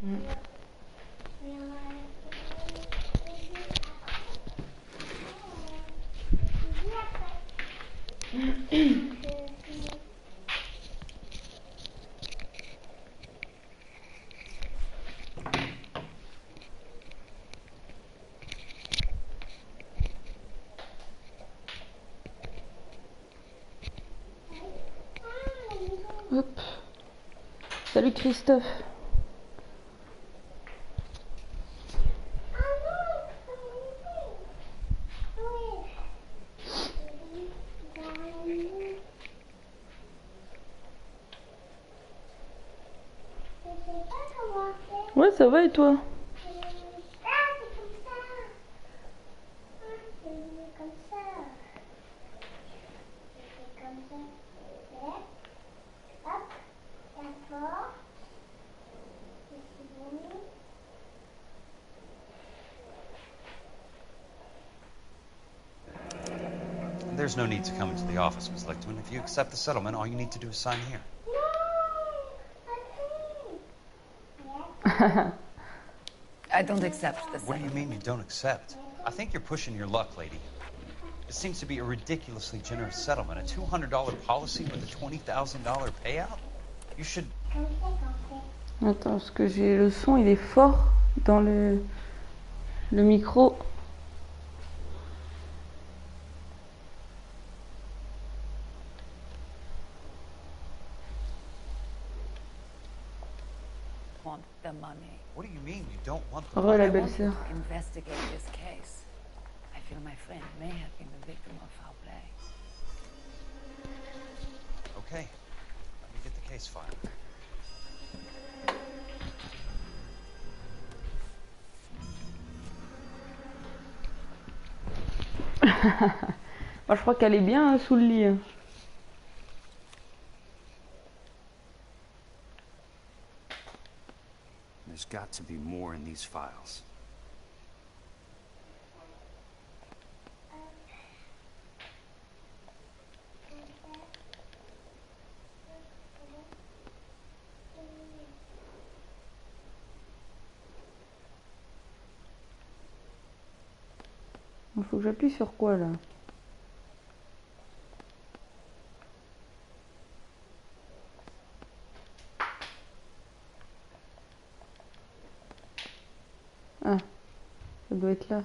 Mm. Hop. Salut Christophe. Ouais, ça va et toi? There's no need to come into the office, Ms. Lichtman. If you accept the settlement, all you need to do is sign here. I don't accept the What do you mean you don't accept? I think you're pushing your luck, lady. It seems to be a ridiculously generous settlement. A $200 policy with a $20,000 payout? You should... Attends, parce que j'ai le son, il est fort dans le micro. Want the money. What do you mean you don't want the Oh, money? la I want you belle-sœur. to investigate this case. I feel my friend may have been the victim of foul play. Okay. Let me get the case filed. Moi, je crois qu'elle est bien sous le lit. There's got to be more in these files. Il faut que j'appuie sur quoi là? Ah, ça doit être là.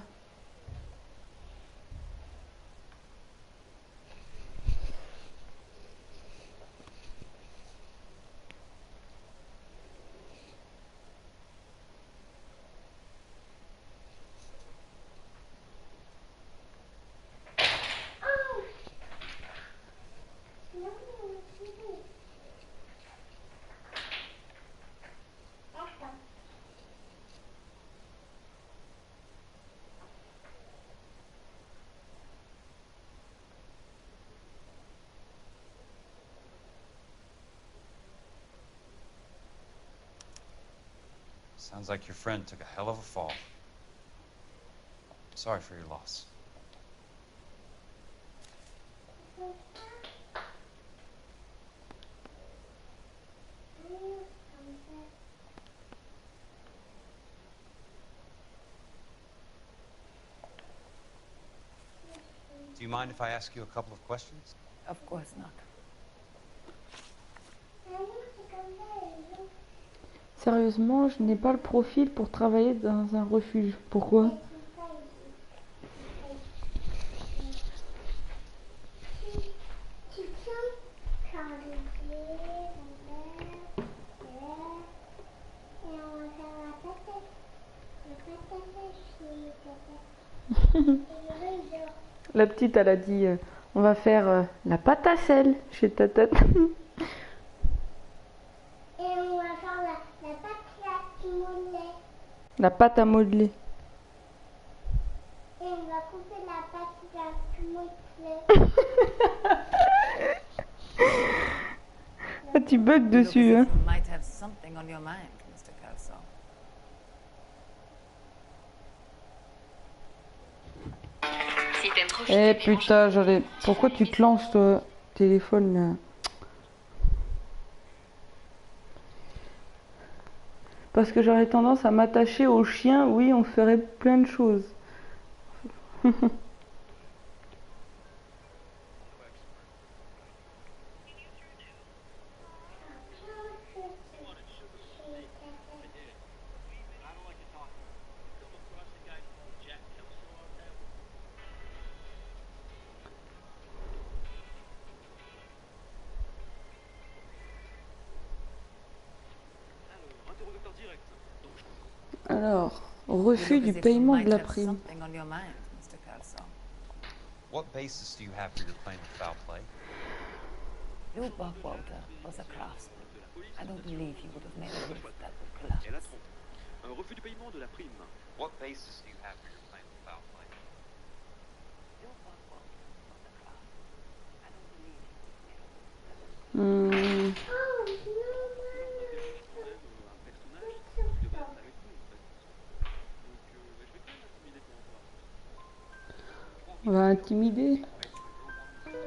Sounds like your friend took a hell of a fall. Sorry for your loss. Do you mind if I ask you a couple of questions? Of course not. Sérieusement, je n'ai pas le profil pour travailler dans un refuge. Pourquoi? La petite, elle a dit on va faire la pâte à sel chez Tata. Et on va faire la pâte à modeler. La pâte à modeler. Et on va couper la pâte à modeler. Ah, tu bugs dessus, hein. You might have something on your mind, Mr. Kelso. Eh putain, j'allais. Pourquoi tu te lances toi, téléphone là? Parce que j'aurais tendance à m'attacher au chien, oui, on ferait plein de choses. Alors, You refus look du as if you paiement de might la have prime. something on your mind, Mr. Kelso. What basis do you have for your claim of foul play? Lou Buckwalter was a craftsman. I don't believe he would have made a roof that would collapse. Un refus du paiement de la prime. What basis do you have for your claim of foul play? Lou Buckwalter was a craftsman. I don't believe he would have made a roof that would collapse. Hmm, Un personnage qui devait être avec nous, en fait. Donc, je vais quand même intimider pour en voir. on va intimider.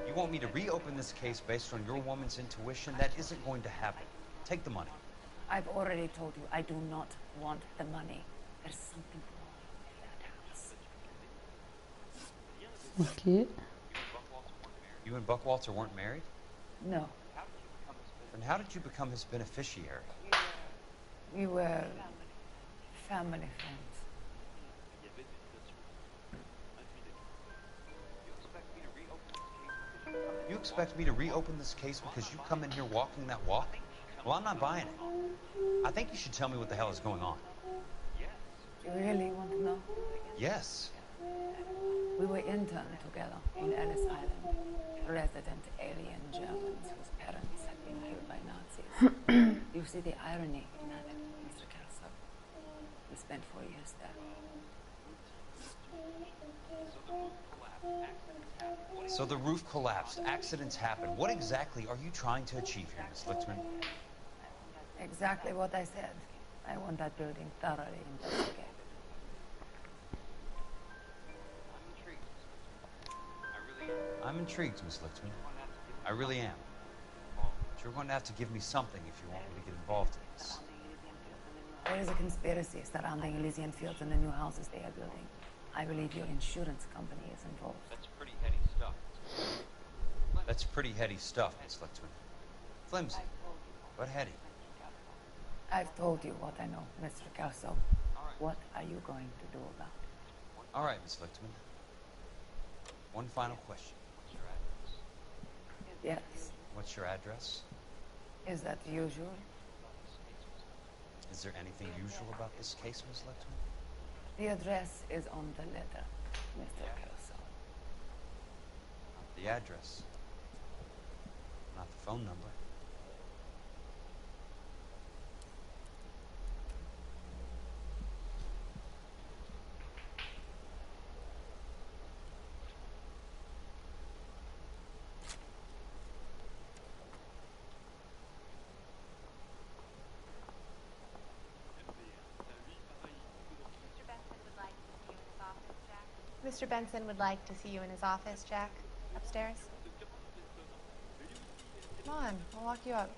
You want me to reopen this case based on your woman's intuition? That isn't going to happen. Take the money. I've already told you I do not want the money. There's something wrong in that house. Ok. You and Buckwalter weren't married? No, Then how did you become his beneficiary? we were family friends. You expect me to reopen this case because you come in here walking that walk? Well, I'm not buying it. I think you should tell me what the hell is going on. You really want to know? Yes. We were interned together in Ellis Island, resident alien Germans whose parents had been killed by Nazis. You see the irony in that, Mr. Kelso. We spent 4 years there. So the roof collapsed. Accidents happen. What exactly are you trying to achieve here, Miss Lichtman? Exactly what I said. I want that building thoroughly investigated. I'm intrigued, Miss Lichtman. I really am. But you're going to have to give me something if you want me to get involved in this. There is a conspiracy surrounding Elysian Fields and the new houses they are building. I believe your insurance company is involved. That's pretty heady stuff. That's pretty heady stuff, Miss Lichtman. Flimsy, but heady. I've told you what I know, Mr. Kelso. What are you going to do about it? All right, Miss Lichtman. One final question. Yes. What's your address? Is that usual? Is there anything usual about this case, Miss Lichtman? The address is on the letter, Mr. Kelso. The address. Not the phone number. Mr. Benson would like to see you in his office, Jack. Upstairs. Come on, I'll walk you up.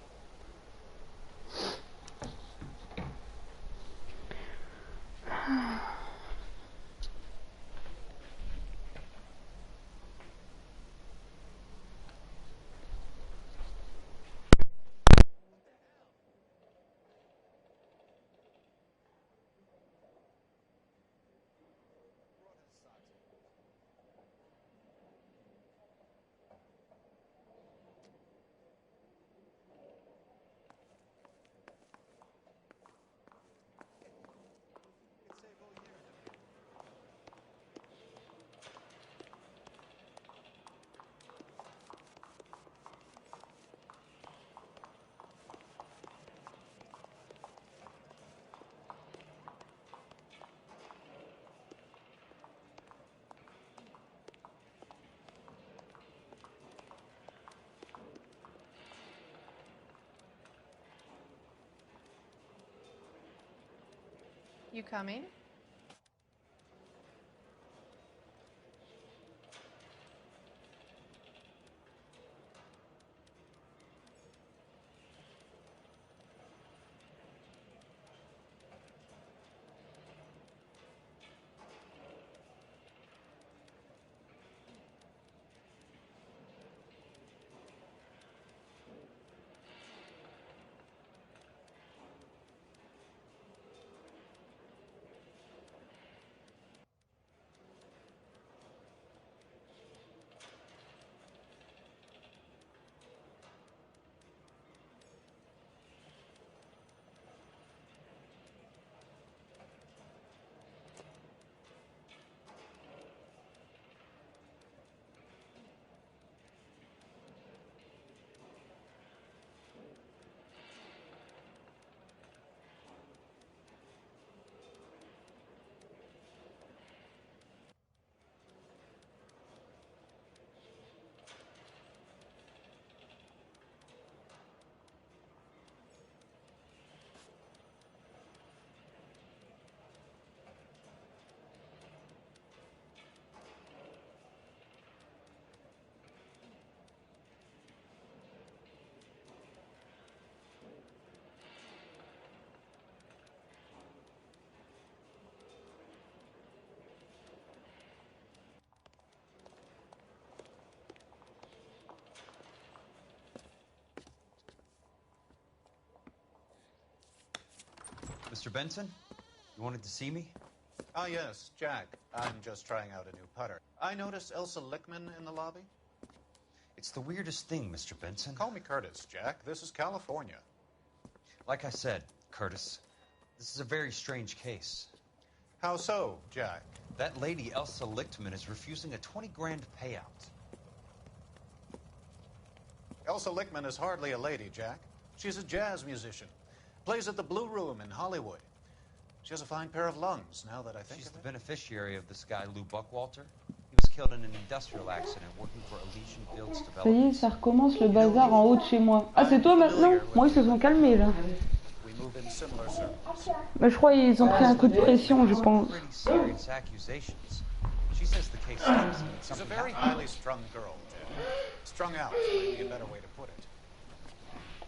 You coming? Mr. Benson, you wanted to see me? Ah, yes, Jack. I'm just trying out a new putter. I noticed Elsa Lickman in the lobby. It's the weirdest thing, Mr. Benson. Call me Curtis, Jack. This is California. Like I said, Curtis, this is a very strange case. How so, Jack? That lady, Elsa Lichtman, is refusing a 20 grand payout. Elsa Lickman is hardly a lady, Jack. She's a jazz musician. Plays at the Blue Room in Hollywood. She has a fine pair of lungs, now that I think She's of the it. beneficiary of this guy, Lou Buckwalter. He was killed in an industrial accident working for Elysian Fields Ça y est, Development. ça recommence le bazar en haut de chez moi. Ah, c'est toi maintenant? Moi, ils se sont calmés là. We move in similar circles. Bah, je crois qu'ils ont pris un coup de pression, je pense. Pretty serious accusations. She says the case stinks and She's a something very happened. highly strung girl, Jack. Strung out might be a better way to put it.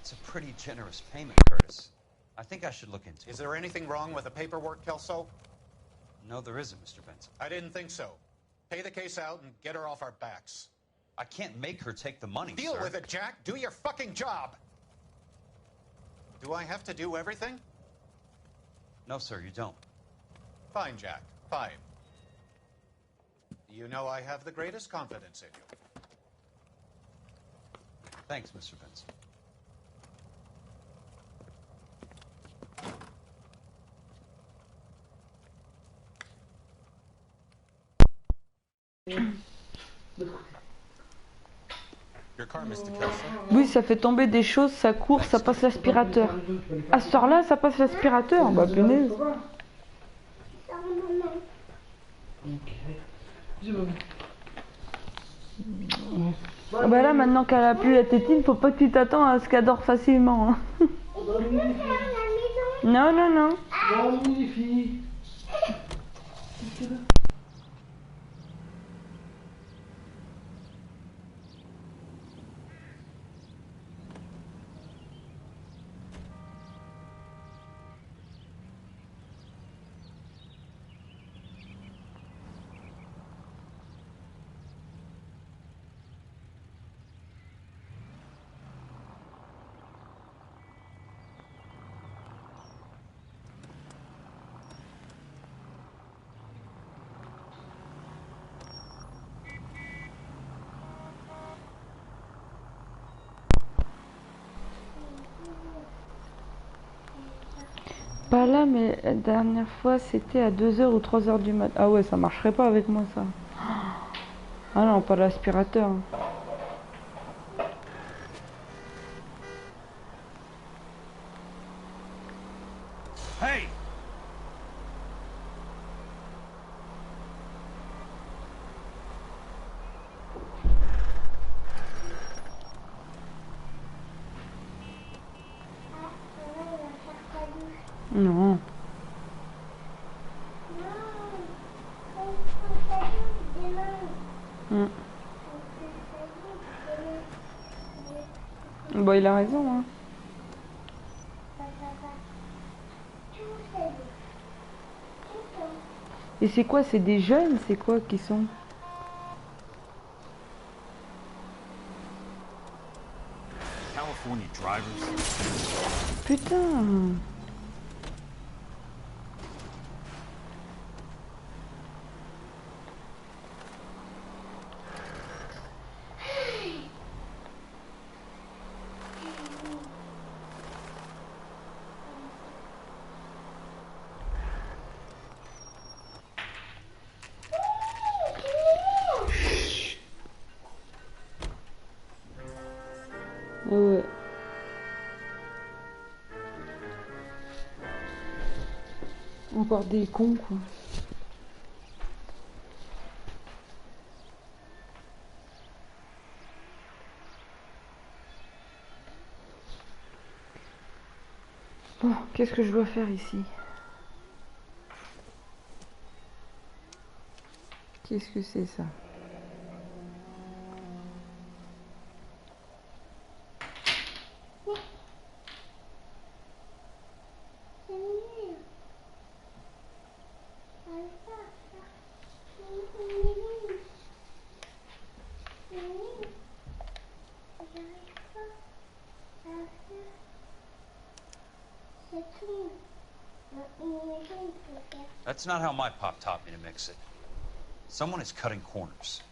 It's a pretty generous payment, Curtis. I think I should look into Is it. there anything wrong with the paperwork, Kelso? No, there isn't, Mr. Benson. I didn't think so. Pay the case out and get her off our backs. I can't make her take the money, Deal sir. with it, Jack. Do your fucking job. Do I have to do everything? No, sir, you don't. Fine, Jack. Fine. You know I have the greatest confidence in you. Thanks, Mr. Benson. Your car, Mr. Kelso. Oui, ça fait tomber des choses, ça court, ça passe l'aspirateur. À ce soir-là, ça passe l'aspirateur. Bah, punaise. Ah bah là, maintenant qu'elle a plus la tétine, faut pas que tu t'attends à ce qu'elle dort facilement. Hein. Non, non, non. Pas là, mais la dernière fois, c'était à 2h ou 3h du mat. Ah ouais, ça marcherait pas avec moi, ça. Ah non, pas l'aspirateur. Hey! Non. Mm. Bah, il a raison, hein. Et c'est quoi? C'est des jeunes? C'est quoi qui sont? California drivers. Putain! Ouais. Encore des cons, quoi. Bon, qu'est-ce que je dois faire ici? Qu'est-ce que c'est ça? That's not how my pop taught me to mix it. Someone is cutting corners.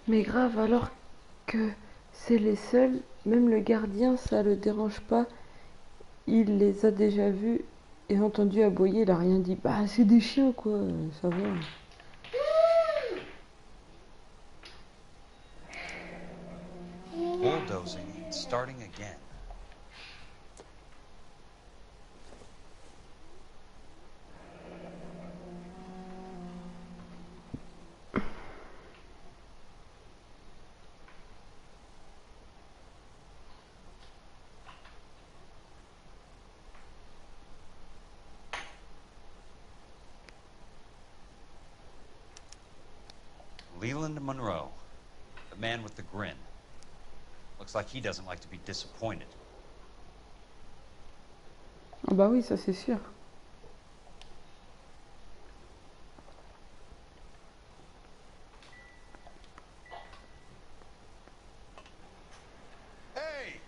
Mais grave, alors que c'est les seuls, même le gardien, ça le dérange pas. Il les a déjà vus et entendus aboyer, il a rien dit. Bah, c'est des chiens, quoi, ça va. Bulldozing and starting again. Leland Monroe, the man with the grin. Looks like he doesn't like to be disappointed. Ah bah oui, ça c'est sûr. Hey,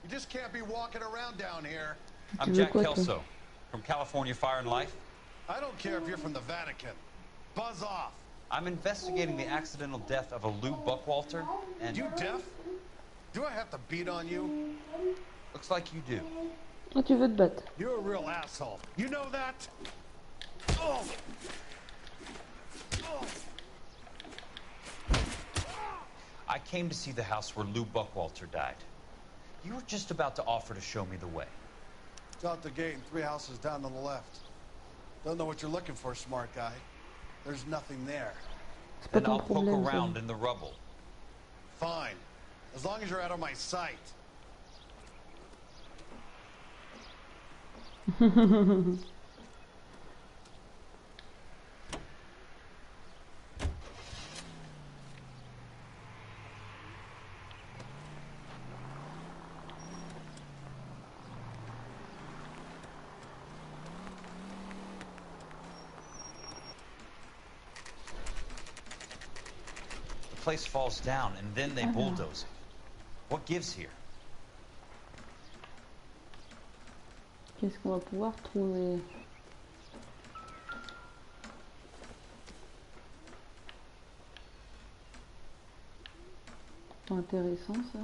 you just can't be walking around down here. I'm Jack Kelso, from California Fire and Life. I don't care if you're from the Vatican. Buzz off. I'm investigating the accidental death of a Lou Buckwalter, and... You deaf? Do I have to beat on you? Looks like you do. Ah, tu veux te battre. You're a real asshole. You know that? Oh. Oh. I came to see the house where Lou Buckwalter died. You were just about to offer to show me the way. It's out the gate and 3 houses down on the left. Don't know what you're looking for, smart guy. There's nothing there. Then I'll poke around in the rubble. Fine. As long as you're out of my sight. The place falls down, and then they bulldoze it. What gives here? Qu'est-ce qu'on va pouvoir trouver? Intéressant ça.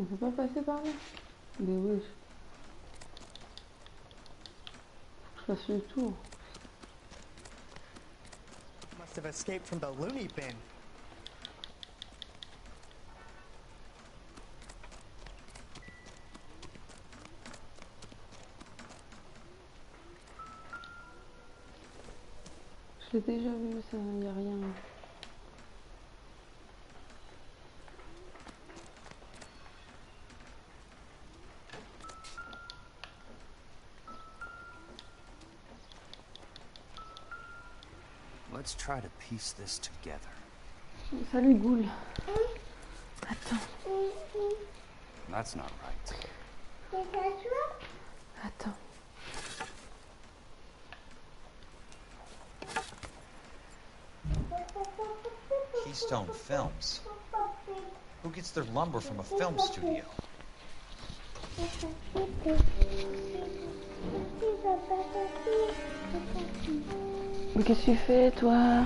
On peut pas passer par là? Mais oui. Faut que je fasse le tour. Must have escaped from the loony bin. Je l'ai déjà vu ça, y a rien. Let's try to piece this together. Salut Goule. Attends. That's not right. Attends. Keystone Films. Who gets their lumber from a film studio? Mais qu'est-ce que tu fais, toi?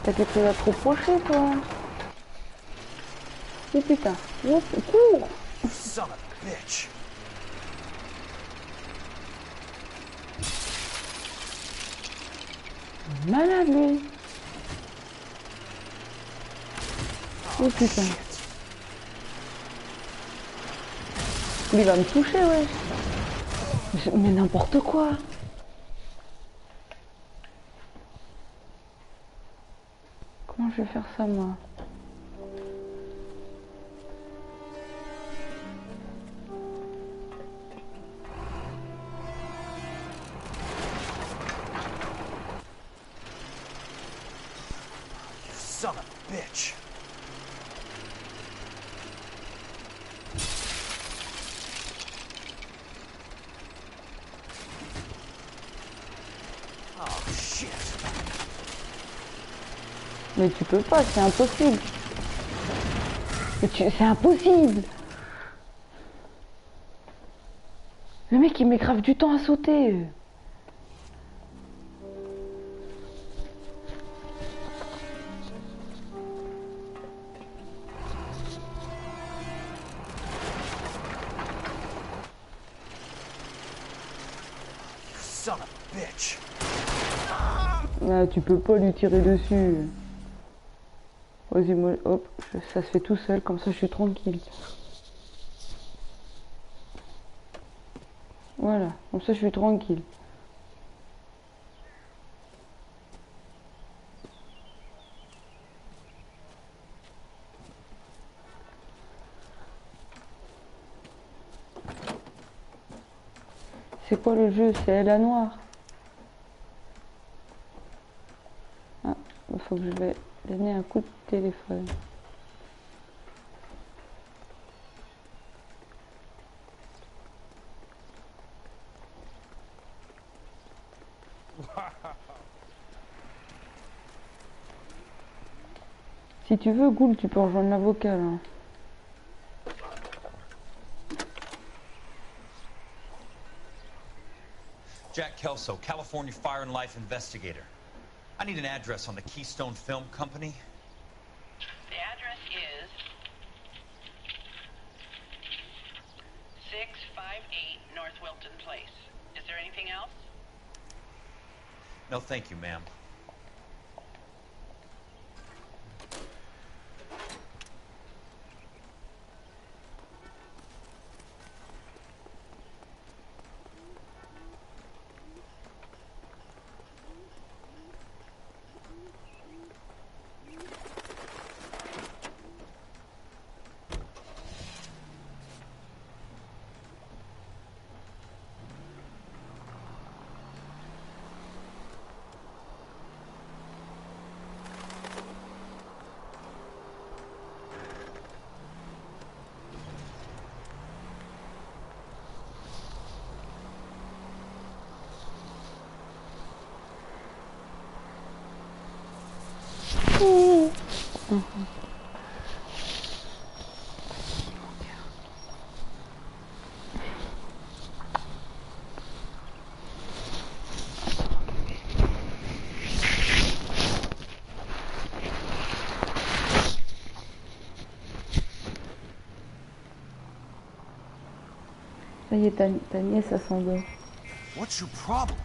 T'as quelque chose à te reprocher, toi? Oh putain. Oh, cours! Son of a bitch. Malade, lui. Oh putain. Il va me toucher, ouais. Mais n'importe quoi. Comment je vais faire ça, moi? You son of a bitch. Oh shit. Mais tu peux pas, c'est impossible. C'est impossible. Le mec, il met grave du temps à sauter. Son of a bitch. Ah, tu peux pas lui tirer dessus. Vas-y, moi, hop, ça se fait tout seul, comme ça je suis tranquille. Voilà, comme ça je suis tranquille. C'est quoi le jeu? C'est la Noire. Ah, il faut que je vais donner un coup de téléphone. Si tu veux, Gould, tu peux rejoindre l'avocat là. Jack Kelso, California Fire and Life investigator. I need an address on the Keystone Film Company. The address is 658 North Wilton Place. Is there anything else? No, thank you, ma'am. Ça y est, ta nièce, elle s'endort. What's your problem?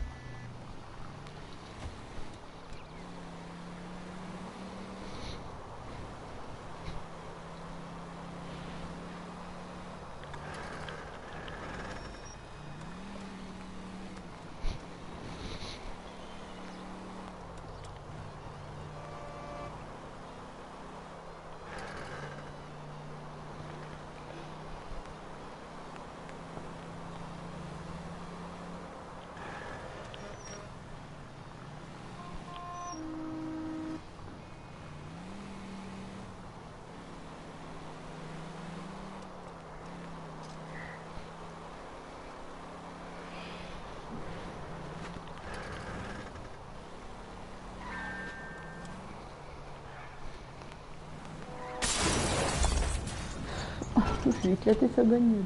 Je vais éclater sa bagnole.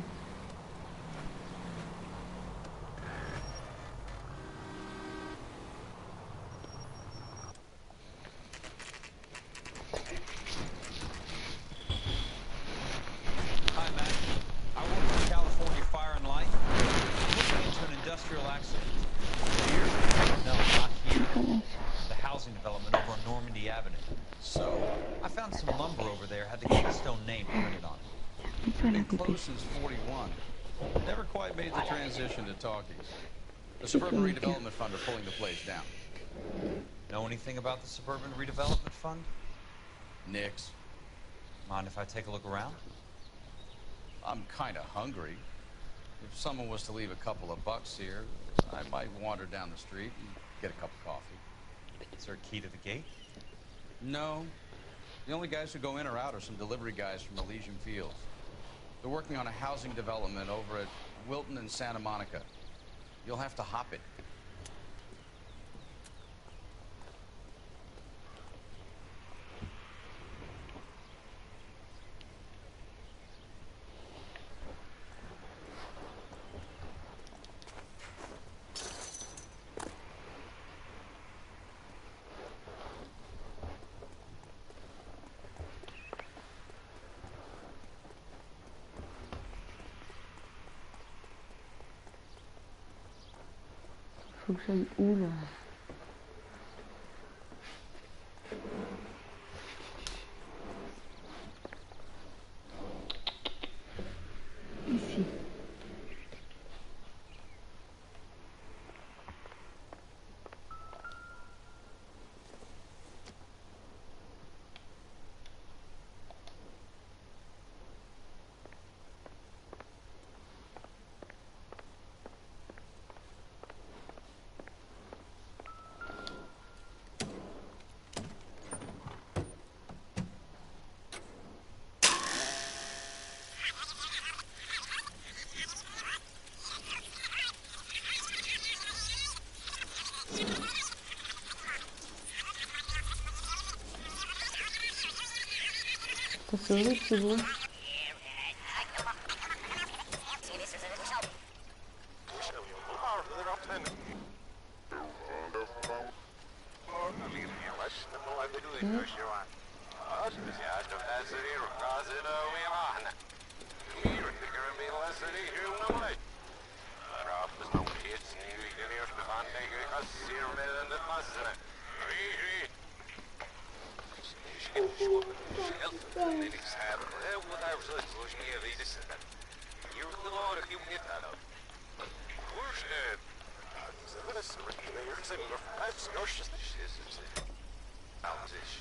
Hi, Matt. I work for California Fire and Life. I'm looking into an industrial accident. Here? No, not here. The housing development over on Normandy Avenue. So, I found some lumber over there, had the Keystone name printed on it. Been close since 41. Never quite made the transition to talkies. The Suburban Redevelopment Fund are pulling the place down. Know anything about the Suburban Redevelopment Fund? Nix. Mind if I take a look around? I'm kind of hungry. If someone was to leave a couple of bucks here, I might wander down the street and get a cup of coffee. Is there a key to the gate? No. The only guys who go in or out are some delivery guys from Elysian Fields. They're working on a housing development over at Wilton and Santa Monica. You'll have to hop it. Faut que j'aille où là? Ici. C'est horrible ce bruit.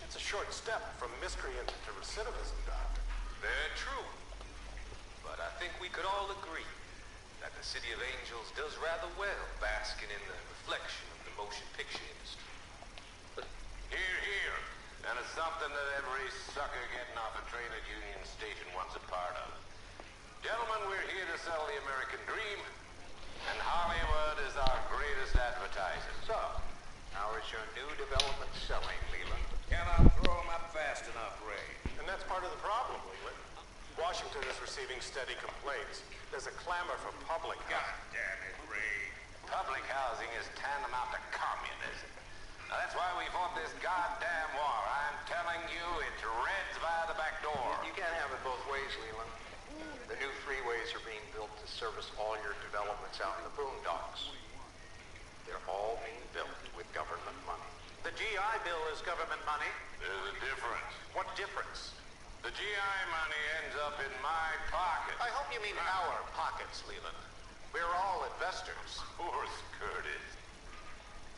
It's a short step from miscreant to recidivism, Doctor. Very true. But I think we could all agree that the City of Angels does rather well basking in the reflection of the motion picture industry. Hear, hear. And it's something that every sucker getting off a train at Union Station wants a part of. Gentlemen, we're here to sell the American dream, and Hollywood is our greatest advertiser. So, how is your new development selling, Leland? Cannot throw them up fast enough, Ray. And that's part of the problem, Leland. Washington is receiving steady complaints. There's a clamor for public housing. God damn it, Ray. Public housing is tantamount to communism. Now, that's why we fought this goddamn war. I'm telling you, it's Reds via the back door. You can't have it both ways, Leland. The new freeways are being built to service all your developments out in the boondocks. They're all being built with government money. The GI Bill is government money. There's a difference. What difference? The GI money ends up in my pocket. I hope you mean our pockets, Leland. We're all investors. Of course, Curtis.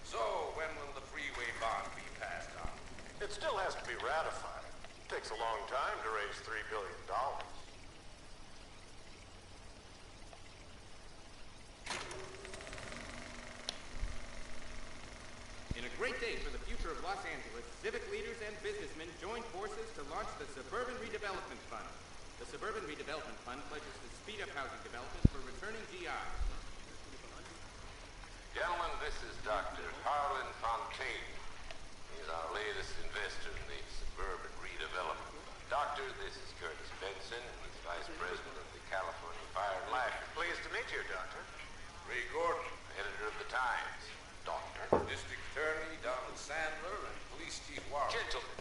So, when will the freeway bond be passed on? It still has to be ratified. It takes a long time to raise $3 billion. In a great day for the future of Los Angeles, civic leaders and businessmen joined forces to launch the Suburban Redevelopment Fund. The Suburban Redevelopment Fund pledges to speed up housing development for returning GIs. Gentlemen, this is Dr. Harlan Fontaine. He's our latest investor in the Suburban Redevelopment Fund. Doctor, this is Curtis Benson. He's Vice President of the California Fire and Life. Pleased to meet you, Doctor. Ray Gordon, editor of the Times. Doctor. District Attorney Donald Sandler and Police Chief Warren. Gentlemen,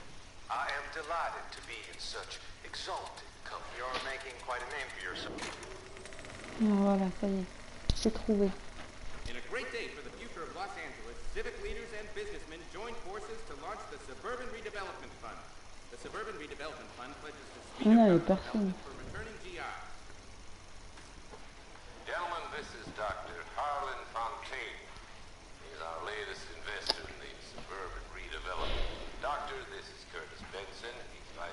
I am delighted to be in such exalted company. You're making quite a name for yourself. Voilà, ça y est, j'ai trouvé. In a great day for the future of Los Angeles, civic leaders and businessmen joined forces to launch the Suburban Redevelopment Fund. The Suburban Redevelopment Fund pledges to speed up housing development for returning GIs. Gentlemen, this is Dr. Harlan Fontaine. He's our latest investor in the Suburban Redevelopment. Doctor, this is Curtis Benson. He's Vice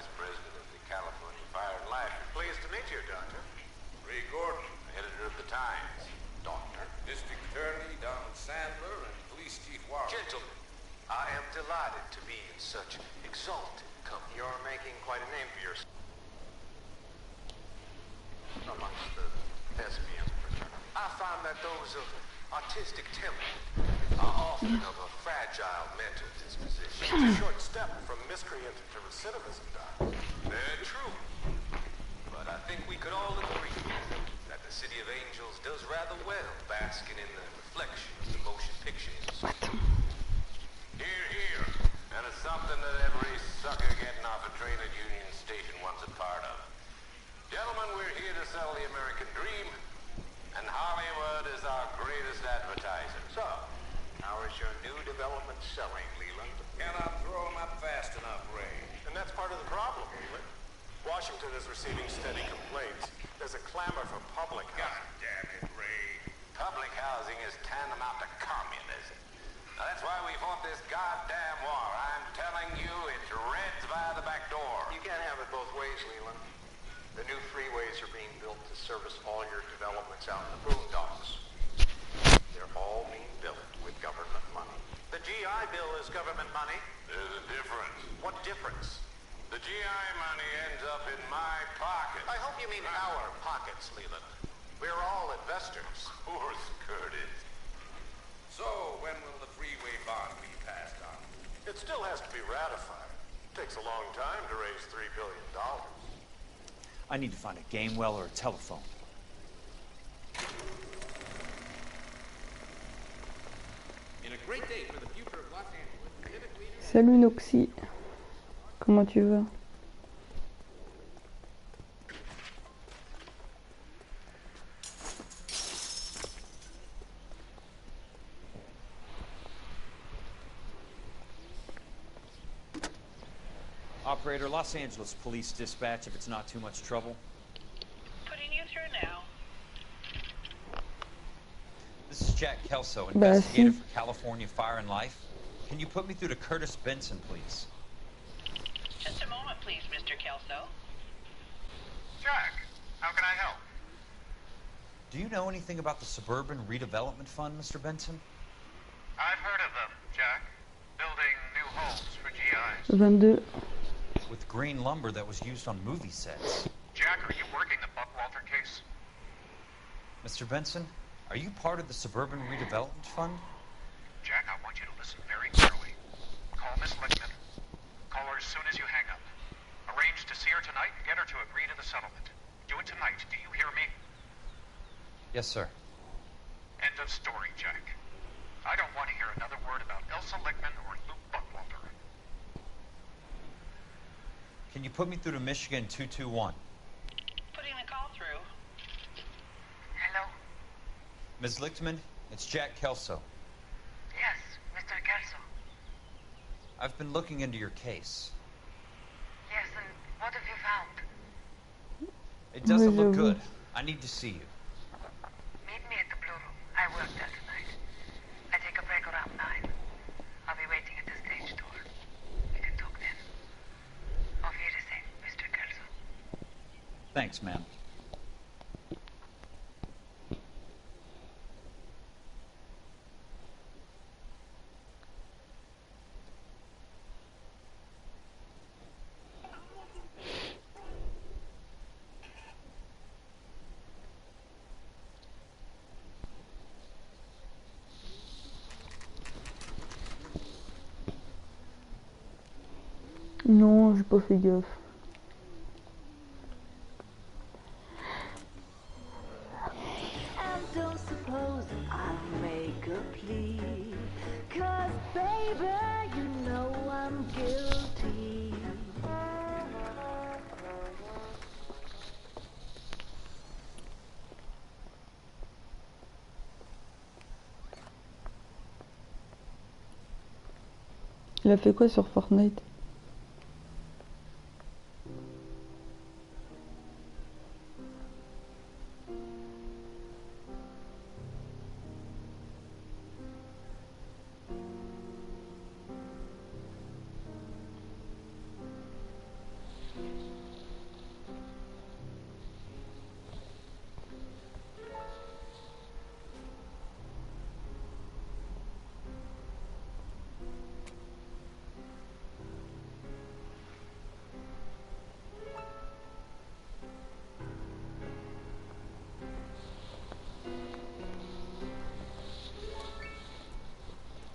Gentlemen, I am delighted to be in such exalted company. You're making quite a name for yourself amongst the thespian fraternity. I find that those of artistic temperament are often of a fragile mental disposition. It's a short step from miscreant to recidivism, Doc. Very true. But I think we could all agree that the City of Angels does rather well basking in the reflection of the motion picture industry. Here, here. And it's something that every sucker getting off a train at Union Station wants a part of. Gentlemen, we're here to sell the American dream, and Hollywood is our greatest advertiser. So, how is your new development selling, Leland? Cannot throw them up fast enough, Ray. And that's part of the problem, Leland. Washington is receiving steady complaints. There's a clamor for public housing. God damn it, Ray. Public housing is tantamount to communism. Now, that's why we fought this goddamn war. I'm telling you, it's Reds via the back door. You can't have it both ways, Leland. The new freeways are being built to service all your developments out in the boondocks. They're all being built with government money. The GI Bill is government money. There's a difference. What difference? The GI money ends up in my pocket. I hope you mean our pockets, Leland. We're all investors. Of course, Curtis. So, when will the freeway bond be passed on? It still has to be ratified. It takes a long time to raise $3 billion. I need to find a game well or a telephone. In a great day for the future of Los Angeles, civic leaders... Salut Noxy, comment tu vas? Operator, Los Angeles Police Dispatch, if it's not too much trouble. Putting you through now. This is Jack Kelso, Bah, investigator si. for California Fire and Life. Can you put me through to Curtis Benson, please? Just a moment, please, Mr. Kelso. Jack, how can I help? Do you know anything about the Suburban Redevelopment Fund, Mr. Benson? I've heard of them, Jack. Building new homes for GIs. 22. With green lumber that was used on movie sets. Jack, are you working the Buckwalter case? Mr. Benson, are you part of the Suburban Redevelopment Fund? Jack, I want you to listen very clearly. Call Miss Lichtman. Call her as soon as you hang up. Arrange to see her tonight and get her to agree to the settlement. Do it tonight. Do you hear me? Yes, sir. End of story, Jack. I don't want to hear another word about Elsa Lichtman or Luke Buckwalter. Can you put me through to Michigan 221? Putting the call through. Hello? Ms. Lichtman, it's Jack Kelso. Yes, Mr. Kelso. I've been looking into your case. Yes, and what have you found? It doesn't look good. I need to see you. Meet me at the Blue Room. I work there tonight. I take a break around 9. I'll be waiting at the stage door. We can talk then. Auf Wiedersehen, Mr. Kelso. Thanks, ma'am. Non, j'ai pas fait gaffe. And don't suppose I'll make a plea, 'cause baby, you know I'm guilty. Il a fait quoi sur Fortnite?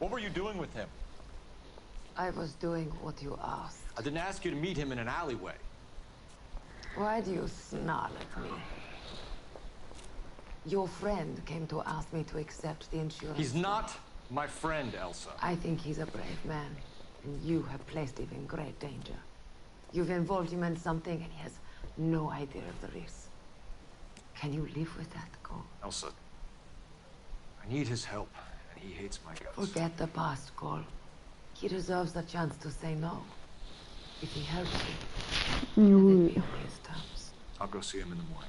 What were you doing with him? I was doing what you asked. I didn't ask you to meet him in an alleyway. Why do you snarl at me? Your friend came to ask me to accept the insurance. He's not my friend, Elsa. I think he's a brave man, and you have placed him in great danger. You've involved him in something, and he has no idea of the risk. Can you live with that, Cole? Elsa, I need his help, and he hates my guts. Forget the past, Cole. He deserves the chance to say no. If he helps you, let it be on his terms. I'll go see him in the morning.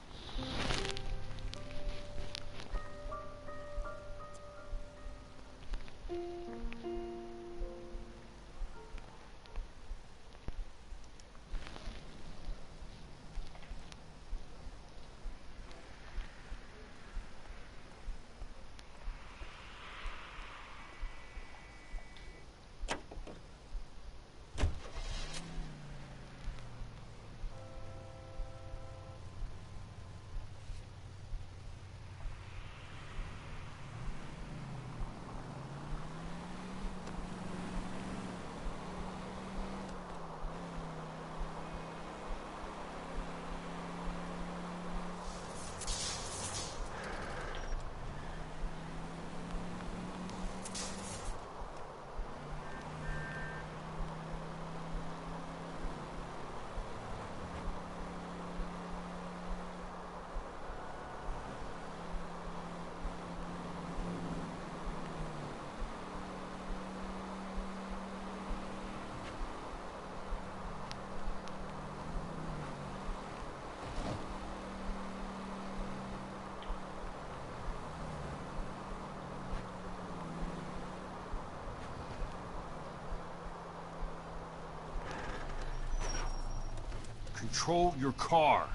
Control your car.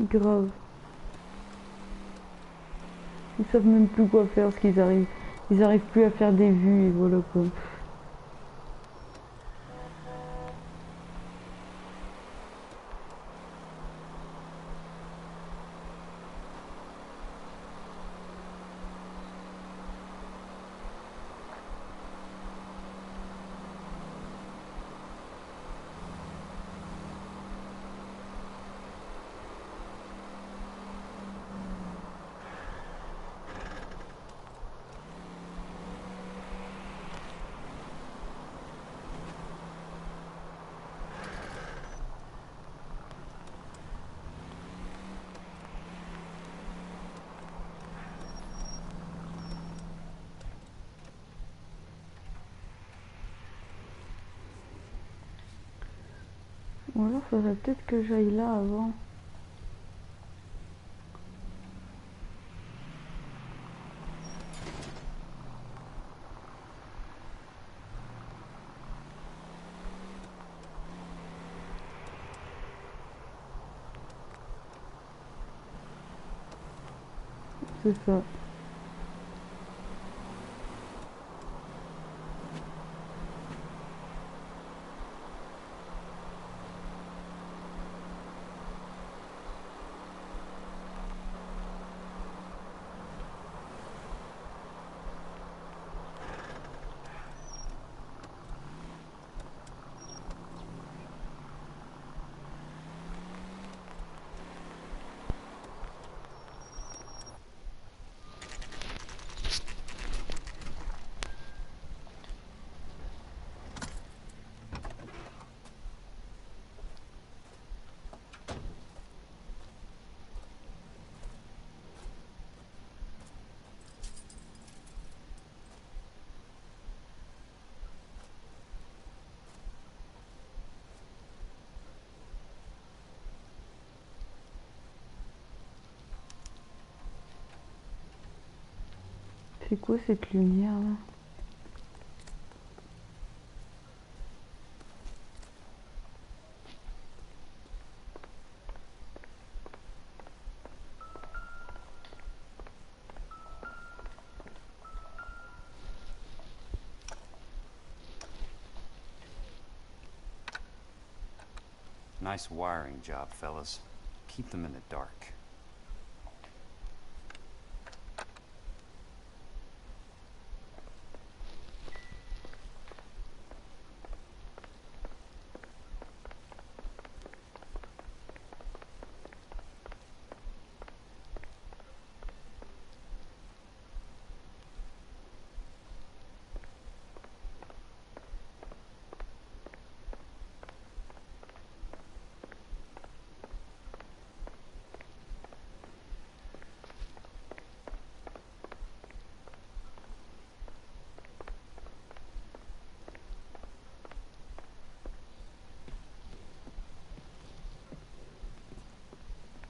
Grave. Ils savent même plus quoi faire parce qu'ils arrivent. Ils arrivent plus à faire des vues et voilà quoi. Ou alors faudrait peut-être que j'aille là avant. C'est ça. C'est quoi cette lumière là? Nice wiring job, fellas. keep them in the dark.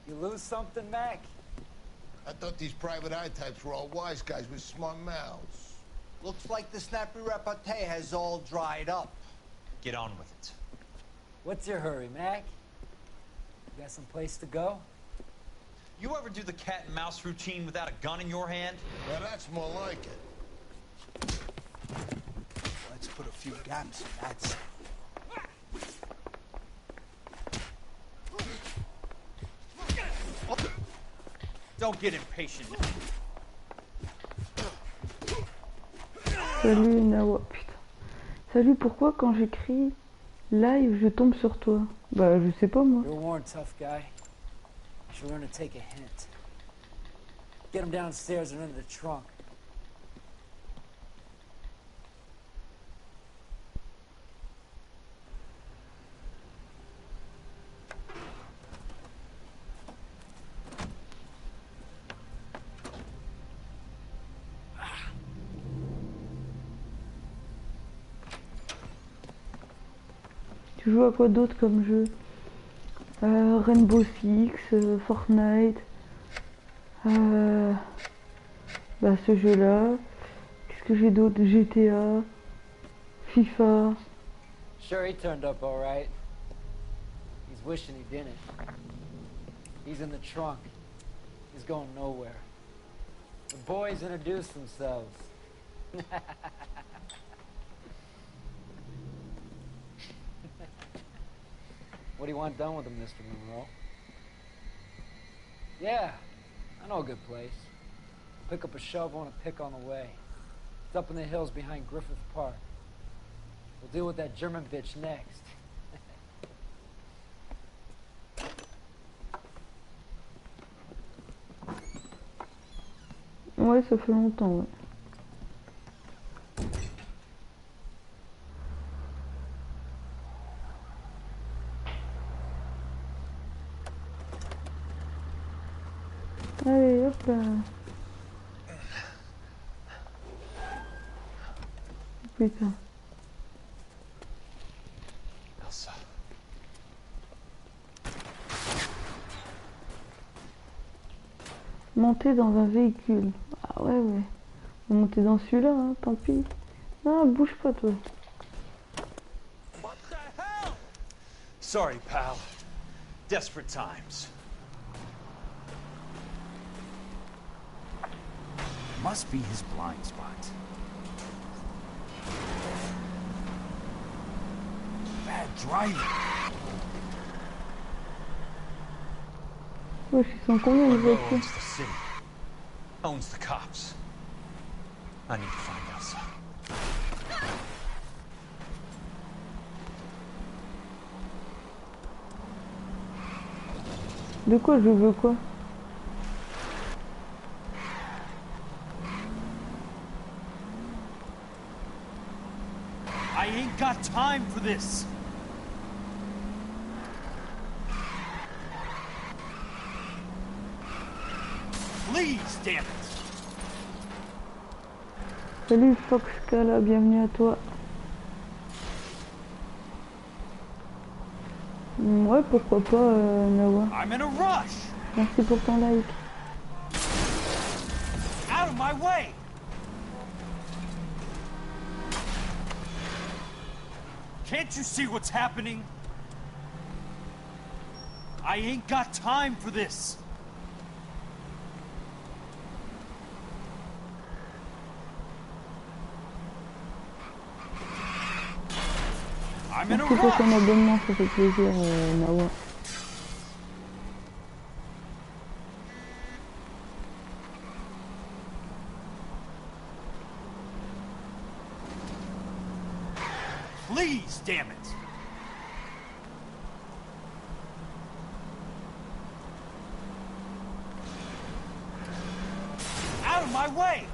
You lose something, Mac? I thought these private eye types were all wise guys with smart mouths. Looks like the snappy repartee has all dried up. Get on with it. What's your hurry, Mac? You got some place to go? You ever do the cat and mouse routine without a gun in your hand? Now that's more like it. Let's put a few gaps in that. Don't get impatient. Salut Nawa, putain. Salut, pourquoi quand j'écris live, je tombe sur toi? Bah, je sais pas moi. You're a worn, tough guy. You should learn to take a hint. Get him downstairs and into the trunk. Tu joues à quoi d'autre comme jeu? Rainbow Six, Fortnite, bah ce jeu-là. Qu'est-ce que j'ai d'autre? GTA, FIFA. Sure, he turned up all right. He's wishing he didn't. He's in the trunk. He's going nowhere. The boys introduced themselves. What do you want done with him, Mr. Monroe? Yeah, I know a good place. Pick up a shovel and a pick on the way. It's up in the hills behind Griffith Park. We'll deal with that German bitch next. Ouais, ça fait longtemps, ouais. Allez, hop là. Putain. Elsa. Monter dans un véhicule. Ah ouais, ouais. Monter dans celui-là, hein, tant pis. Non, bouge pas, toi. Sorry, pal. Desperate times. Must be his blind spot. Bad driving. Wesh, ils sont combien les Monroe voitures? owns the city. Owns the cops. I need to find Elsa. De quoi je veux quoi? I ain't got time for this. Please, damn it. Salut Fox Kala, bienvenue à toi. Ouais, pourquoi pas, Nawa. I'm in a rush. Merci pour ton like. Out of my way. Can't you see what's happening? I ain't got time for this. I'm in a Merci pour ton rush. abonnement, ça fait plaisir, Nawa. Please, damn it! Out of my way!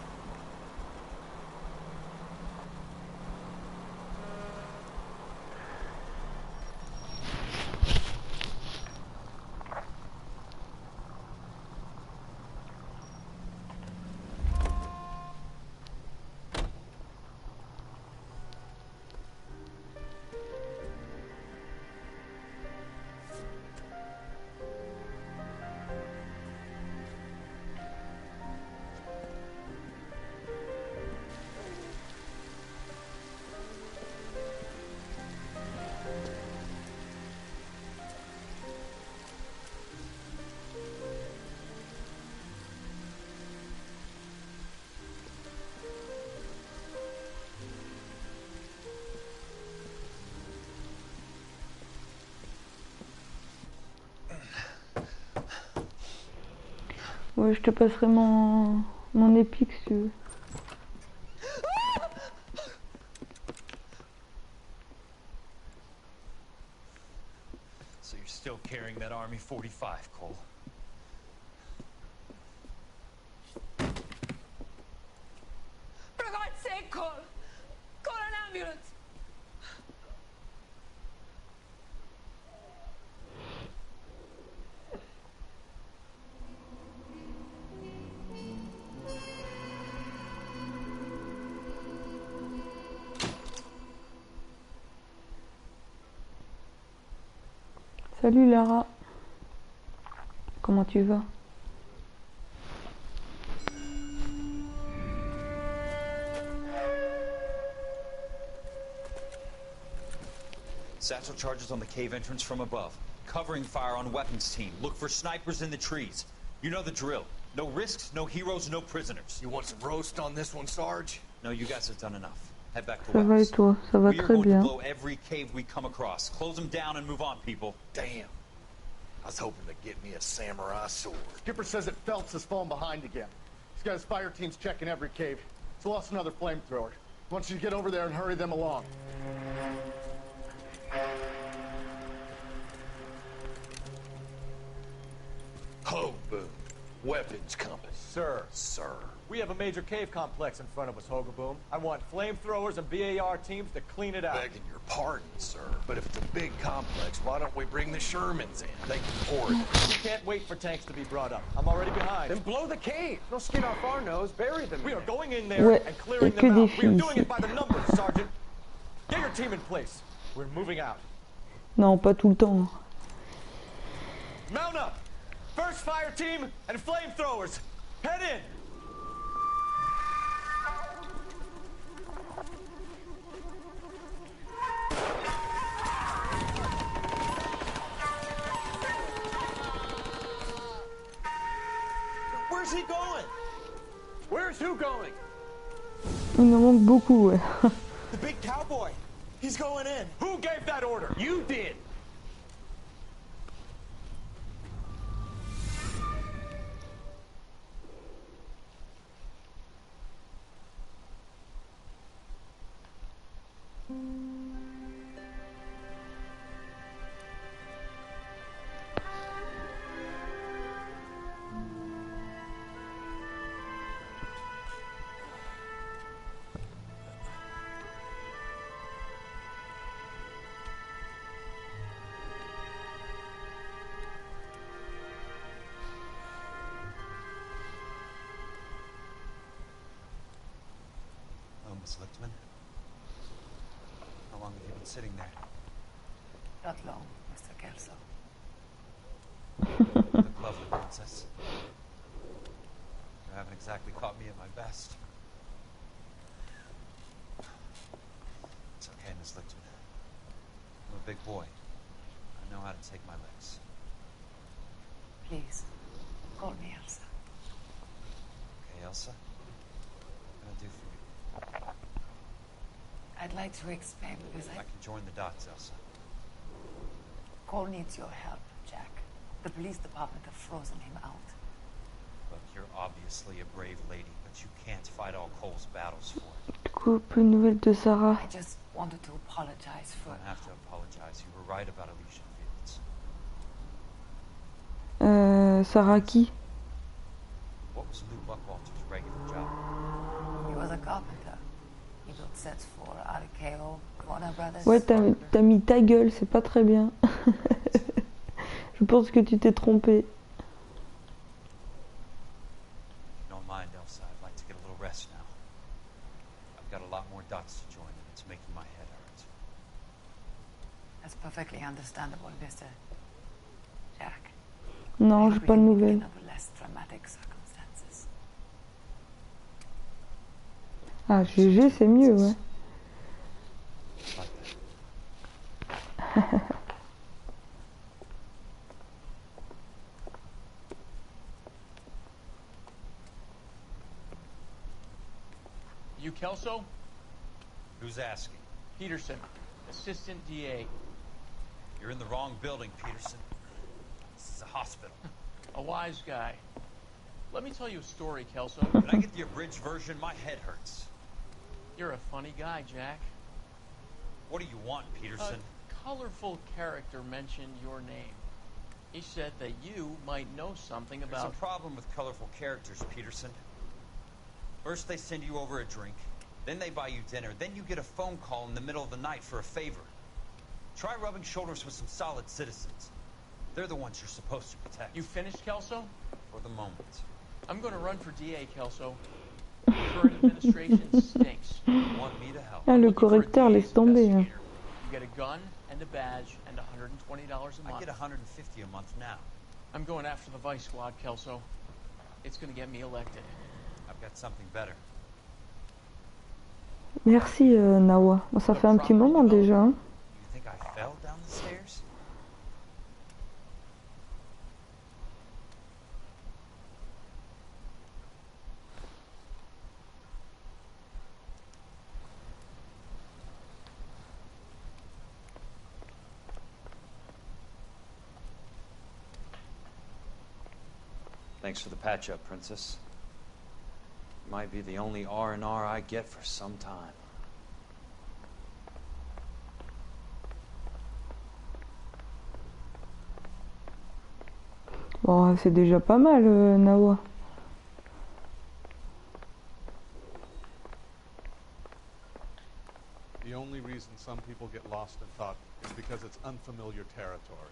Ouais, je te passerai mon épique si tu veux. So you're still carrying that Army 45, Cole? For God's sake, Cole! Call an ambulance! Salut Lara. Comment tu vas? Satchel charges on the cave entrance from above. Covering fire on weapons team. Look for snipers in the trees. You know the drill. No risks, no heroes, no prisoners. You want some roast on this one, Sarge? No, you guys have done enough. Head back to Ça va et West. toi? Ça va We are très going to bien. blow every cave we come across. Close them down and move on, people. Damn. I was hoping to get me a samurai sword. Skipper says that Phelps has fallen behind again. He's got his fire teams checking every cave. He's lost another flamethrower. He wants you to get over there and hurry them along. Ho, boom. Weapons compass. Sir. Sir. We have a major cave complex in front of us, Hogaboom. I want flamethrowers and BAR teams to clean it out. Begging your pardon, sir. But if it's a big complex, why don't we bring the Shermans in? They can pour it. We can't wait for tanks to be brought up. I'm already behind. Then blow the cave. No skin off our nose. Bury them. We are going in there Ouais, and clearing et que them des out. We are filles doing ici. it by the numbers, Sergeant. Get your team in place. We're moving out. Non, pas tout le temps. Mount up. First fire team and flamethrowers. Head in. Where's he going? Where's who going? Il en manque beaucoup, ouais. The big cowboy. He's going in. Who gave that order? You did. Oh, Miss Lichtman. How long have you been sitting there? Not long, Mr. Kelso. You look lovely, Princess. You haven't exactly caught me at my best. It's okay, Miss Lichtman. I'm a big boy. I know how to take my licks. Please, call me Elsa. Okay, Elsa? What can I do for you? I'd like to explain because I can join the dots, Elsa. Cole needs your help, Jack. The police department have frozen him out. Look, you're obviously a brave lady, but you can't fight all Cole's battles for it. Du coup, peu de nouvelles de Sarah. I just wanted to apologize You for... don't have to apologize. You were right about Elysian Fields. Sarah qui? What was Lou Buckwalter's regular job? He was a carpenter. He built sets for Arceo, Warner Brothers. Ouais, t'as mis ta gueule, c'est pas très bien. Je pense que tu t'es trompé. If you don't mind, Elsa, I'd like to get a little rest now. I've got a lot more dots to join, and it's making my head hurt. That's perfectly understandable, Mr. Jack. Non, j'ai pas de nouvelles. Under less dramatic circumstances. Ah, GG, c'est mieux, ouais. You Kelso? Who's asking? Peterson, assistant DA. You're in the wrong building, Peterson. This is a hospital. A wise guy. Let me tell you a story, Kelso. Can I get the abridged version? My head hurts. You're a funny guy, Jack. What do you want, Peterson? A colorful character mentioned your name. He said that you might know something about... There's a problem with colorful characters, Peterson. First they send you over a drink, then they buy you dinner, then you get a phone call in the middle of the night for a favor. Try rubbing shoulders with some solid citizens. They're the ones you're supposed to protect. You finished, Kelso? For the moment. I'm going to run for DA, Kelso. The current administration stinks. You want me to help? Ah, le correcteur laisse tomber. Hein. You get a gun and a badge and $120 a month. I get $150 a month now. I'm going after the Vice Squad, Kelso. It's going to get me elected. I've got something better. Merci, Nawa. Bon, ça fait un petit moment déjà. Hein. You think I fell down the stairs? Thanks for the patch-up, Princess. Might be the only R&R I get for some time. Bon, c'est déjà pas mal, Nawa. The only reason some people get lost in thought is because it's unfamiliar territory.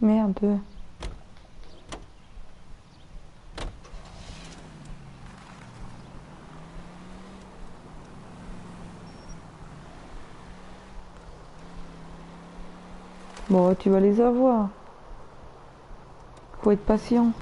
Merde. Bon, tu vas les avoir. Faut être patient.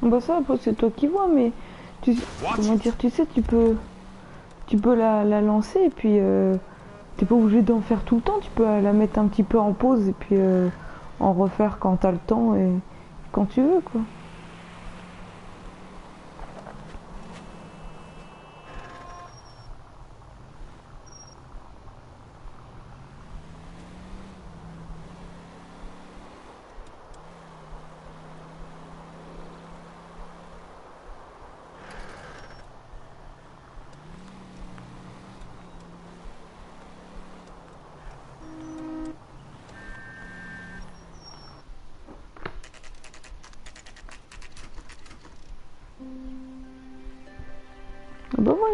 Bah ça après c'est toi qui vois, mais tu comment dire, tu sais, tu peux la lancer et puis t'es pas obligé d'en faire tout le temps, tu peux la mettre un petit peu en pause et puis en refaire quand t'as le temps et quand tu veux quoi.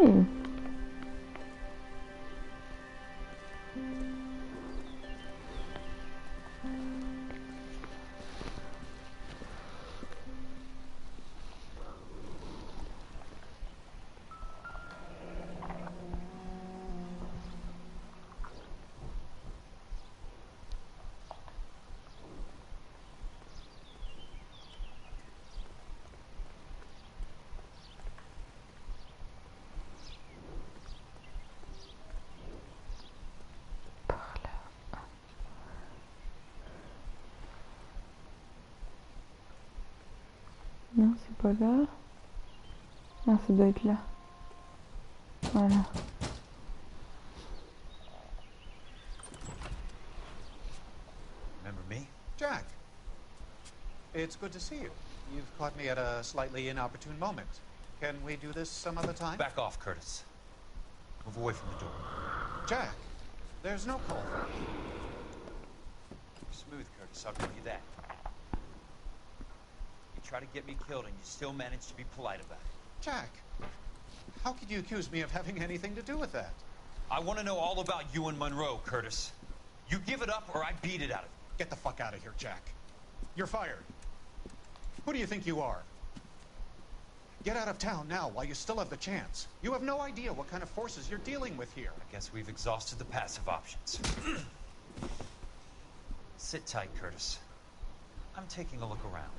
oui. Non, c'est pas là. Ah, ça doit être là. Voilà. Remember me? Jack. It's good to see you. You've caught me at a slightly inopportune moment. Can we do this some other time? Back off, Curtis. Move away from the door. Jack, there's no call for it. Smooth, Curtis, I'll give you that. You try to get me killed and you still manage to be polite about it. Jack, how could you accuse me of having anything to do with that? I want to know all about you and Monroe, Curtis. You give it up or I beat it out of you. Get the fuck out of here, Jack. You're fired. Who do you think you are? Get out of town now while you still have the chance. You have no idea what kind of forces you're dealing with here. I guess we've exhausted the passive options. Sit tight, Curtis. I'm taking a look around.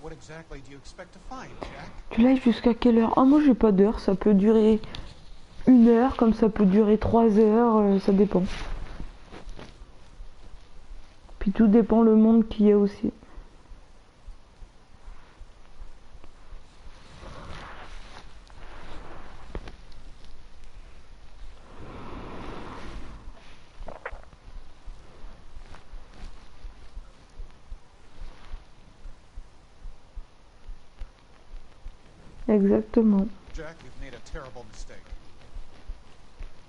What exactly do you expect to find, Jack? Tu live jusqu'à quelle heure? Ah, moi j'ai pas d'heure, ça peut durer 1 heure, comme ça peut durer 3 heures, ça dépend. Puis tout dépend le monde qu'il y a aussi. Exactement. Jack, you've made a terrible mistake.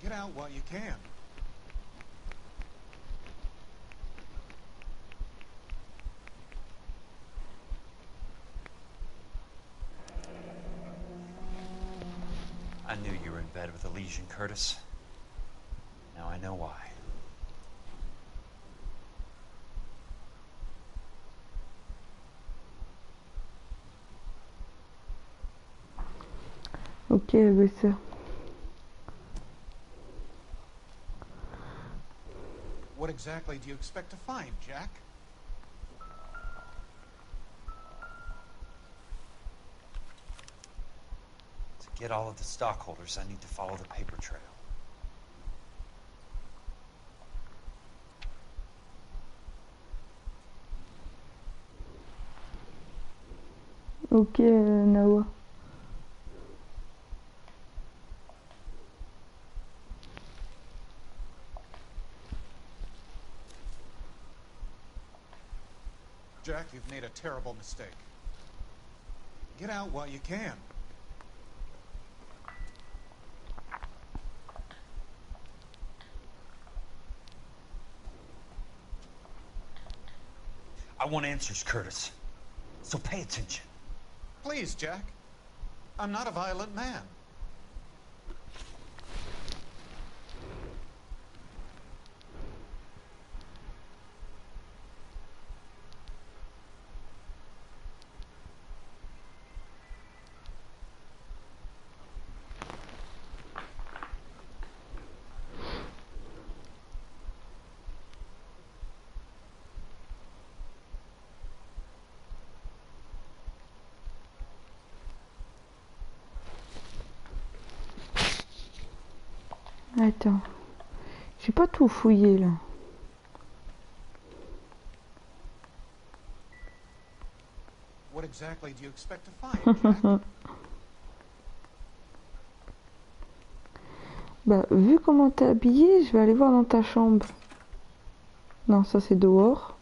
Get out while you can. I knew you were in bed with Elysian, Curtis. Now I know why. Ok, oui, ça. What exactly do you expect to find, Jack? To get all of the stockholders, I need to follow the paper trail. Ok, Noire. Jack, you've made a terrible mistake. Get out while you can. I want answers, Curtis. So pay attention. Please, Jack. I'm not a violent man. Attends. J'ai pas tout fouillé là. exactly do you expect to find, Jack? Bah, vu comment t'es habillé, je vais aller voir dans ta chambre. Non, ça c'est dehors.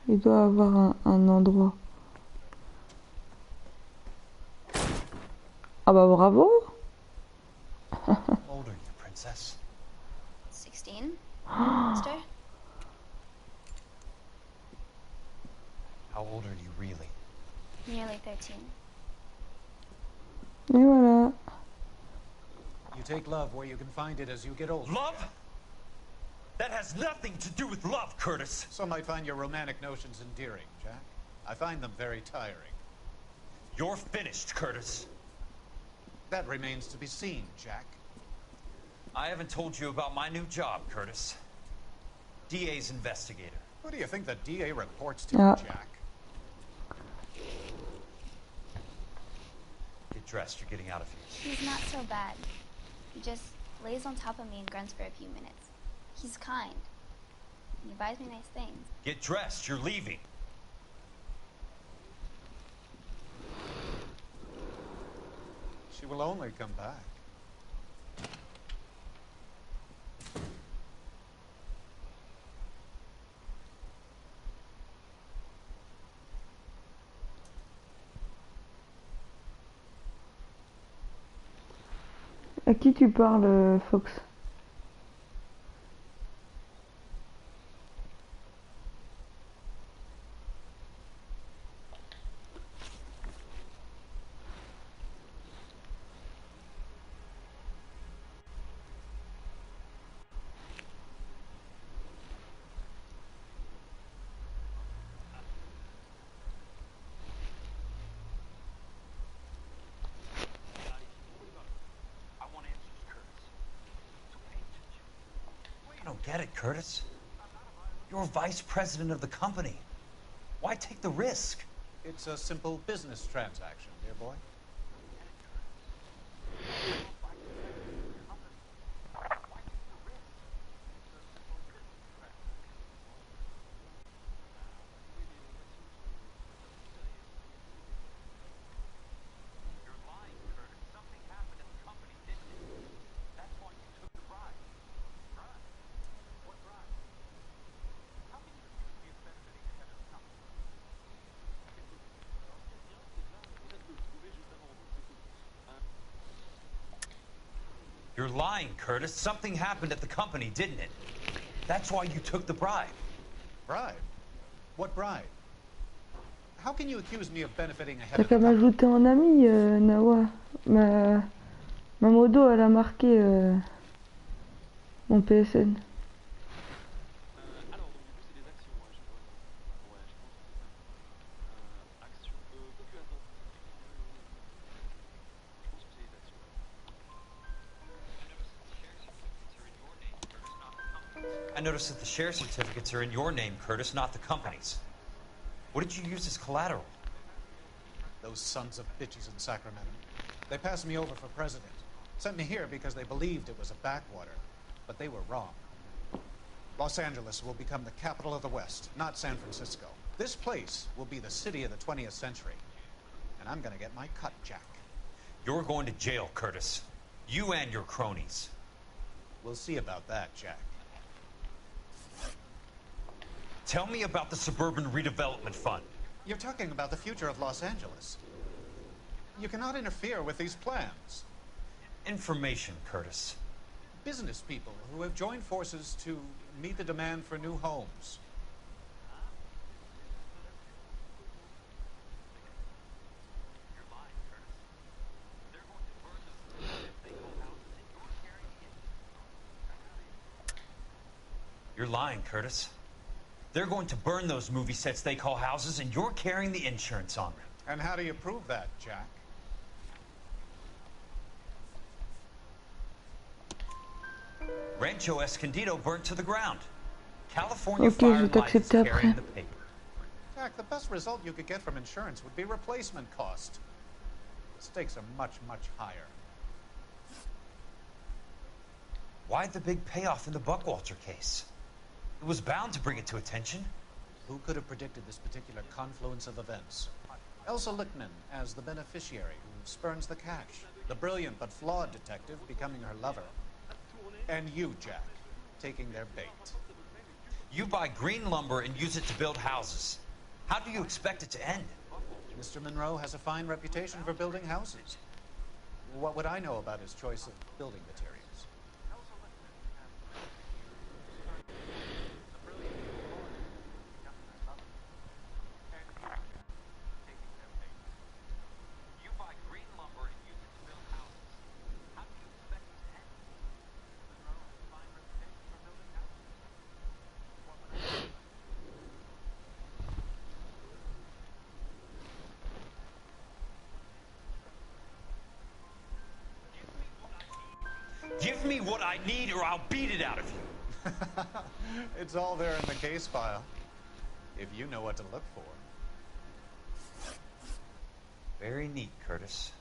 Il doit avoir un endroit. Ah bah bravo. How old are you, princess? 16, Master? How old are you really? Nearly 13. Et voilà. You take love where you can find it as you get older. Love? That has nothing to do with love, Curtis. Some might find your romantic notions endearing, Jack. I find them very tiring. You're finished, Curtis. That remains to be seen, Jack. I haven't told you about my new job, Curtis. DA's investigator. Who do you think the DA reports to, Jack? Get dressed, you're getting out of here. He's not so bad. He just lays on top of me and grunts for a few minutes. He's kind. He buys me nice things. Get dressed, you're leaving. She will only come back. À qui tu parles, Fox? I don't get it, Curtis. You're vice president of the company. Why take the risk? It's a simple business transaction, dear boy. You're lying, Curtis. Something happened at the company, didn't it? That's why you took the bribe. Bribe? What bribe? How can you accuse me of benefiting ahead T'as of the qu'à company? m'ajouter en ami, Nawa. Ma modo, elle a marqué mon PSN. I noticed that the share certificates are in your name, Curtis, not the company's. What did you use as collateral? Those sons of bitches in Sacramento. They passed me over for president. Sent me here because they believed it was a backwater. But they were wrong. Los Angeles will become the capital of the West, not San Francisco. This place will be the city of the 20th century. And I'm gonna get my cut, Jack. You're going to jail, Curtis. You and your cronies. We'll see about that, Jack. Tell me about the Suburban Redevelopment Fund. You're talking about the future of Los Angeles. You cannot interfere with these plans. Information, Curtis. Business people who have joined forces to meet the demand for new homes. You're lying, Curtis. They're going to burn those movie sets they call houses, and you're carrying the insurance on them. And how do you prove that, Jack? Rancho Escondido burnt to the ground. California Ok, je Fire vais and Life is t'accepter carrying après. the paper. Jack, the best result you could get from insurance would be replacement cost. The stakes are much, much higher. Why the big payoff in the Buckwalter case? It was bound to bring it to attention. Who could have predicted this particular confluence of events? Elsa Lichtman as the beneficiary who spurns the cash. The brilliant but flawed detective becoming her lover. And you, Jack, taking their bait. You buy green lumber and use it to build houses. How do you expect it to end? Mr. Monroe has a fine reputation for building houses. What would I know about his choice of building materials? Give me what I need or I'll beat it out of you. It's all there in the case file. If you know what to look for. Very neat, Curtis.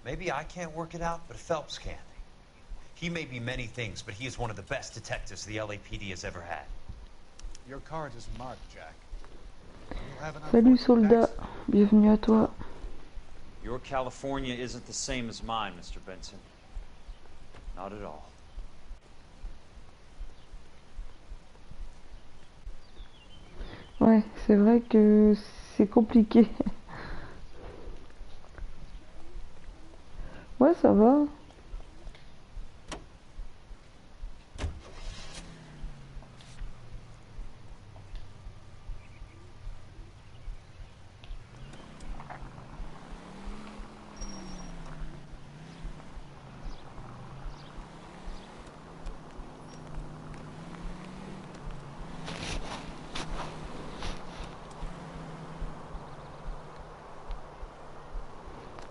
Maybe I can't work it out, but Phelps can. He may be many things, but he is one of the best detectives the LAPD has ever had. Your card is marked, Jack. Salut soldat, bienvenue à toi. Your California isn't the same as mine, Mr. Benson. Not at all. Ouais, c'est vrai que c'est compliqué. Ouais, ça va.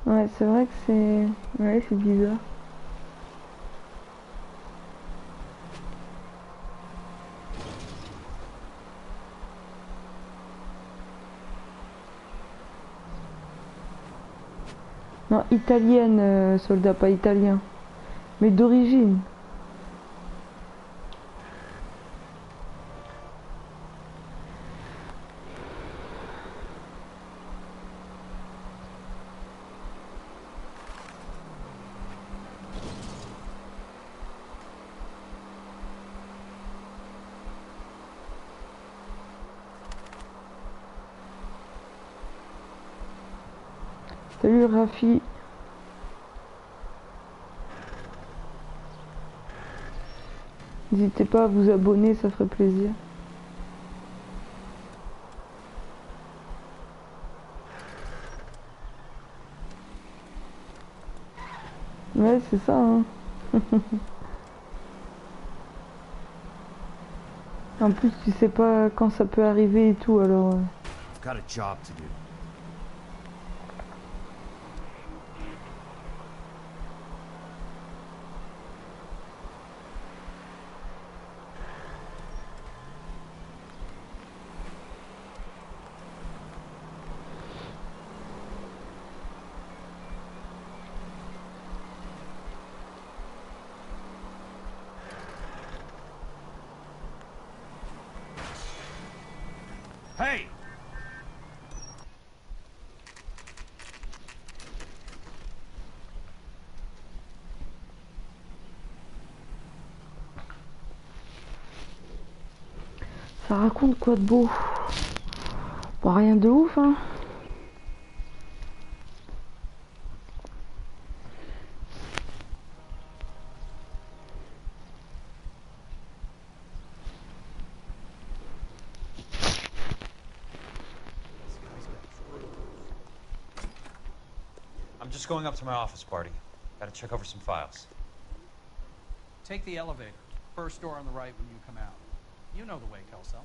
Ouais, c'est vrai que c'est... Ouais, c'est bizarre. Non, italienne, soldat, pas italien. Mais d'origine. Salut Rafi. N'hésitez pas à vous abonner, ça ferait plaisir. Ouais, c'est ça, hein. En plus, tu sais pas quand ça peut arriver et tout, alors... I've got a job to do. Hey! Ça raconte quoi de beau? Bon, rien de ouf, hein. I'm just going up to my office, Barty. Gotta check over some files. Take the elevator. First door on the right when you come out. You know the way, Kelso.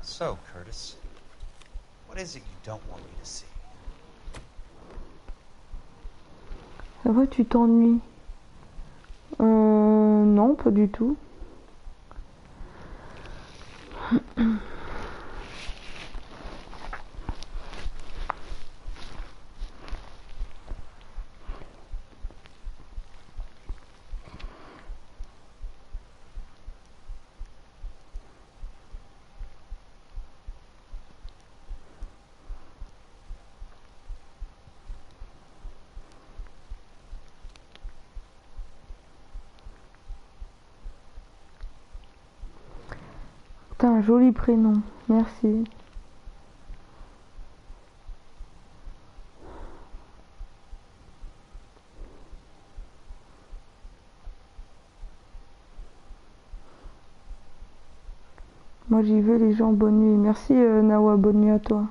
So, Curtis, what is it you don't want me to see? Ça va, tu t'ennuies? Non, pas du tout. T'as un joli prénom, merci. Moi j'y vais les gens, bonne nuit. Merci Nawa, bonne nuit à toi.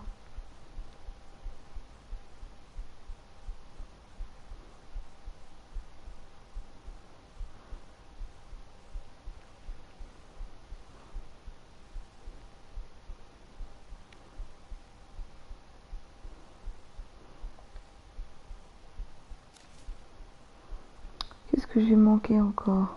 Qu'est-ce que j'ai manqué encore?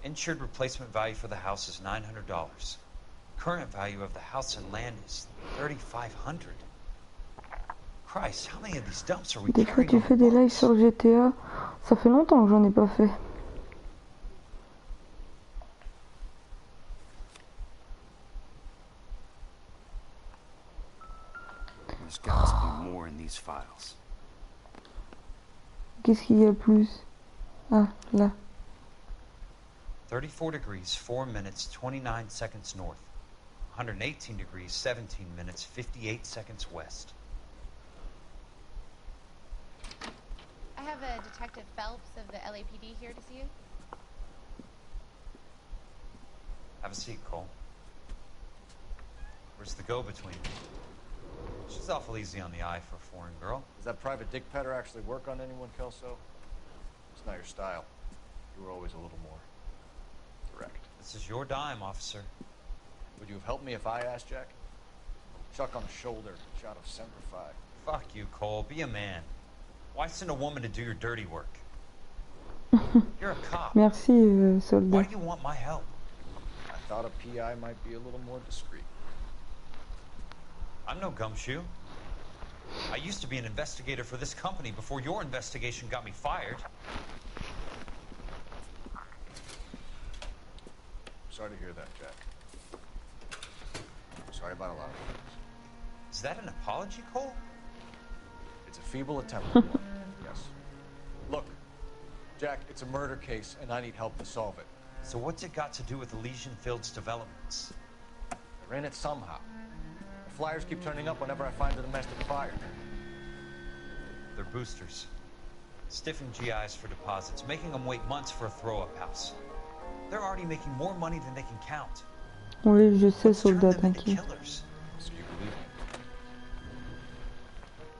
Insured replacement value for the house is $900. Current value of the house and land is $3,500. Christ, how many of these dumps are we Des fois carrying tu on fais the des lives books? sur GTA. Ça fait longtemps que j'en ai pas fait. There's got to be more in these files. Qu'est-ce qu'il y a plus? Ah, là. 34 degrees, 4 minutes, 29 seconds north. 118 degrees, 17 minutes, 58 seconds west. I have a Detective Phelps of the LAPD here to see you. Have a seat, Cole. Where's the go-between? She's awful easy on the eye for a foreign girl. Does that private dick petter actually work on anyone, Kelso? It's not your style. You were always a little more direct. This is your dime, officer. Would you have helped me if I asked, Jack? Chuck on the shoulder, shot of Semper Fi. Fuck you, Cole. Be a man. Why send a woman to do your dirty work? You're a cop. Merci, Why soldat. do you want my help? I thought a PI might be a little more discreet. I'm no gumshoe. I used to be an investigator for this company before your investigation got me fired. Sorry to hear that, Jack. Sorry about a lot of things. Is that an apology, Cole? It's a feeble attempt at one, yes. Look, Jack, it's a murder case, and I need help to solve it. So what's it got to do with Elysian Fields developments? They're in it somehow. The flyers keep turning up whenever I find a domestic fire. They're boosters. Stiffing GIs for deposits, making them wait months for a throw-up house. They're already making more money than they can count. Oui, je sais, Let's turn soldat, them into t'inquiète. killers. So you believe me?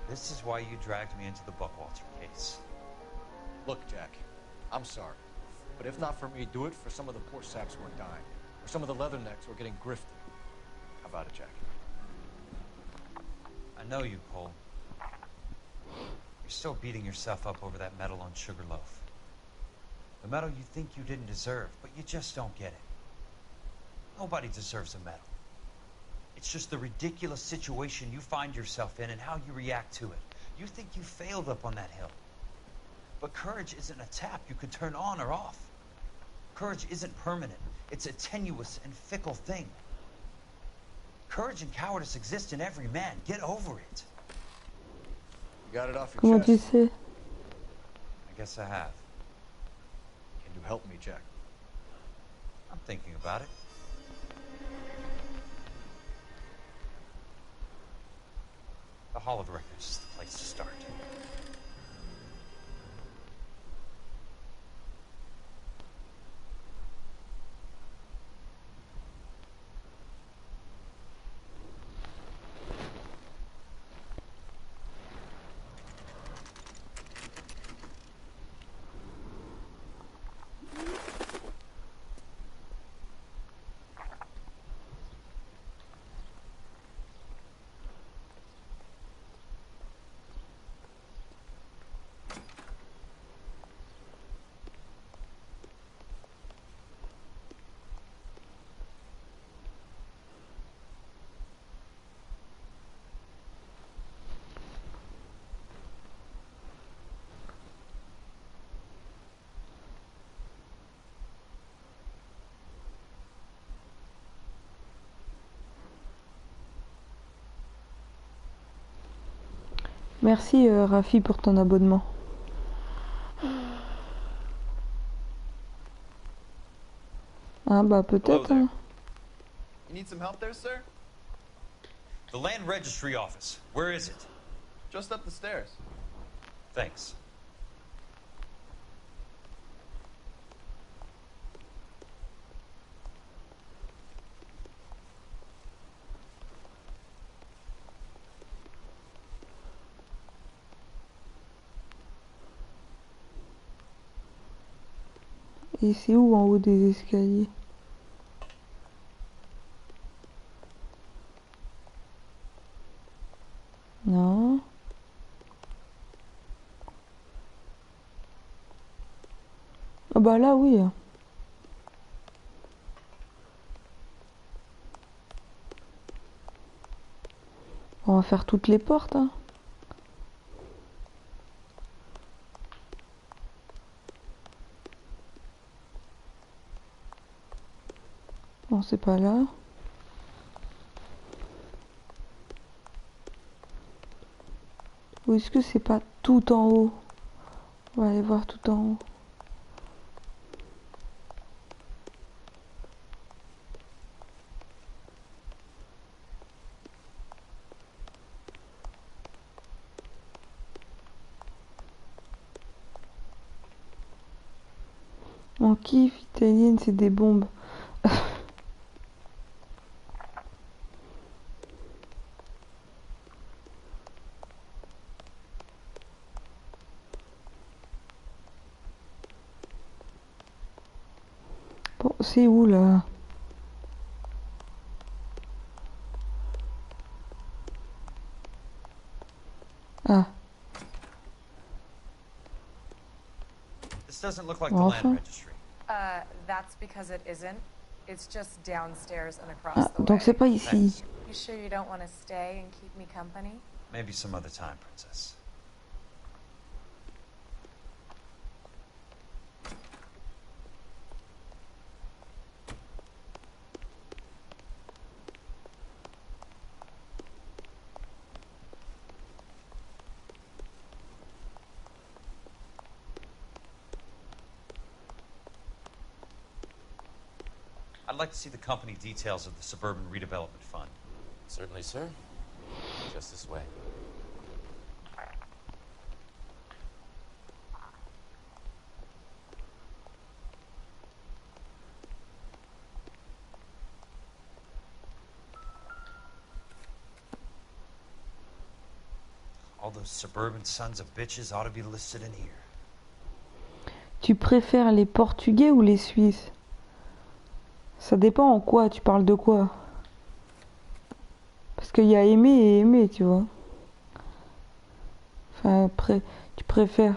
This is why you dragged me into the Buckwalter case. Look, Jack, I'm sorry. But if not for me, do it for some of the poor saps who are dying. Or some of the leathernecks who are getting grifted. How about it, Jack? I know you, Cole. You're still beating yourself up over that medal on Sugarloaf. The medal you think you didn't deserve, but you just don't get it. Nobody deserves a medal. It's just the ridiculous situation you find yourself in and how you react to it. You think you failed up on that hill. But courage isn't a tap you could turn on or off. Courage isn't permanent. It's a tenuous and fickle thing. Courage and cowardice exist in every man. Get over it. You got it off your Comment tu chest. sais? I guess I have. Can you help me, Jack? I'm I'm thinking about it. The Hall of Records is the place to start. Merci Rafi pour ton abonnement. Ah bah peut-être. Hein. You need some help there, sir? The Land Registry office. Where is it? Just up the stairs. Thanks. Et c'est où en haut des escaliers? Non. Ah bah là oui. On va faire toutes les portes. Hein. Bon, c'est pas là. Ou est-ce que c'est pas tout en haut? On va aller voir tout en haut. On kiffe italienne, c'est des bombes. Bon, c'est où là? Ah. This doesn't look like the land registry. That's because it isn't. It's just downstairs and across Ah, the way. donc c'est pas ici. You sure you don't want to stay and keep me company? Maybe some other time, Princess. I'd like to see the company details of the Suburban Redevelopment Fund. Certainly, sir. Just this way. All those suburban sons of bitches ought to be listed in here. Tu préfères les Portugais ou les Suisses? Ça dépend en quoi, tu parles de quoi? Parce qu'il y a aimer et aimer, tu vois. Enfin, après, tu préfères.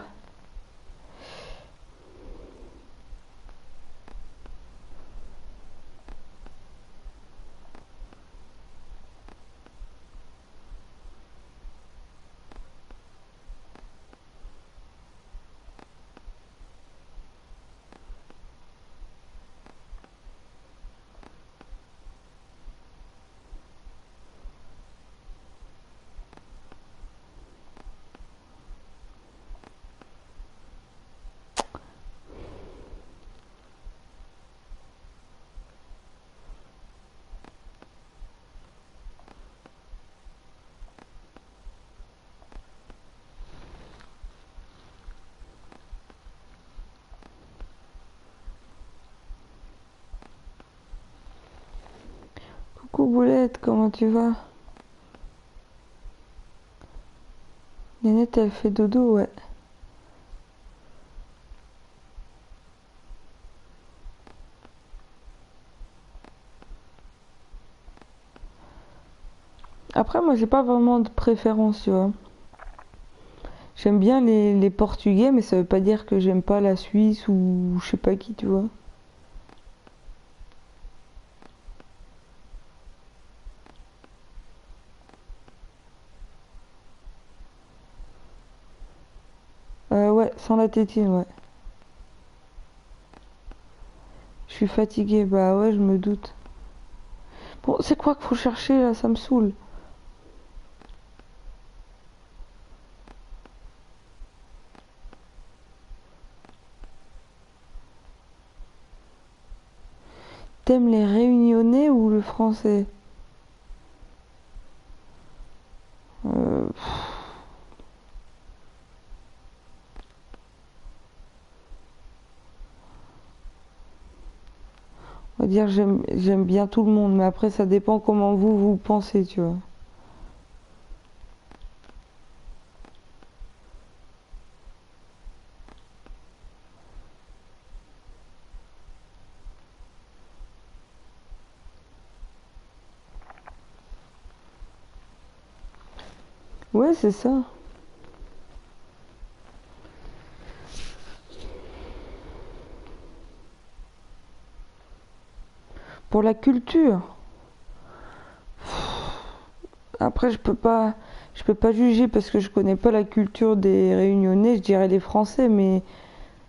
Coucou Boulette, comment tu vas? Nénette, elle fait dodo, ouais. Après, moi, j'ai pas vraiment de préférence, tu vois. J'aime bien les Portugais, mais ça veut pas dire que j'aime pas la Suisse ou je sais pas qui, tu vois. Ouais, sans la tétine, ouais. Je suis fatiguée, bah ouais, je me doute. Bon, c'est quoi qu'il faut chercher là? Ça me saoule. T'aimes les réunionnais ou le français? Euh, On va dire j'aime bien tout le monde, mais après ça dépend comment vous pensez, tu vois. Ouais, c'est ça. Pour la culture. Après, je peux pas juger parce que je connais pas la culture des Réunionnais. Je dirais les Français, mais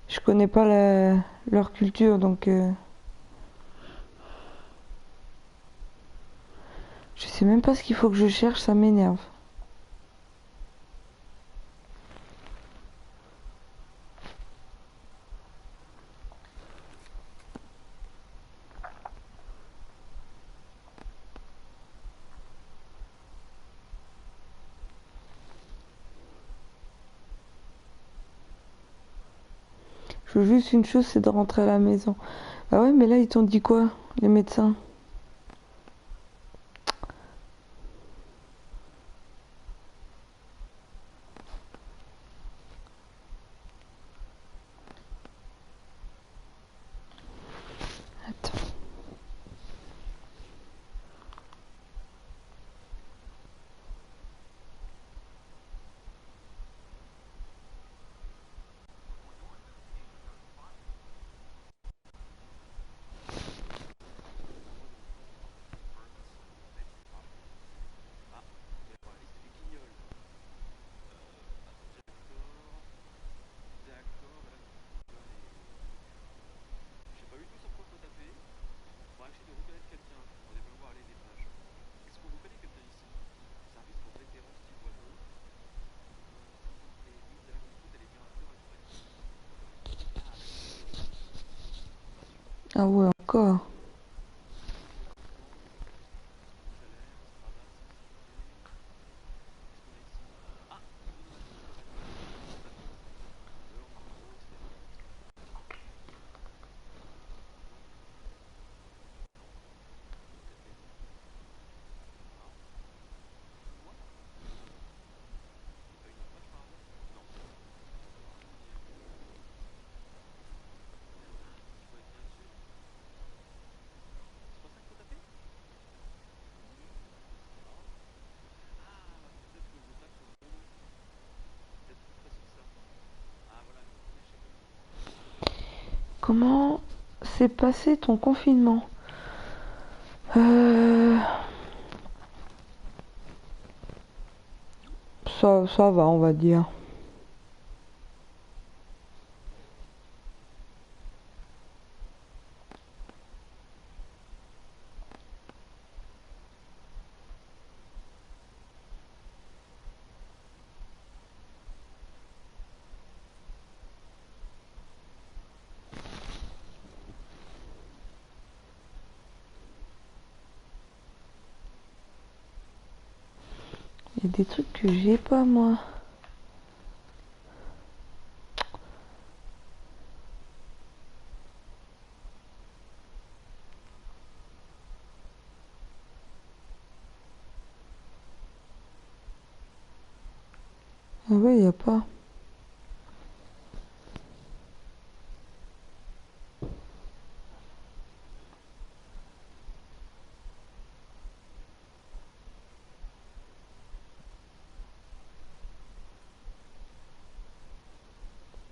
je connais pas leur culture, donc je sais même pas ce qu'il faut que je cherche. Ça m'énerve. Je veux juste une chose, c'est de rentrer à la maison. Ah ouais, mais là, ils t'ont dit quoi, les médecins? Ah ouais, encore. Comment s'est passé ton confinement? Ça va, on va dire. Il y a des trucs que j'ai pas, moi. Ah ouais, y a pas.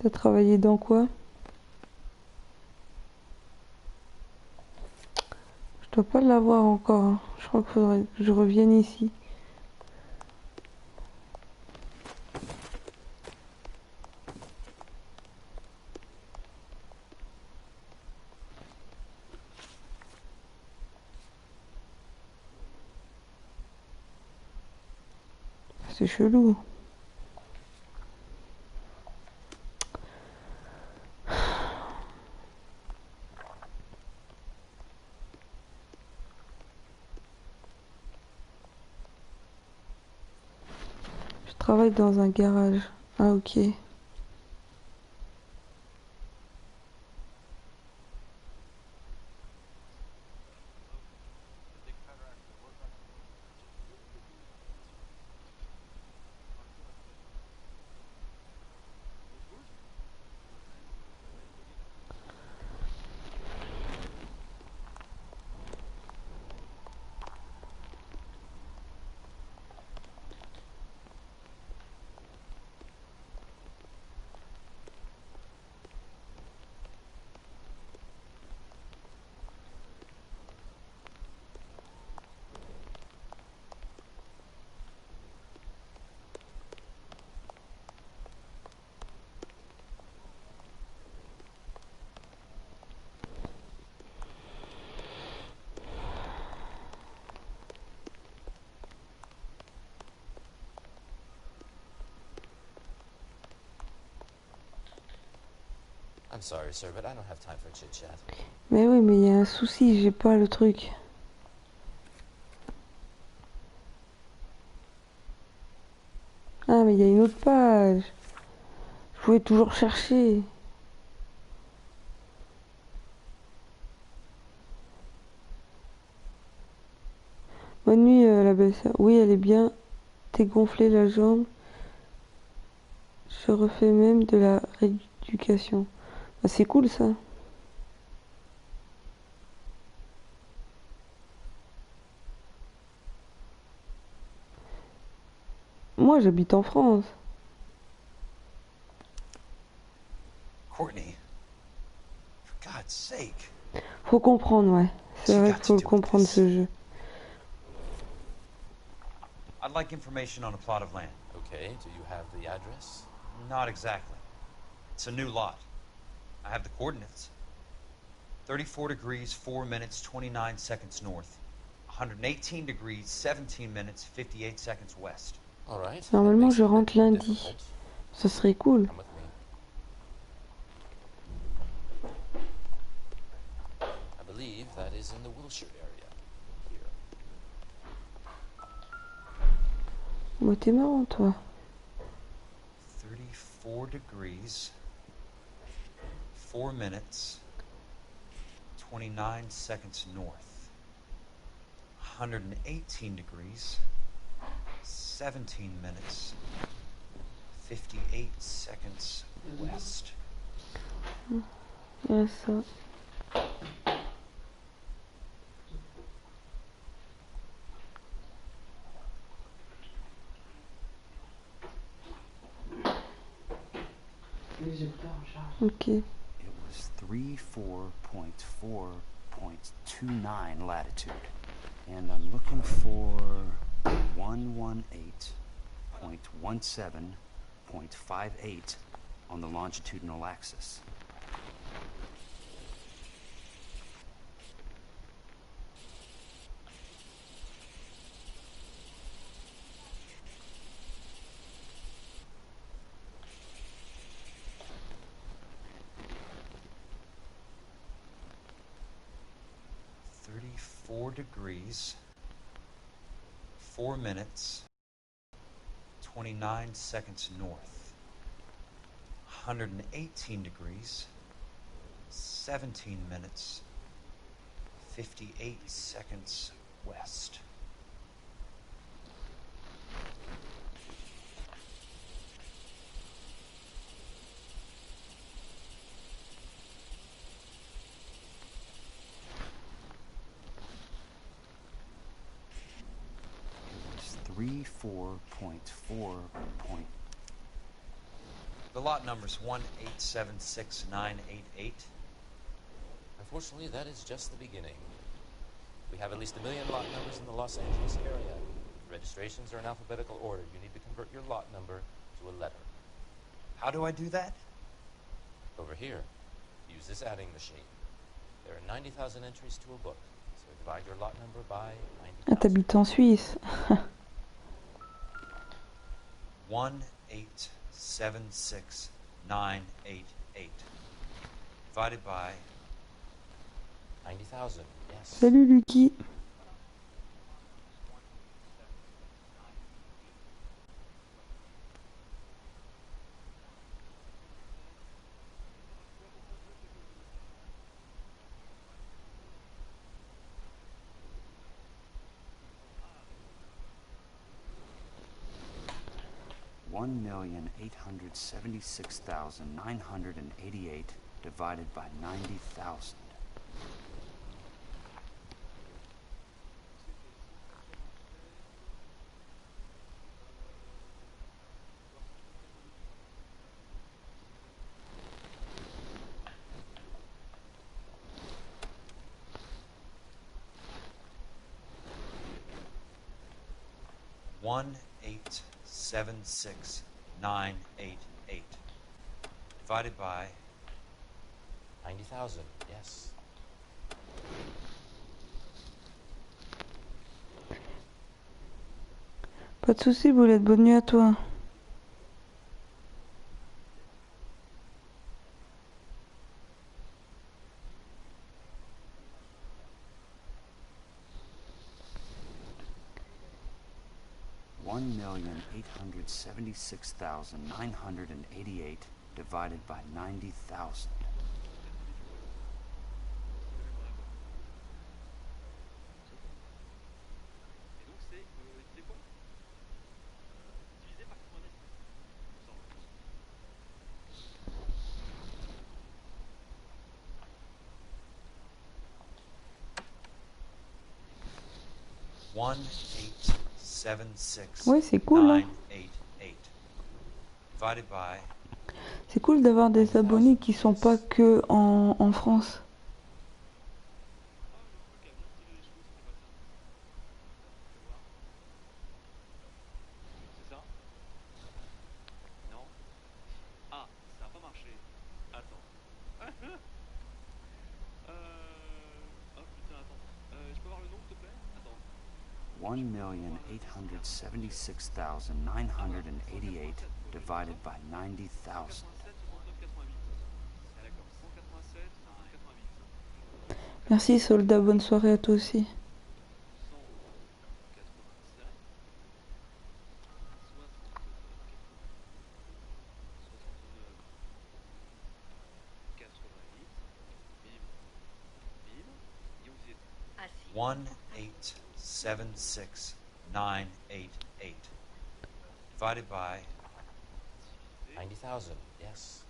T'as travaillé dans quoi? Je dois pas l'avoir encore, hein. Je crois qu'il faudrait que je revienne ici. C'est chelou. Je travaille dans un garage. Ah ok. I'm sorry, sir, but I don't have time for chit-chat. Mais oui, mais il y a un souci, j'ai pas le truc. Ah, mais il y a une autre page. Je pouvais toujours chercher. Bonne nuit, la belle sœur. Oui, elle est bien. T'es gonflé la jambe. Je refais même de la rééducation. Ah, c'est cool ça. Moi, j'habite en France. Courtney, for God's sake. Faut comprendre, ouais. C'est vrai qu'il faut le comprendre ce jeu. I'd like information on a plot of land. Okay, do you have the address? Not exactly. It's a new lot. I have the coordinates. 34 degrees, 4 minutes, 29 seconds north. 118 degrees, 17 minutes, 58 seconds west. All right. Normalement, je rentre lundi. Ce serait cool. Come with me. I believe that is in the Wilshire area. Here. Moi, t'es marrant, toi. 34 degrees, 4 minutes, 29 seconds north. 118 degrees, 17 minutes, 58 seconds west. Ouais, ça. Ok. It was 34.4.29 latitude. And I'm looking for 118.17.58 on the longitudinal axis. Degrees, 4 minutes, 29 seconds north. 118 degrees, 17 minutes, 58 seconds west. 34.4. The lot number's 1876988. Unfortunately, that is just the beginning. We have at least 1 million lot numbers in the Los Angeles area. Registrations are in alphabetical order. You need to convert your lot number to a letter. How do I do that? Over here, use this adding machine. There are 90,000 entries to a book, so divide your lot number by 90,000. Ah, t'habites en Suisse. 1876988 divided by 90,000, yes. Salut Lucky. $1,876,988 divided by 90,000. $1,876,988 divided by 90,000, yes. Pas de soucis, Boulette, bonne nuit à toi. $1,876,988 divided by 90,000. Ouais, c'est cool. Hein. Divided by C'est cool d'avoir des abonnés qui sont pas que en France. $1,876,988 divided by 90,000. Merci Soldat, bonne soirée à toi aussi. $1,876,988 divided by 90,000, yes.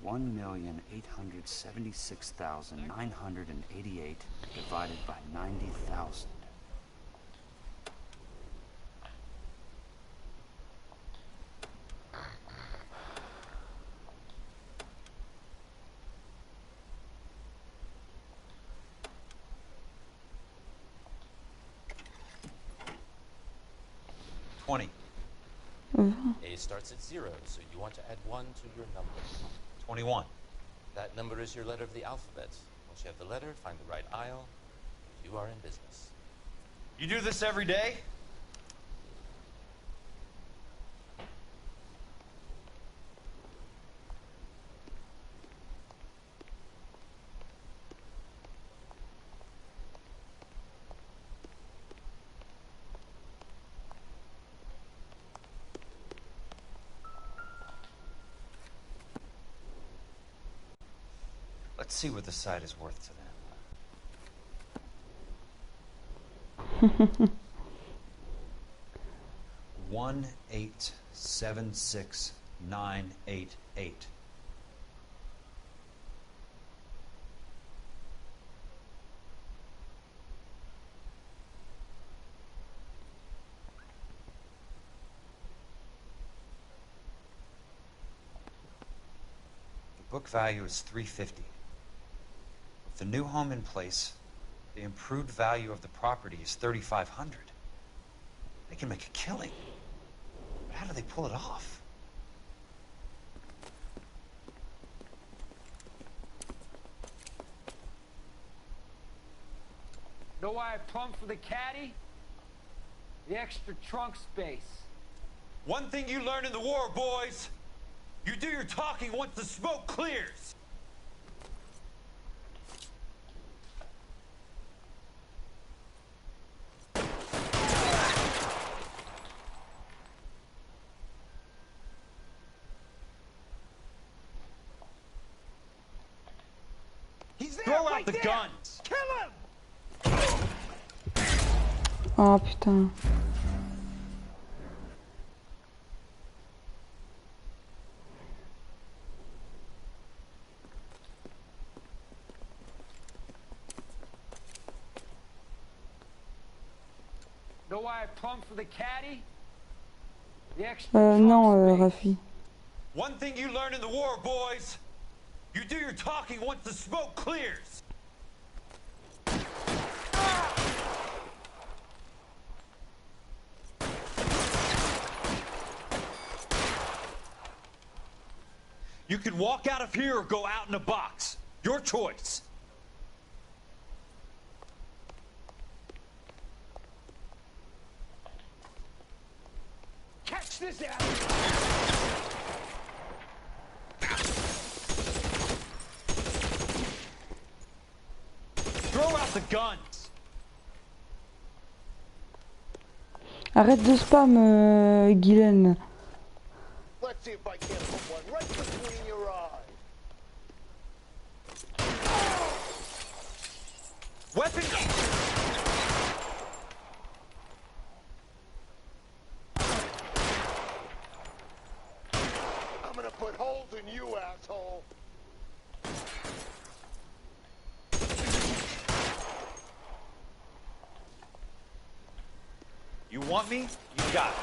$1,876,988 divided by 90,000. $20. A starts at 0, so you want to add 1 to your number. 21. That number is your letter of the alphabet. Once you have the letter, find the right aisle. You are in business. You do this every day? Let's see what the site is worth to them. $1876988. The book value is $350. With the new home in place, the improved value of the property is $3,500. They can make a killing. But how do they pull it off? Know why I plumbed for the caddy? The extra trunk space. One thing you learn in the war, boys. You do your talking once the smoke clears. Throw out the guns. Kill him! Oh putain. Know why I plumbed for the caddy? The extra trunk Non, space. Rafi. One thing you learn in the war, boys. You do your talking once the smoke clears. You can walk out of here or go out in a box. Your choice. Catch this ass! Throw out the guns. Arrête de spam, Guylaine. Let's see if I can't put one right between your eyes. Weapon. I'm gonna put holes in you, asshole. You want me? You got it.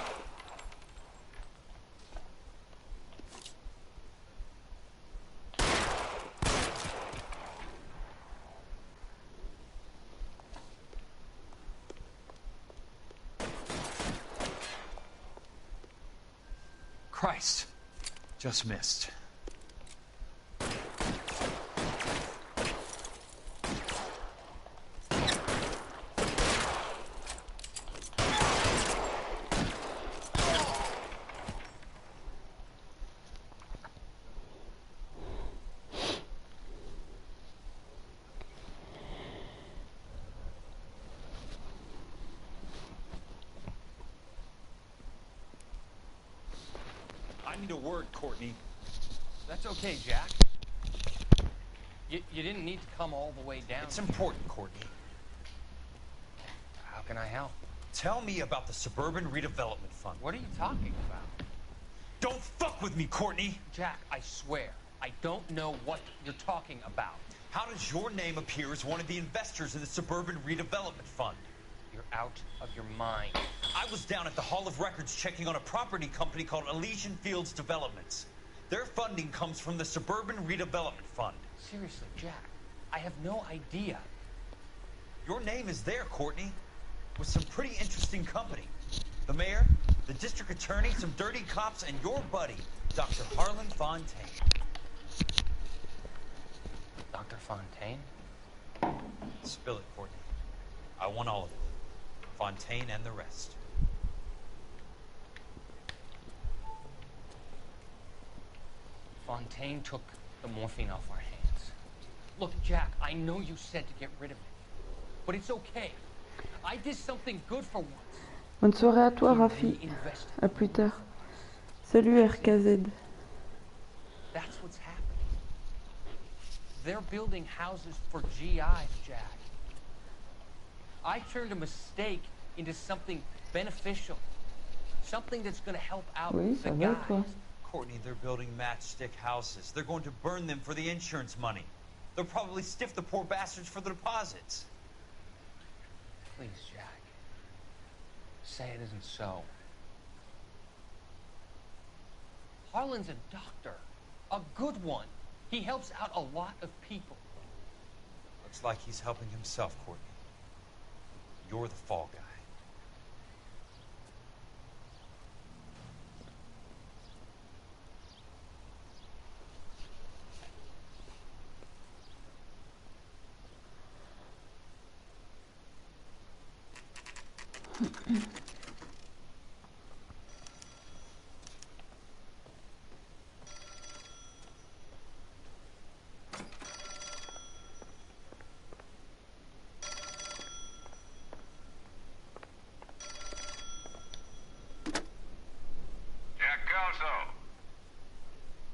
Christ. Just missed. I need a word, Courtney. That's okay, Jack. You didn't need to come all the way down. It's important, Courtney. How can I help? Tell me about the Suburban Redevelopment Fund. What are you talking about? Don't fuck with me, Courtney! Jack, I swear, I don't know what you're talking about. How does your name appear as one of the investors in the Suburban Redevelopment Fund? You're out of your mind. I was down at the Hall of Records checking on a property company called Elysian Fields Developments. Their funding comes from the Suburban Redevelopment Fund. Seriously, Jack, I have no idea. Your name is there, Courtney, with some pretty interesting company. The mayor, the district attorney, some dirty cops, and your buddy, Dr. Harlan Fontaine. Dr. Fontaine? Spill it, Courtney. I want all of it. Fontaine and the rest. Fontaine took the morphine off our hands. Look, Jack, I know you said to get rid of it, but it's okay. I did something good for once. Bonne soirée à toi, Rafi. À plus tard. Salut, RKZ. That's what's happening. They're building houses for GIs, Jack. I turned a mistake into something beneficial. Something that's going to help out Oui, the ça va, guys. toi. Courtney, they're building matchstick houses. They're going to burn them for the insurance money. They'll probably stiff the poor bastards for the deposits. Please, Jack. Say it isn't so. Harlan's a doctor. A good one. He helps out a lot of people. Looks like he's helping himself, Courtney. You're the fall guy.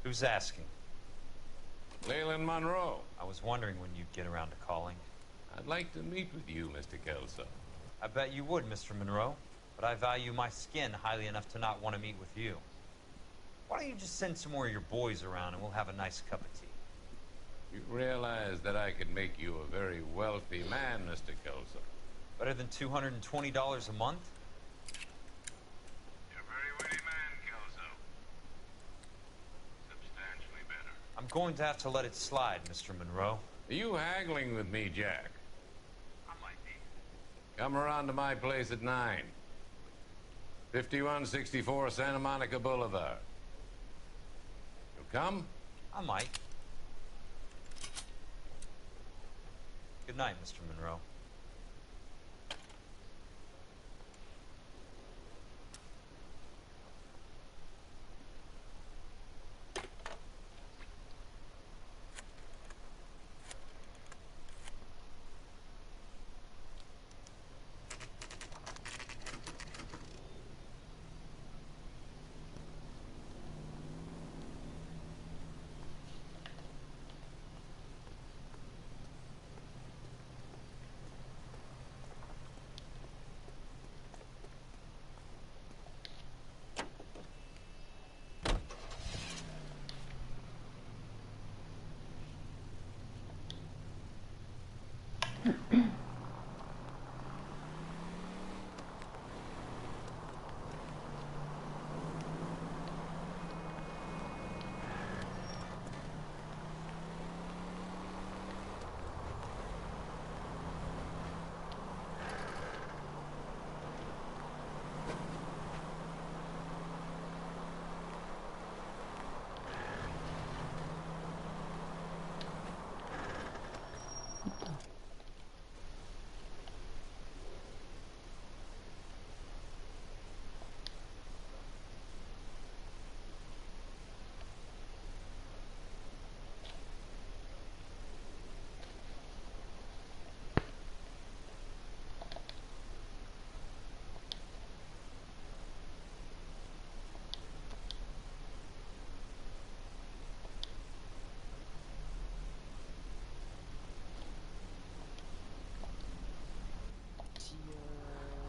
Who's asking? Leland Monroe. I was wondering when you'd get around to calling. I'd like to meet with you, Mr. Kelso. I bet you would, Mr. Monroe. But I value my skin highly enough to not want to meet with you. Why don't you just send some more of your boys around and we'll have a nice cup of tea? You realize that I could make you a very wealthy man, Mr. Kelso. Better than $220 a month? You're a very witty man, Kelso. Substantially better. I'm going to have to let it slide, Mr. Monroe. Are you haggling with me, Jack? I might be. Come around to my place at 9. 5164 Santa Monica Boulevard. You'll come? I might. Good night, Mr. Monroe.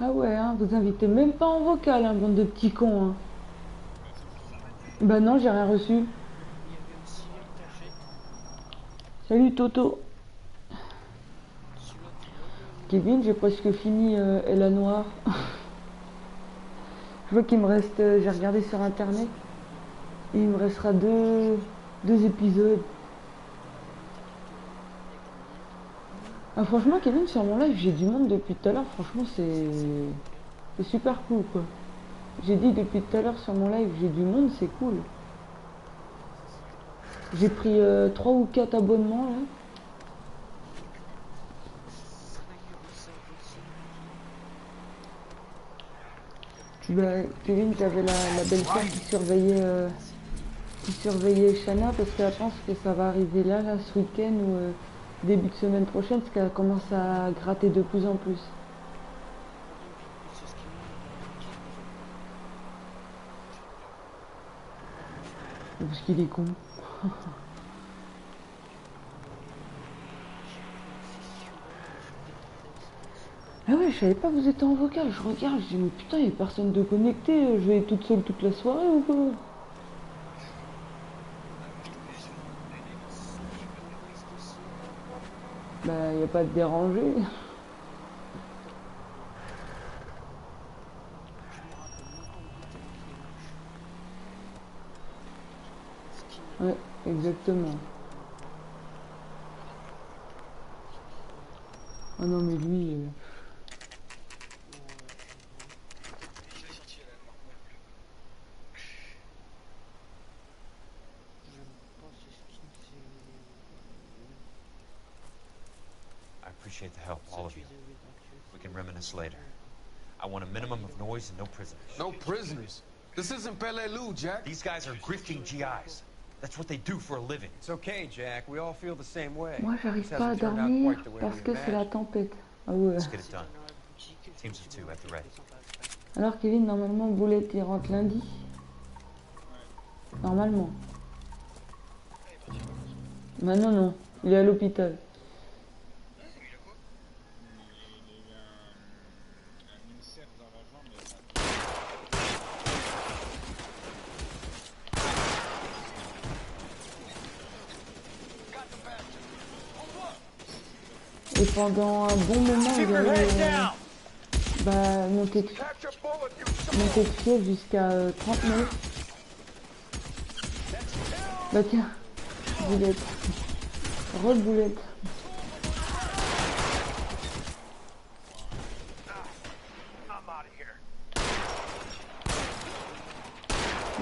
Ah ouais, hein, vous invitez même pas en vocal, hein, bande de petits cons. Hein. Bah non, j'ai rien reçu. Salut Toto. Kevin, j'ai presque fini la Noire. Je vois qu'il me reste, j'ai regardé sur internet, il me restera deux épisodes. Ah, franchement, Kevin, sur mon live, j'ai du monde depuis tout à l'heure. Franchement, c'est super cool, quoi. J'ai dit depuis tout à l'heure sur mon live, j'ai du monde, c'est cool. J'ai pris 3 ou 4 abonnements, là. Bah, Kevin, j'avais la belle-sœur qui surveillait Shanna parce qu'elle pense que ça va arriver là ce week-end ou début de semaine prochaine parce qu'elle commence à gratter de plus en plus. Parce qu'il est con. Ah ouais, je savais pas que vous étiez en vocal. Je regarde, je dis mais putain, il y a personne de connecté. Je vais toute seule toute la soirée ou quoi? Bah, y a pas de déranger. Ouais, exactement. Ah non, mais lui... I appreciate the help, all of you. We can reminisce later. I want a minimum of noise and no prisoners. No prisoners? This isn't Peleliu, Jack. These guys are grifting GIs. That's what they do for a living. It's okay, Jack. We all feel the same way. Moi, j'arrive This pas à hasn't turned out dormir quite the way parce we que c'est la imagined. tempête. Ah ouais. Let's get it done. Teams of 2 at the ready. Alors Kevin, normalement, Boulette, il rentre lundi. Normalement. Bah non, non. Il est à l'hôpital. Et pendant un bon moment, il avait monté de pied jusqu'à 30 minutes. Bah tiens, Boulette. Re-Boulette.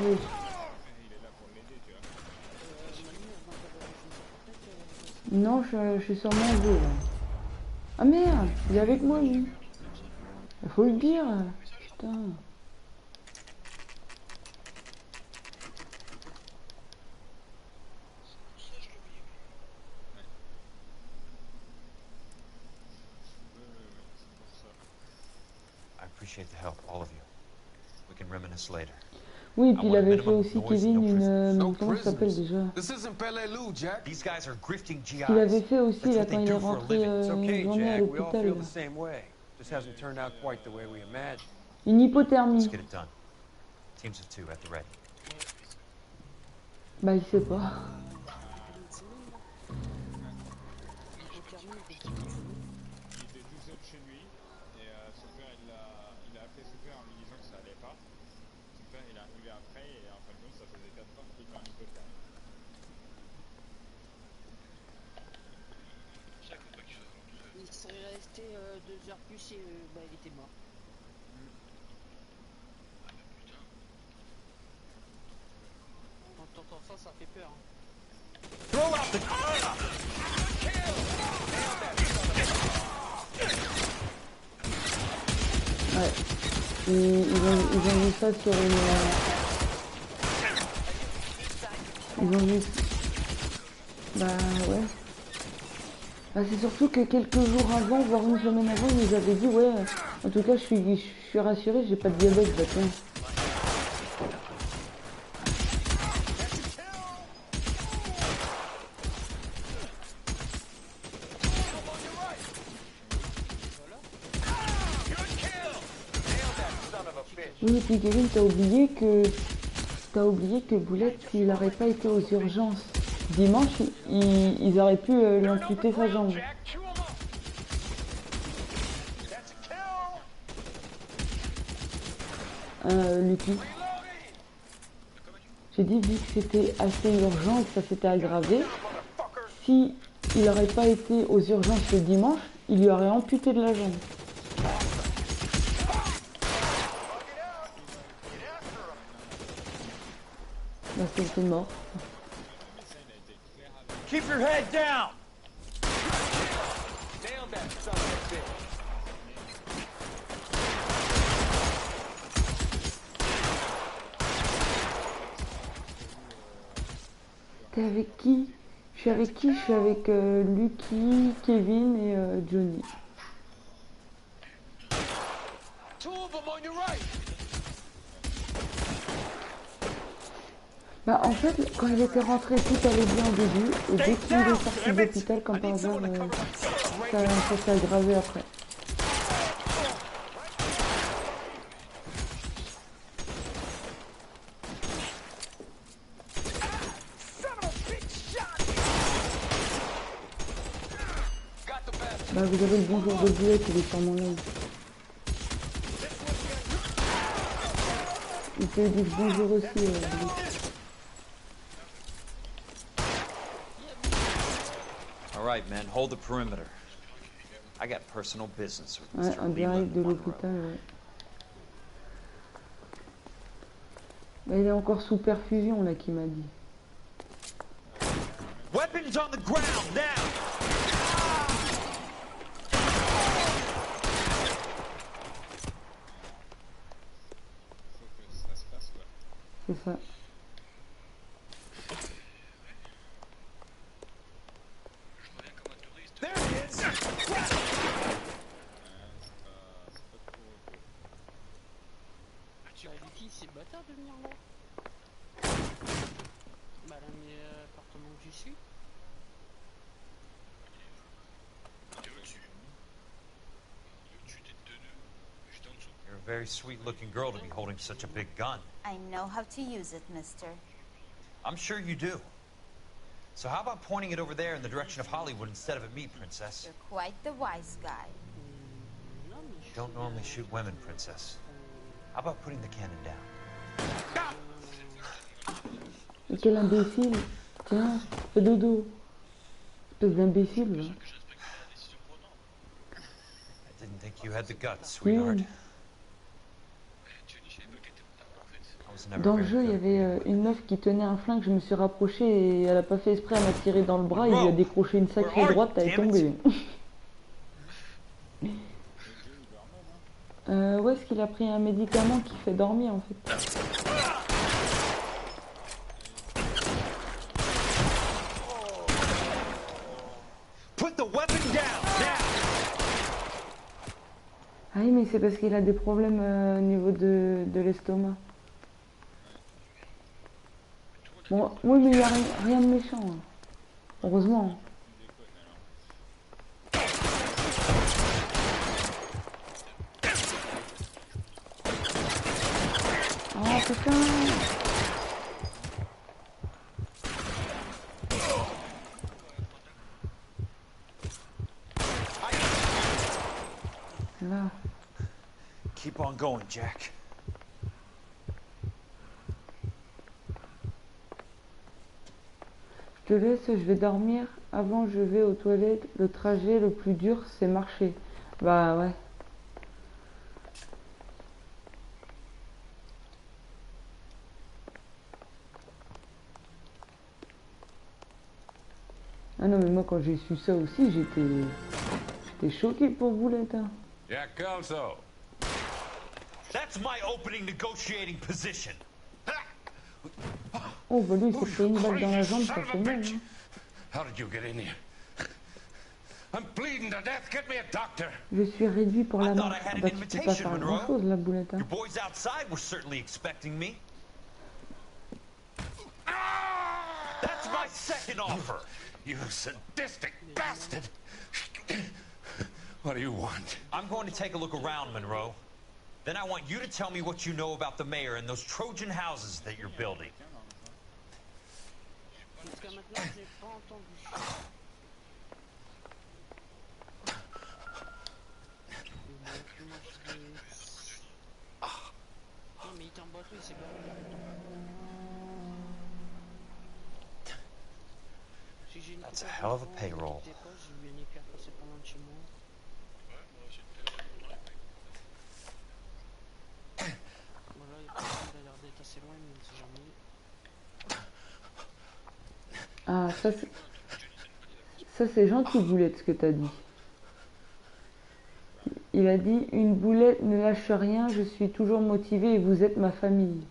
Oui. Non, je suis sur mon jeu là. Ah merde, il est avec moi lui. Il faut le dire. Putain. I appreciate the help, all of you. We can reminisce later. Oui, et puis il avait fait aussi Kevin une... comment ça s'appelle déjà? These guys are grifting GIs. Il avait fait aussi là quand il est rentré une journée à l'hôpital. Une hypothermie. Let's get it done. Teams of 2 at the ready. Bah il sait pas. Il serait resté 2 heures plus et bah, il était mort. Quand t'entends ça, ça fait peur. Hein. Throw out the... Ouais. Ils ont vu ça sur une... Ils ont vu... Bah ouais. Bah, c'est surtout que quelques jours avant, voire une semaine avant, ils nous avaient dit ouais, en tout cas je suis rassuré, j'ai pas de diabète, bah tiens. Oui, et puis Kevin, t'as oublié que Boulette, s'il n'aurait pas été aux urgences dimanche, ils auraient pu lui amputer sa jambe. Lucky. J'ai dit, vu que c'était assez urgent et que ça s'était aggravé, si il n'aurait pas été aux urgences le dimanche, il lui aurait amputé de la jambe. Bah, c'est mort. Keep your head down! Nailed that son of a bitch. T'es avec qui? Je suis avec qui? Je suis avec Lucky, Kevin et Johnny. Bah en fait, quand il était rentré, tout allait bien au début, et dès qu'il est sorti de l'hôpital, comme par hasard, ça s'est aggravé après. Bah vous avez le bonjour de Boulette, il est sur mon live. Il te dit bonjour aussi, Boulette. All right, men, hold the perimeter. I got personal business with Ouais, Mr. en direct de Leland l'hôpital, ouais. Bah, il est encore sous perfusion, là, qui m'a dit. Weapons on the ground, now! C'est ça. There he is! Tu as dit qui c'est bâtard de venir là? Bah là, mais appartement que j'y suis. You're a very sweet-looking girl to be holding such a big gun. I know how to use it, mister. I'm sure you do. So how about pointing it over there in the direction of Hollywood instead of at me, Princess? You're quite the wise guy. You don't normally shoot women, Princess. How about putting the cannon down? Mais quel imbécile! Tiens, fais dodo! Espèce d'imbécile, là. I didn't think you had the guts, sweetheart. Dans le jeu, il y avait une meuf qui tenait un flingue, je me suis rapproché et elle a pas fait exprès, elle m'a tiré dans le bras, il lui a décroché une sacrée droite, elle est tombée. Où est-ce qu'il a pris un médicament qui fait dormir en fait? Put the weapon down now. Ah oui, mais c'est parce qu'il a des problèmes au niveau de l'estomac. Bon, oui, mais il n'y a rien de méchant. Hein. Heureusement. Oh putain! Là. Keep on going, Jack. Je te laisse, je vais dormir. Avant, je vais aux toilettes. Le trajet le plus dur, c'est marcher. Bah ouais. Ah non, mais moi, quand j'ai su ça aussi, j'étais choqué pour Boulette. Hein. Jack Kelso. That's my opening negotiating position. Oh, bah lui, il s'est pris une balle dans la jambe, ça fait mal. Hein. How did you get in here? I'm bleeding to death. Get me a doctor. Je suis réduit pour la mort. Ah bah, tu peux pas faire grand chose, la Boulette. Hein. Your boys outside were certainly expecting me. That's my second offer. You sadistic bastard. What do you want? I'm going to take a look around, Monroe. Then I want you to tell me what you know about the mayor and those Trojan houses that you're building. Jusqu'à maintenant, j'ai pas entendu. Non, mais il était en bateau, il s'est pas That's a hell of a payroll. Ah, ça c'est gentil, Boulette, ce que t'as dit. Il a dit, une boulette ne lâche rien, je suis toujours motivé et vous êtes ma famille.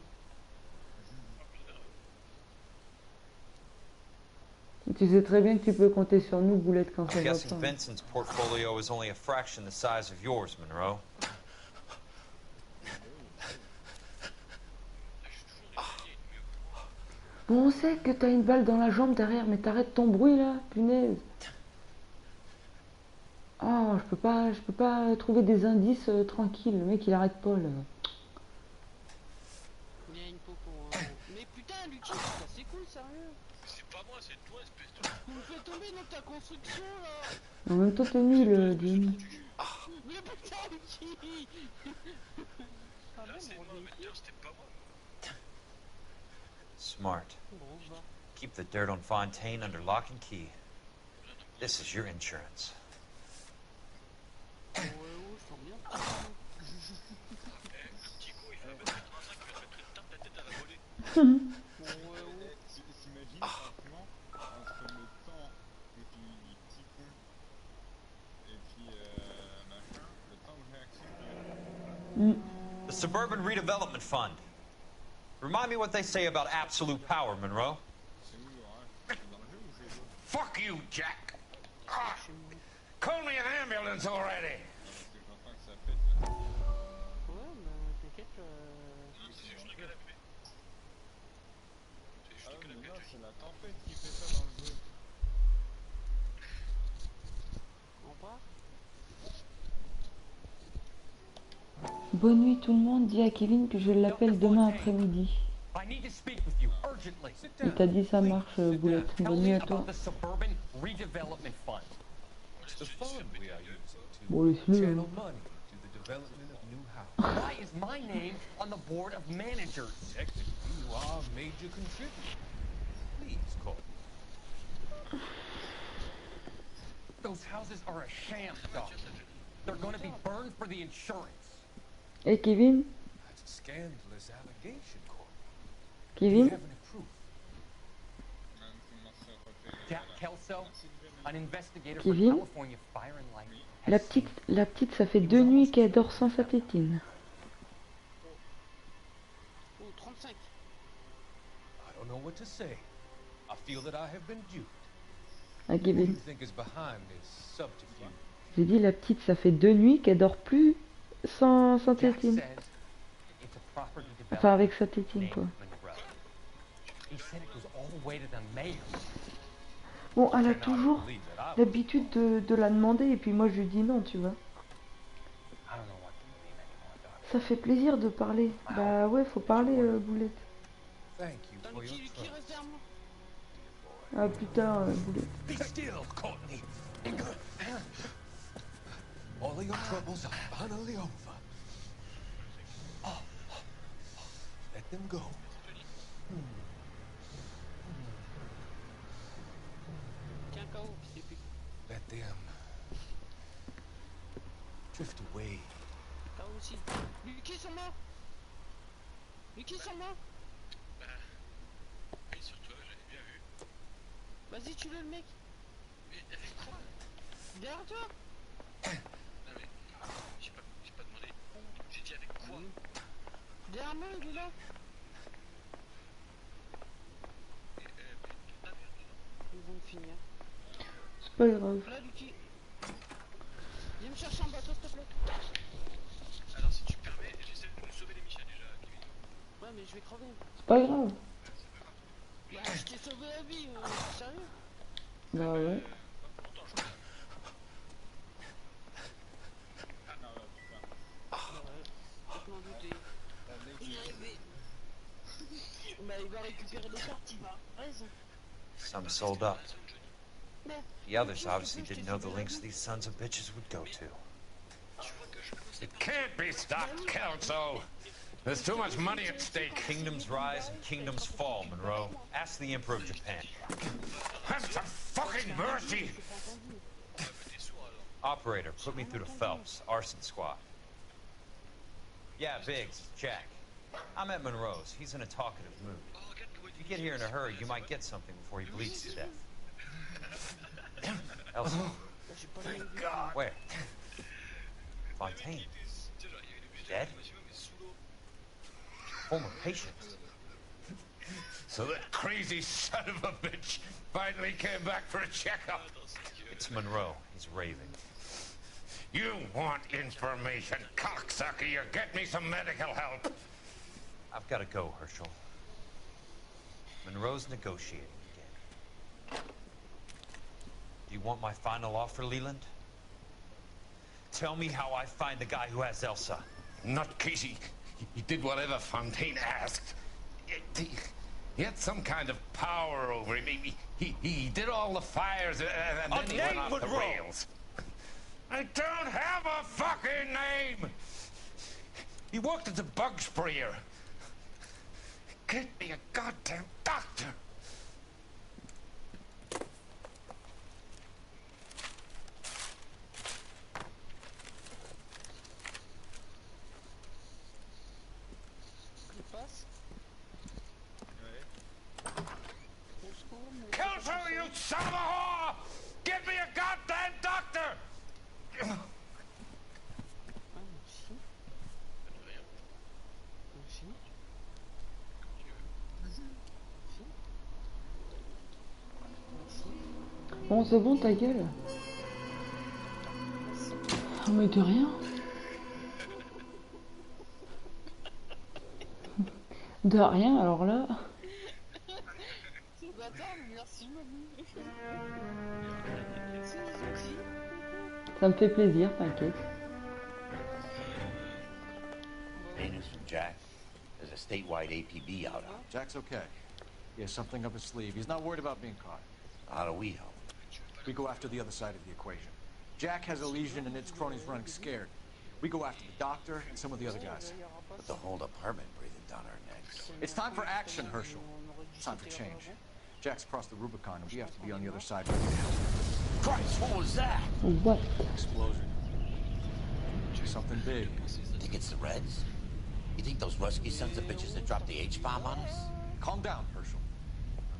Tu sais très bien que tu peux compter sur nous, Boulette, quand ça va pas. Vincent's portfolio is only a fraction the size of yours, Monroe. Bon, on sait que t'as une balle dans la jambe derrière, mais t'arrêtes ton bruit là, punaise. Oh, je peux pas trouver des indices tranquilles. Le mec, il arrête pas là. Il y a une peau pour. Mais putain, Lucky, c'est cool, sérieux. C'est pas moi, c'est toi. Vous me faites tomber dans ta construction là. En même temps, t'es nul, Jimmy. Mais putain, qui? Là, c'est moi, Avenger, c'était pas moi. Smart. Keep the dirt on Fontaine under lock and key. This is your insurance. Ouais, je sens bien. Petit coup, il fait 1m85, il va te mettre une tape, ta tête, elle va voler. T'imagines, franchement, entre le temps et puis les petits cons et puis machin, le temps que j'ai accès. The Suburban Redevelopment Fund. Remind me what they say about absolute power, Monroe. Fuck you, Jack. Ah, call me an ambulance already. Ouais, mais t'inquiète. Non, c'est juste le canapé. C'est juste le canapé. Non, c'est la tempête qui fait ça dans le jeu. On part. Bonne nuit tout le monde, dis à Kevin que je l'appelle demain après-midi. Il t'a dit ça marche, Boulette. Bonne nuit à toi. Bon, laisse-le. Channel money to the development of new houses. Why is my name on the board of managers? Technically, you are a major contributor. Please call. Those houses are a sham, Doc. They're going to be burned for the insurance. Hey Kevin? That's a scandalous allegation, Court. Kevin? You have any proof? Jack Kelso, an investigator Kevin? for California Fire and Light. La petite, ça fait 2 nuits qu'elle dort sans sa tétine. Oh, 35. I don't know what to say. I feel that I have been duped. Ah, Who do Kevin. you think is behind this subterfuge? J'ai dit la petite, ça fait 2 nuits qu'elle dort plus sans tétine. Enfin, avec sa tétine, quoi. He said it was all the way to the mayor. Bon, elle a toujours l'habitude de la demander et puis moi je lui dis non, tu vois. Ça fait plaisir de parler. Bah ouais, faut parler, Boulette. Thank you for your Qui reste derrière moi? Ah putain, Boulette. Be still, Courtney. All of your troubles are finally over. Let them go. Tiens, KO, c'est plus. Let them drift away. KO aussi. Lucky, ils sont morts. Lucky, ils sont morts. Oui, sur toi, j'avais bien vu. Vas-y, tue-le, le mec. Mais avec quoi? Derrière toi. Non mais, j'ai pas demandé où, j'ai dit avec quoi? Derrière moi, il est là. Ils vont me finir. C'est pas grave. Là, Lucky. Viens me chercher un bateau, s'il te plaît. Alors si tu permets, j'essaie de nous sauver les Michel déjà, Kevin. Ouais, mais je vais crever. C'est pas grave. Bah, je t'ai sauvé la vie, sérieux. Bah ouais. Je m'en doutais. Il est arrivé. Bah, il va récupérer les cartes, il va. Raison. Some sold up. The others obviously didn't know the links these sons of bitches would go to. It can't be stopped, Kelso. There's too much money at stake. Kingdoms rise and kingdoms fall, Monroe. Ask the Emperor of Japan. Have some fucking mercy! Operator, put me through to Phelps, arson squad. Yeah, Biggs, Jack. I'm at Monroe's. He's in a talkative mood. If you get here in a hurry, you might get something before he bleeds to death. Elsa. God. Where? Fontaine. Dead? Former patient. So that crazy son of a bitch finally came back for a checkup. It's Monroe. He's raving. You want information, cocksucker. You get me some medical help. I've got to go, Herschel. Monroe's negotiating again. Do you want my final offer, Leland? Tell me how I find the guy who has Elsa. Not Casey. He did whatever Fontaine asked. He had some kind of power over him. He did all the fires, and then he went off the rails. I don't have a fucking name! He worked as a bug sprayer. Get me a goddamn doctor! Kelso, you son of a whore! Get me a goddamn doctor! Bon, c'est bon, ta gueule. Oh, mais de rien. De rien, alors là. C'est bâtard, mais merci, mamie. Ça me fait plaisir, t'inquiète. Hey, news from Jack. There's a statewide APB out on him. Jack's okay. He has something up his sleeve. He's not worried about being caught. How do we help? We go after the other side of the equation. Jack has a legion and its cronies running scared. We go after the doctor and some of the other guys. But the whole department breathing down our necks. It's time for action, Herschel. It's time for change. Jack's crossed the Rubicon and we have to be on the other side. Christ, what was that? What? Explosion. Something big. Think it's the Reds? You think those Rusky sons of bitches that dropped the H-bomb on us? Calm down, Herschel.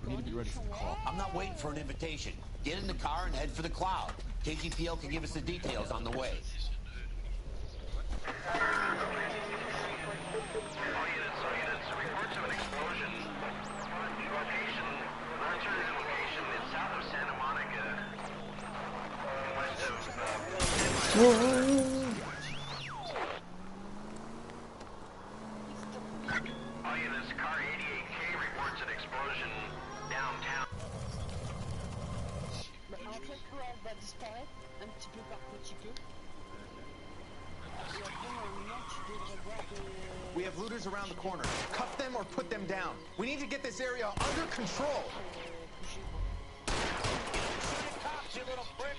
We need to be ready for the call. I'm not waiting for an invitation. Get in the car and head for the cloud. KGPL can give us the details on the way. We have looters around the corner. Cuff them or put them down. We need to get this area under control. Cops, you little prick!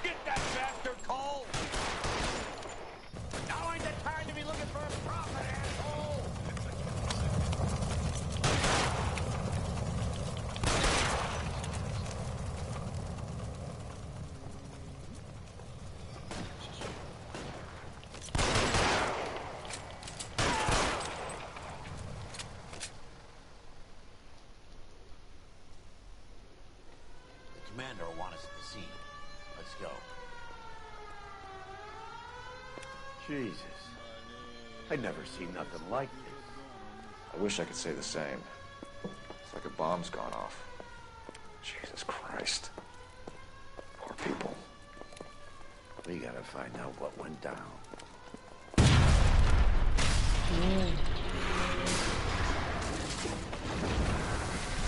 Get that bastard cold! Now ain't the time to be looking for a profit, asshole! Commander will want us at the scene. Let's go. Jesus. I'd never seen nothing like this. I wish I could say the same. It's like a bomb's gone off. Jesus Christ. Poor people. We gotta find out what went down.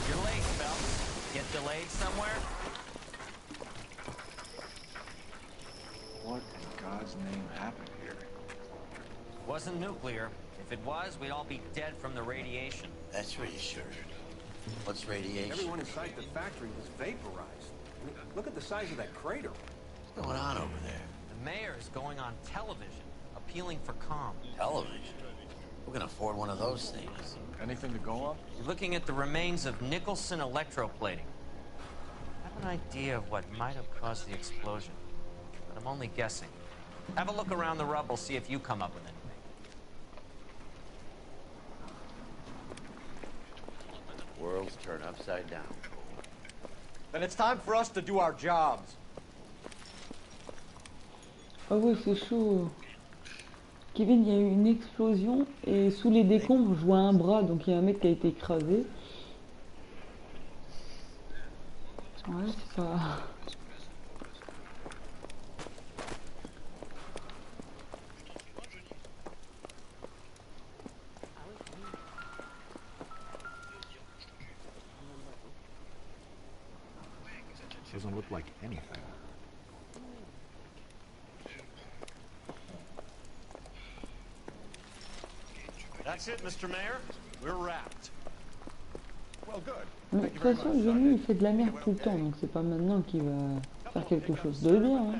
You're late, Phelps. Get delayed somewhere? What in God's name happened here? Wasn't nuclear. If it was, we'd all be dead from the radiation. That's reassuring. What's radiation? Everyone inside the factory was vaporized. I mean, look at the size of that crater. What's going on over there? The mayor is going on television, appealing for calm. Television? Who can afford one of those things? Anything to go on? You're looking at the remains of Nicholson electroplating. I have an idea of what might have caused the explosion, but I'm only guessing. Have a look around the rubble, see if you come up with anything. Worlds turn upside down. Then it's time for us to do our jobs. Ah ouais, c'est chaud. Kevin, il y a eu une explosion et sous les décombres, je vois un bras, donc il y a un mec qui a été écrasé. Ouais, c'est pas... Doesn't look like anything. That's it, Mr. Mayor. We're wrapped. Mais de toute façon, Johnny, il fait de la merde tout le temps, donc c'est pas maintenant qu'il va faire quelque chose de bien. Hein.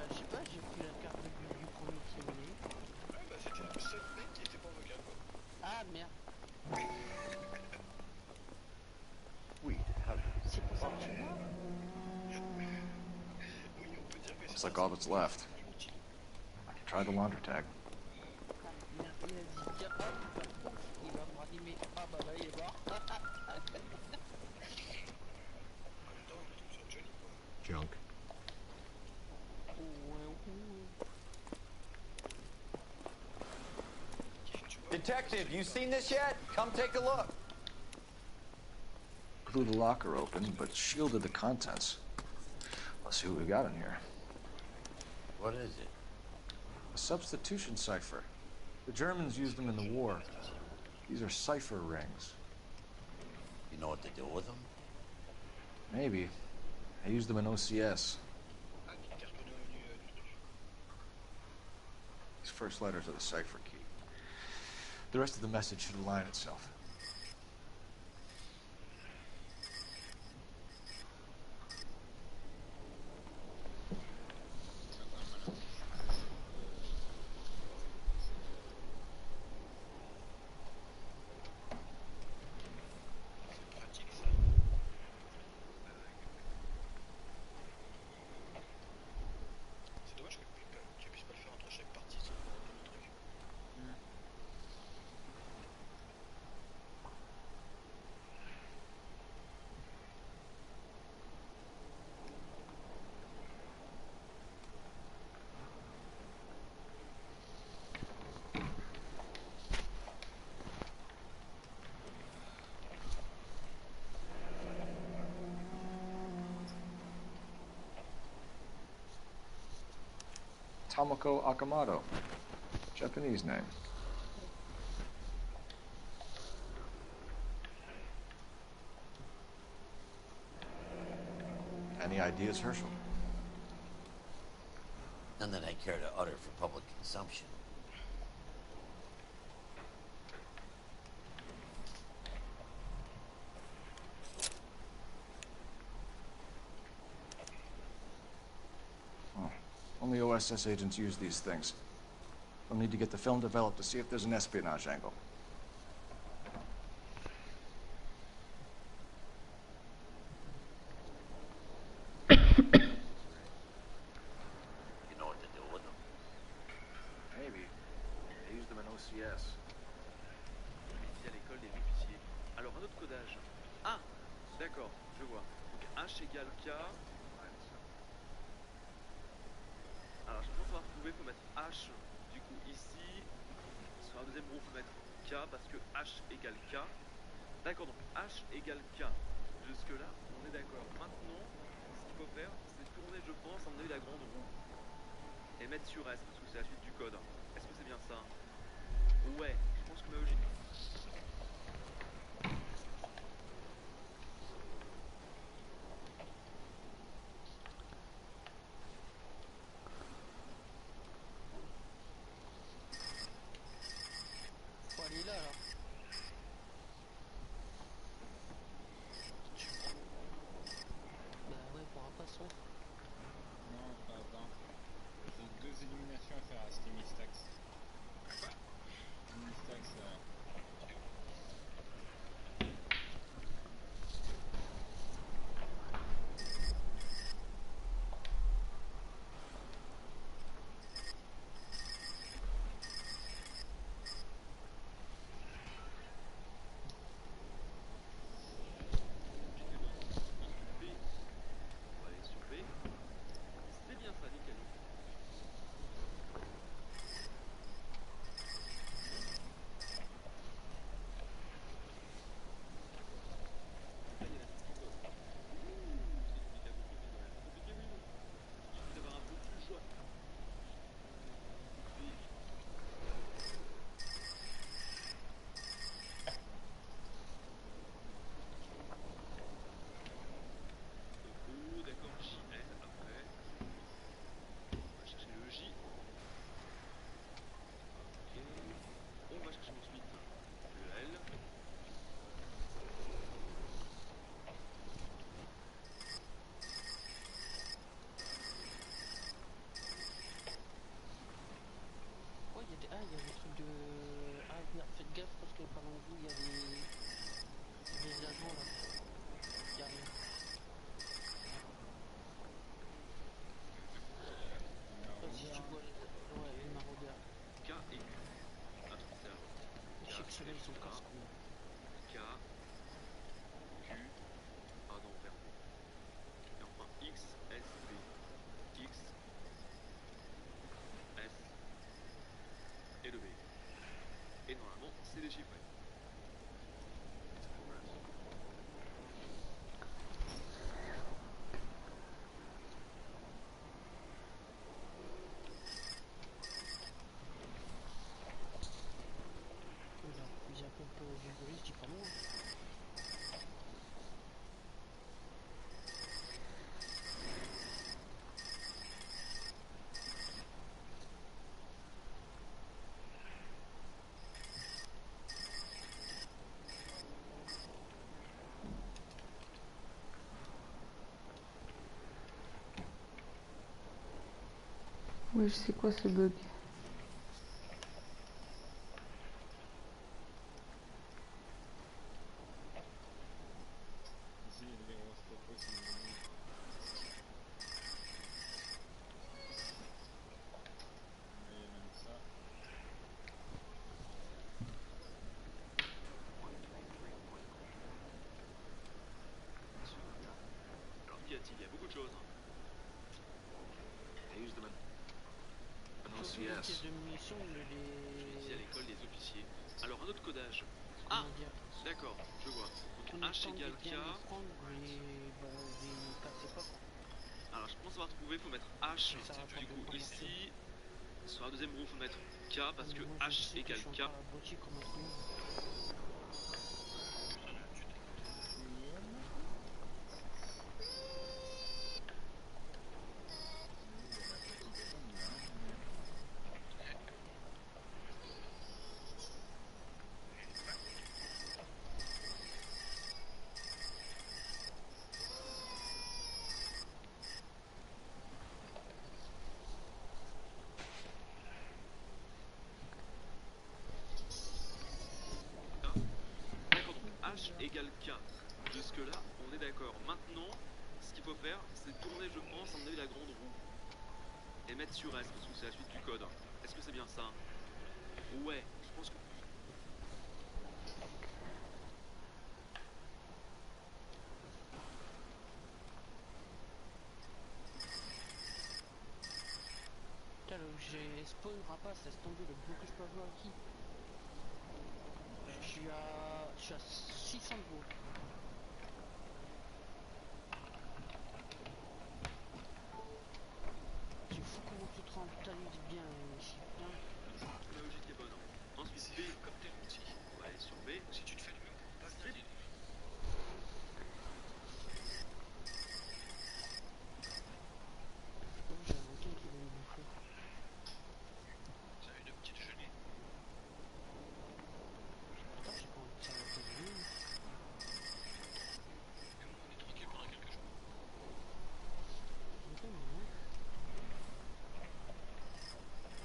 Je sais pas, j'ai pris la carte du premier qui est venu. Ouais, bah c'était le seul mec qui était pas vocal, quoi. Ah merde. C'est pour ça que tu vois. It's like all that's left. I can try the laundry tag. Merde, il a dit, viens pas, il va me ranimer. Ah bah là, il est mort. Junk. Detective, you seen this yet? Come take a look. Blew the locker open, but shielded the contents. Let's see what we got in here. What is it? A substitution cipher. The Germans used them in the war. These are cipher rings. You know what to do with them? Maybe. I used them in OCS. These first letters are the cipher key. The rest of the message should align itself. Tomoko Akamoto. Japanese name. Any ideas, Herschel? None that I care to utter for public consumption. Oh, only OSS agents use these things. We'll need to get the film developed to see if there's an espionage angle. You know what to do with them? Maybe. They use them in OCS. Ici à l'école des officiers. Alors un autre codage. Ah, d'accord, je vois. Donc H égale K. Alors je pense avoir trouvé, faut mettre H. Du coup ici, sur la deuxième roue, faut mettre K parce que H égale K. D'accord, donc H égale K. Jusque là, on est d'accord. Maintenant, ce qu'il faut faire, c'est tourner, je pense, en la grande roue. Et mettre sur S, parce que c'est la suite du code. Est-ce que c'est bien ça? Ouais, je pense que ma logique. Faut aller là alors. Bah ouais, pour un poisson. Non, pas 20. J'ai 2 éliminations à faire à Steamy Stacks. ceux-là ils sont casse-couilles. K, Q, pardon, vers O. Et enfin X, S, B. X, S et le B. Et normalement, c'est déchiffré. Ils appellent un peu vigoriste, je dis pas moi. Oui, je sais quoi ce bug. Ici, les grosses topos, si vous voulez. Là, il y a même ça. Alors qu'y a-t-il? Il y a beaucoup de choses. I use them in Surtout les pièces OCS. de munitions, Ici à l'école des officiers. Alors un autre codage. comment Ah, dire, d'accord, je vois. on Donc a le H temps de égale K. bien les prendre, les casser pas quoi. Alors je pense avoir trouvé, faut mettre H. Ça sert à quoi Du de coup prendre ici, sur la deuxième roue, faut mettre K parce que moi je H sais que je égale suis K. encore à la boutique comme un truc. D'accord, donc H égale K. Jusque là, on est d'accord. Maintenant, ce qu'il faut faire, c'est tourner, je pense, à mon avis, la grande roue. Et mettre sur S, parce que c'est la suite du code. Est-ce que c'est bien ça? Ouais, je pense que... Putain, j'ai spawn rapace, laisse tomber le bout que je peux avoir qui. Je suis à 600 de bout. C'est fou comment tu te rentabilises bien ici, putain. La logique est bonne. Ensuite, B. Comme t'es outil. Ouais, sur B. Si tu te fais le mur, on peut pas vider. J'ai un requin qui veut me bouffer. Vous avez deux petits déjeuners. Putain, j'ai pas envie de s'arrêter de lui. Et moi, on est tranquille pendant quelques jours. C'est comme moi.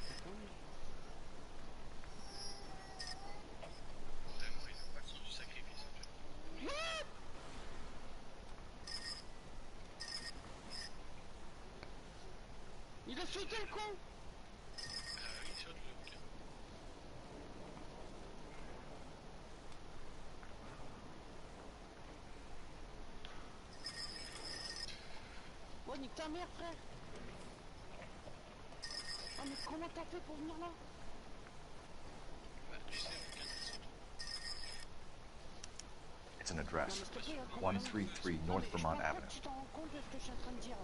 C'est comme moi. Vraiment, il n'a pas le sens du sacrifice, en fait. Il a sauté le con! Oui, c'est vrai, le bouquin. Oh, nique ta mère, frère! Oh, mais comment t'as fait pour venir là? Bah, tu sais, le bouquin, c'est surtout. It's an address. Non, mais s'il te plaît, hein, comment- 133 Non, mais North je Vermont pense pas Avenue. que tu t'en rends compte de ce que je suis en train de dire.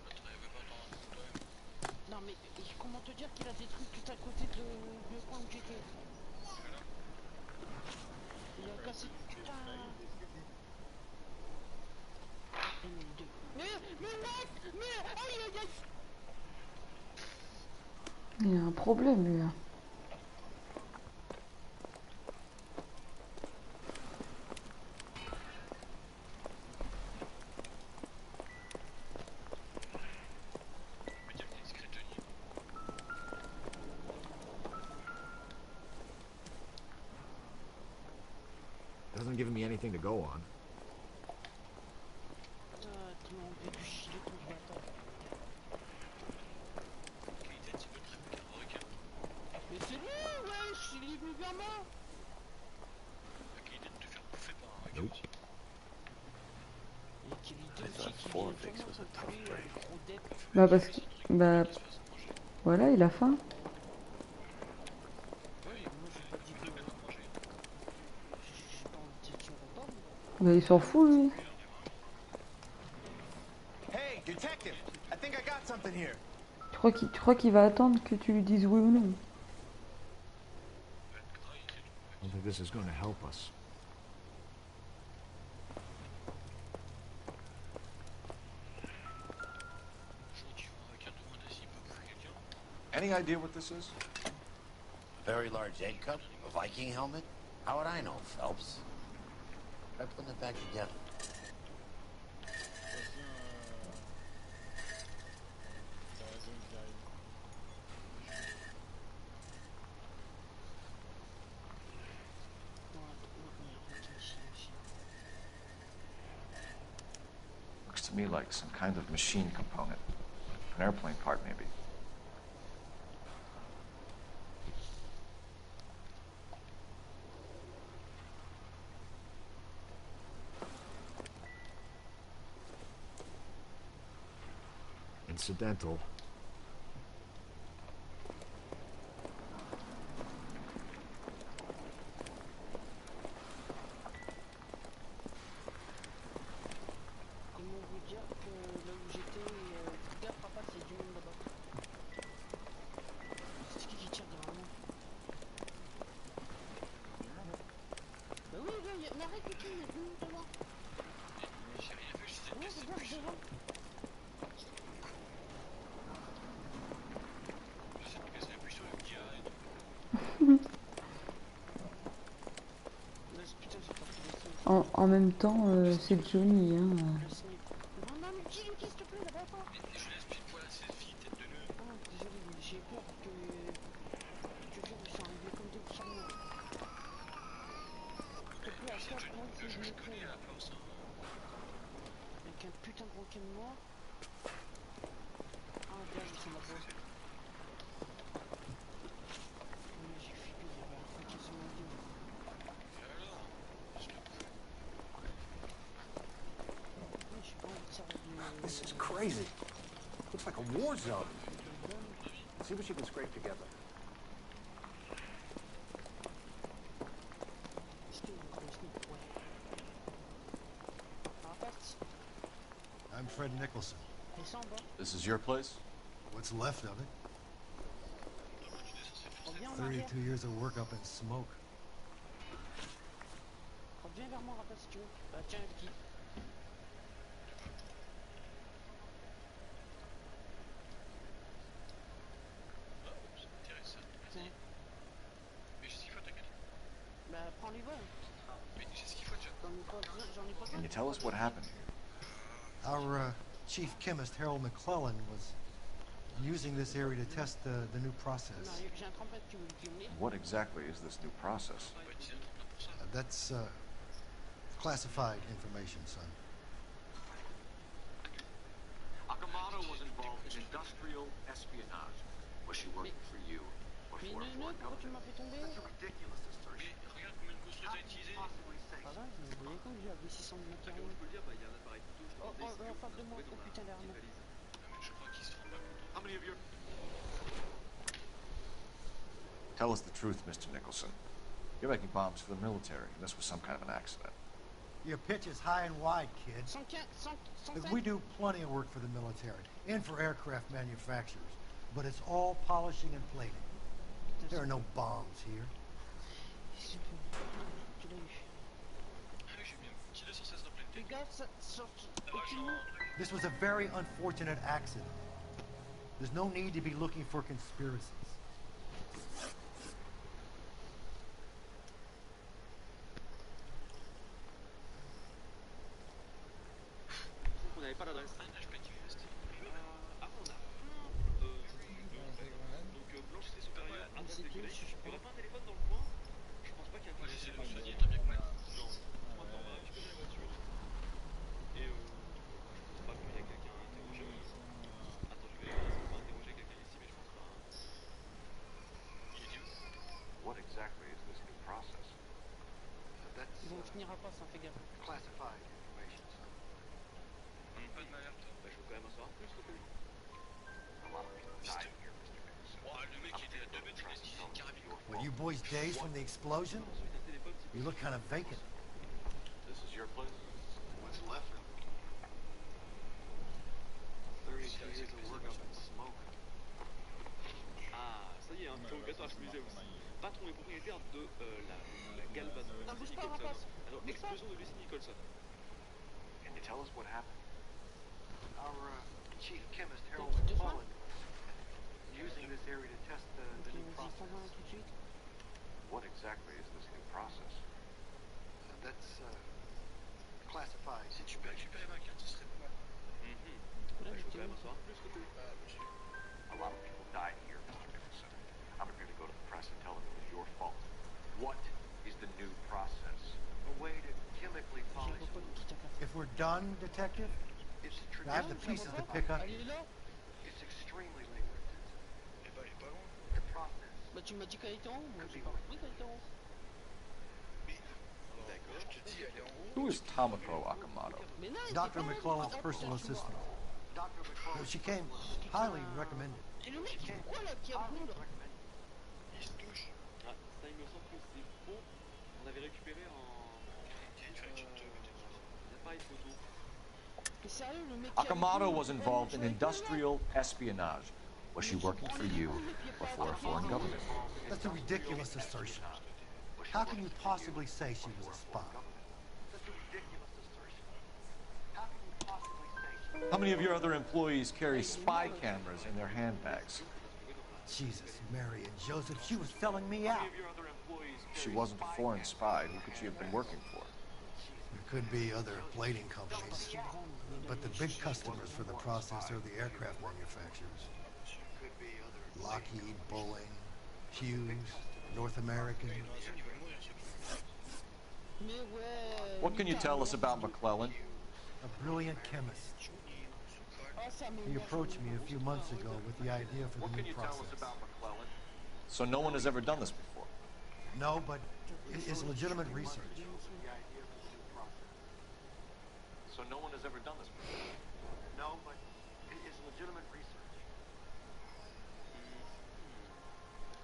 Notre rêve va pas t'en rendre compte toi-même. Non, mais comment te dire qu'il a des trucs tout à côté de le coin où j'étais? Il a cassé. Putain! Mais mec! Mais aïe aïe aïe! Il y a un problème, lui. Hein. On peut dire que t'es discret, Tony. Doesn't give me anything to go on. Putain, tu m'as enlevé du gilet ton bâtard. Qualité un petit peu très peu requin. Mais c'est lui, wesh! Il est Nope. I thought four weeks was a tough break. Bah parce que... Bah... Voilà, il a faim. Bah il s'en fout lui. Hey, detective! I think I got something here. Tu crois qu'il va attendre que tu lui dises oui ou non? I don't think this is going to help us. Any idea what this is? A very large egg cup? A Viking helmet? How would I know, Phelps? Try putting it back together. Looks to me like some kind of machine component. An airplane part, maybe. Incidental. Ils m'ont voulu dire que là où j'étais, gaffe papa, c'est du monde là-bas. C'est qui tire derrière moi? Bah oui, là, mais arrête, ok, il y a du monde devant. J'ai rien vu, je sais Ouais, que c'est regarde plus. devant. Je sais que c'est plus sur le gars et tout. Là, putain, j'ai pas fait des sons. En même temps, c'est Johnny. Hein. Non, non, mais dis-lui, s'il te plaît, là-bas, pas. Mais je l'explique, voilà, c'est fille, tête de nœud. Ah, désolé, mais j'ai peur que tu vois, ils sont arrivés comme des petits mots. S'il te plaît, à ça, moi, il faut que je me crée. Avec un putain de roquet noir. Ah, regarde, ils sont là-bas. Mais j'ai flippé, il y avait un roquet sur mon dos. Ouais, j'ai pas envie de servir de... This is crazy. Looks like a war zone. See what you can scrape together. I'm Fred Nicholson. This is your place? What's left of it? Reviens en arrière. 32 years of work up in smoke. Reviens vers moi, rappelle, si tu veux. Bah, tiens, le kit. C'est intéressant. Tiens. Mais j'ai ce qu'il faut, t'inquiète. Bah, prends les vols. Mais j'ai ce qu'il faut déjà. J'en ai pas besoin. Can you tell us what happened here? Our chief chemist, Harold McClellan, was using this area to test the new Non, process. j'ai un trempette qui me met. What exactly is this new process? That's classified information, son. Akamado was involved in industrial espionage. Was she working for you or Mais for a non, foreign pourquoi tu government? m'as fait tomber? That's a ridiculous assertion. Mais regarde combien de construits t'as utilisé. Ça va, je me voyais comme j'avais 600 de matériaux. Je peux le dire, bah, il y a un appareil photo, je Oh, demandais si en face de moi, vous oh putain, derrière moi. Je crois qu'ils se rendent pas compte. How many of you? Tell us the truth, Mr. Nicholson. You're making bombs for the military, and this was some kind of an accident. Your pitch is high and wide, kid. 105. Look, we do plenty of work for the military and for aircraft manufacturers, but it's all polishing and plating. There are no bombs here. Tu l'as eu. Ah oui, j'ai bien tiré sur 16 de pleine Fais tête. gaffe, ça sort. Aucune. This was a very unfortunate accident. There's no need to be looking for conspiracies. On n'avait pas l'adresse. Je peux être reste. À mon âge. Donc Blanche c'est supérieur, adresse de Québec. Il n'y aurait pas un téléphone dans le coin? Je pense pas qu'il y a un J'essaie de me téléphone. soigner, t'as bien compris. Non. Moi t'en vas récupérer la voiture. Et je pense pas qu'il y a quelqu'un à interroger. Attends, je vais essayer de pas interroger quelqu'un ici, mais je pense pas. Ils vont finir à quoi ça, fais gaffe. Classified information, son. On n'a pas de malheur, toi. Bah, je veux quand même en savoir plus, s'il te plaît. A lot of people died here, Mr. Nicholson. Oh, le mec il était à 2 mètres, il a utilisé une carabine. Were you boys dazed from the explosion? You look kind of vacant. This is your place? What's left of it? 32 years of work up in smoke. Ah, ça y est, interrogatoire à musée aussi. Patron et propriétaire de la galvano. Lucy Nicholson. Alors, explosion de Lucy Nicholson. Can you tell us what happened? Our chief chemist, Harold McClellan, using this area to test the new process. What exactly is this new process? That's classified. Si tu peux récupérer ma carte, ce serait pas mal. Bah, je veux quand même en savoir plus, s'il te plaît. A lot of people died here, Mr. Nicholson. I'm going to go to the press and tell them it was your fault. What is the new process? A way to chemically polish. If we're done, Detective, I have the pieces to pick up. It's extremely labor intensive. Eh ben, elle est pas loin. The process. Bah tu m'as dit qu'elle était en haut, moi j'ai pas compris qu'elle était en haut. D'accord, je te dis, elle est en haut. Who is Tomoko Akamoto? Mais non, Dr. McClellan's personal assistant. She came highly recommended. Et le mec, pourquoi là qui a bon là? Il se touche. Ah, ça, il me semble que c'est bon. On avait récupéré l'appareil photo. Mais sérieux, le mec Akamoto was involved in industrial espionage. Was she working for you or for a foreign government? That's a ridiculous assertion. How can you possibly say she was a spy? How many of your other employees carry spy cameras in their handbags? Jesus, Mary and Joseph, she was selling me out. If she wasn't a foreign spy, who could she have been working for? There could be other plating companies, but the big customers for the process are the aircraft manufacturers. Lockheed, Boeing, Hughes, North American. What can you tell us about McClellan? A brilliant chemist. He approached me a few months ago with the idea for the new process. So no one has ever done this before? No, but it's legitimate research. So no one has ever done this before? No, but it's legitimate research.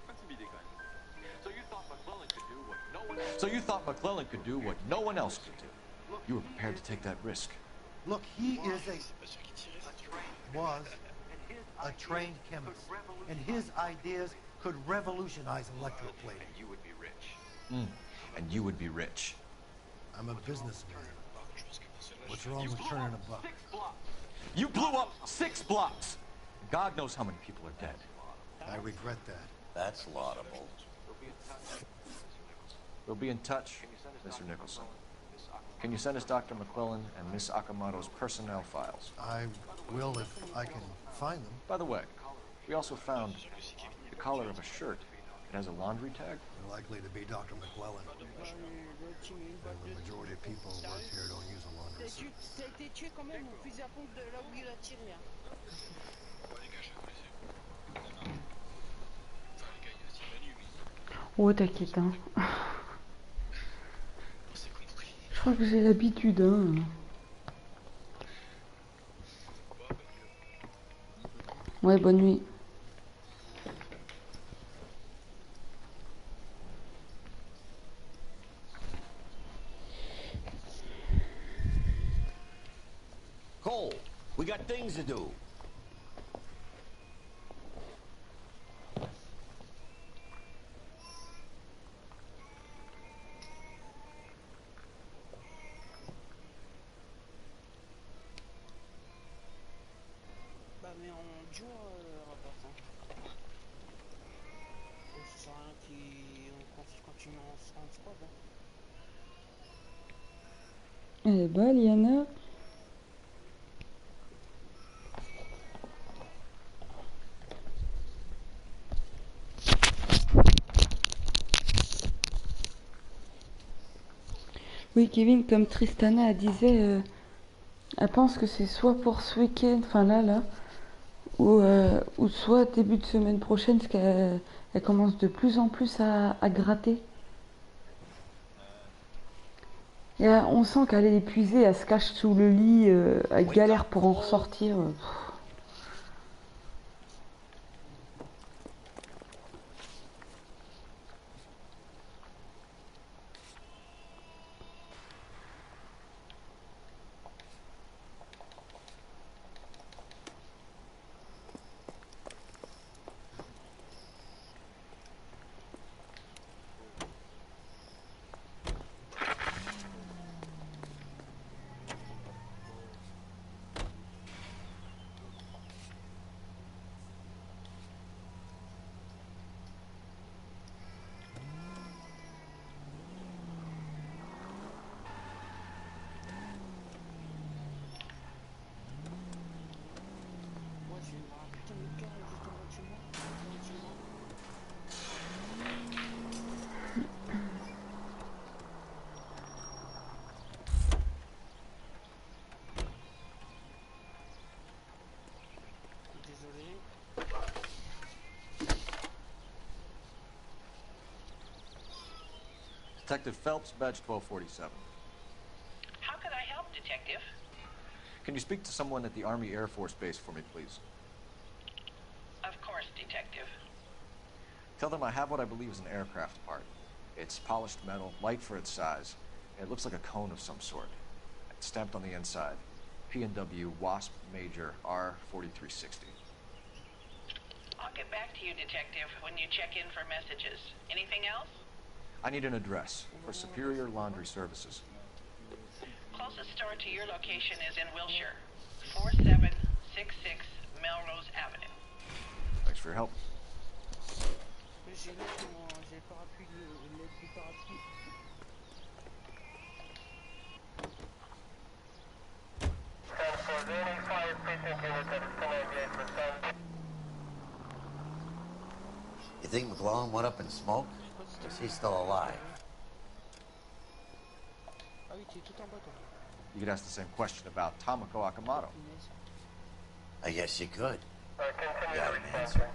Pas timide quand même. So you thought McClellan could do what no one else. So you thought McClellan could do what no one else could do? You were prepared to take that risk. Look, he is was a trained chemist, and his ideas could revolutionize electroplating. And you would be rich. And you would be rich. I'm a businessman. What's wrong with turning a buck? You blew up 6 blocks! God knows how many people are dead. I regret that. That's laudable. We'll be in touch, Mr. Nicholson. Can you send us Dr. McClellan and Miss Akamoto's personnel files? I will if I can find them. By the way, we also found the collar of a shirt. It has a laundry tag. Likely to be Dr. McClellan. The majority of people who work here don't use a laundry suit. T'as été tué quand même au fusil à pompe de là où il a tiré. Oh, t'inquiète, hein. Je crois que j'ai l'habitude, hein. Ouais, bonne nuit. Cole, we got things to do. Bah mais en duo, rapportant. Ça sert à rien qu'on continue en squad. Elle est belle, Yana. Oui, Kevin, comme Tristana disait, elle pense que c'est soit pour ce week-end, enfin là, ou soit début de semaine prochaine, parce qu'elle commence de plus en plus à gratter. Et on sent qu'elle est épuisée, elle se cache sous le lit, elle galère pour en ressortir. Moi, je vais voir un putain de gars juste en bas de chez moi. Désolé. Detective Phelps, badge 1247. How could I help, Detective? Can you speak to someone at the Army Air Force Base for me, please? Of course, Detective. Tell them I have what I believe is an aircraft part. It's polished metal, light for its size. It looks like a cone of some sort. It's stamped on the inside. P&W Wasp Major R4360. I'll get back to you, Detective, when you check in for messages. Anything else? I need an address for Superior Laundry Services. Closest store to your location is in Wilshire, 4766 Melrose Avenue. Thanks for your help. J'ai le parapluie, l'aide du parapluie. You think McClellan went up in smoke? Or is he still alive? Ah oui, tu es tout en bas, toi. You could ask the same question about Tomoko Akamoto. I guess you could. You got an answer?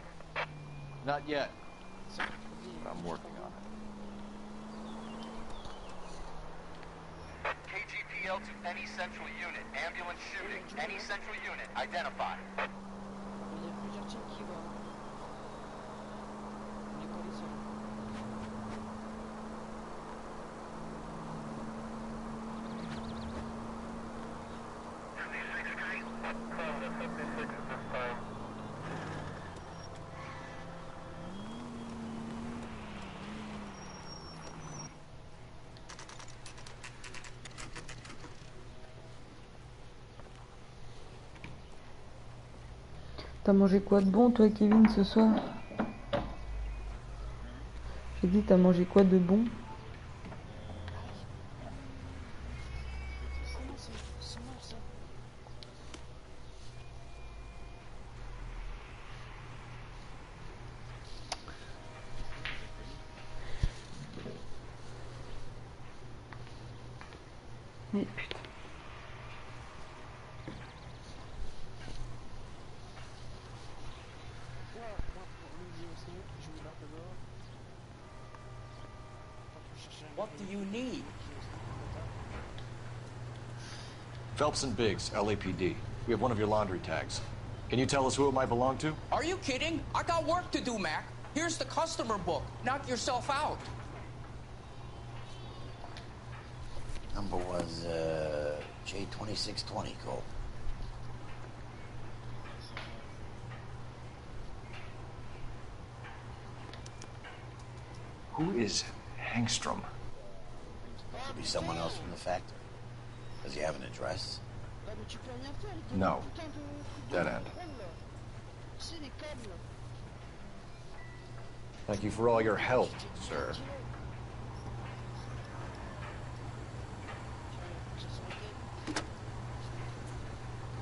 Not yet. But I'm working on it. KGPL to any central unit. Ambulance shooting. Any central unit. Identify. Il y a plusieurs teams qui vont. On n'est pas les seuls. T'as mangé quoi de bon, toi, Kevin, ce soir? J'ai dit, t'as mangé quoi de bon? C'est mort, ça. Mais putain. What do you need? Phelps and Biggs, LAPD. We have one of your laundry tags. Can you tell us who it might belong to? Are you kidding? I got work to do, Mac. Here's the customer book. Knock yourself out. Number was, J2620, Cole. Who is Hangstrom? Could be someone else from the factory. Does he have an address? Ah, mais tu peux rien faire, les No. putain de trucs de Dead end. contrôle, là. Tu sais, les câbles. Thank you for all your help, sir.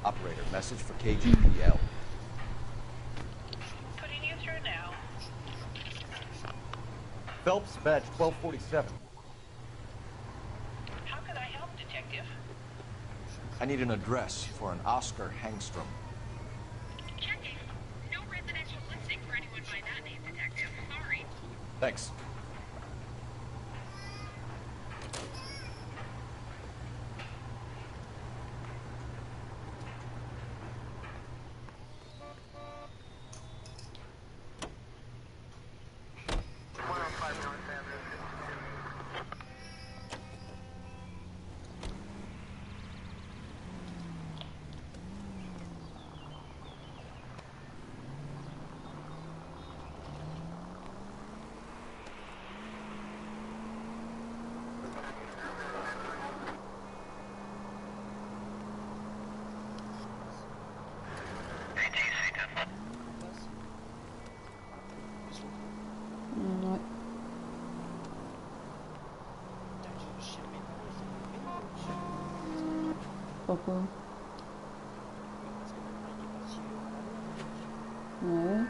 Operator, message for KGPL. Putting you through now. Phelps, badge 1247. How could I help, Detective? I need an address for an Oscar Hangstrom. Checking. No residential listing for anyone by that name, Detective. Sorry. Thanks. Pourquoi? Parce que maintenant il est parti à la mer. Ouais.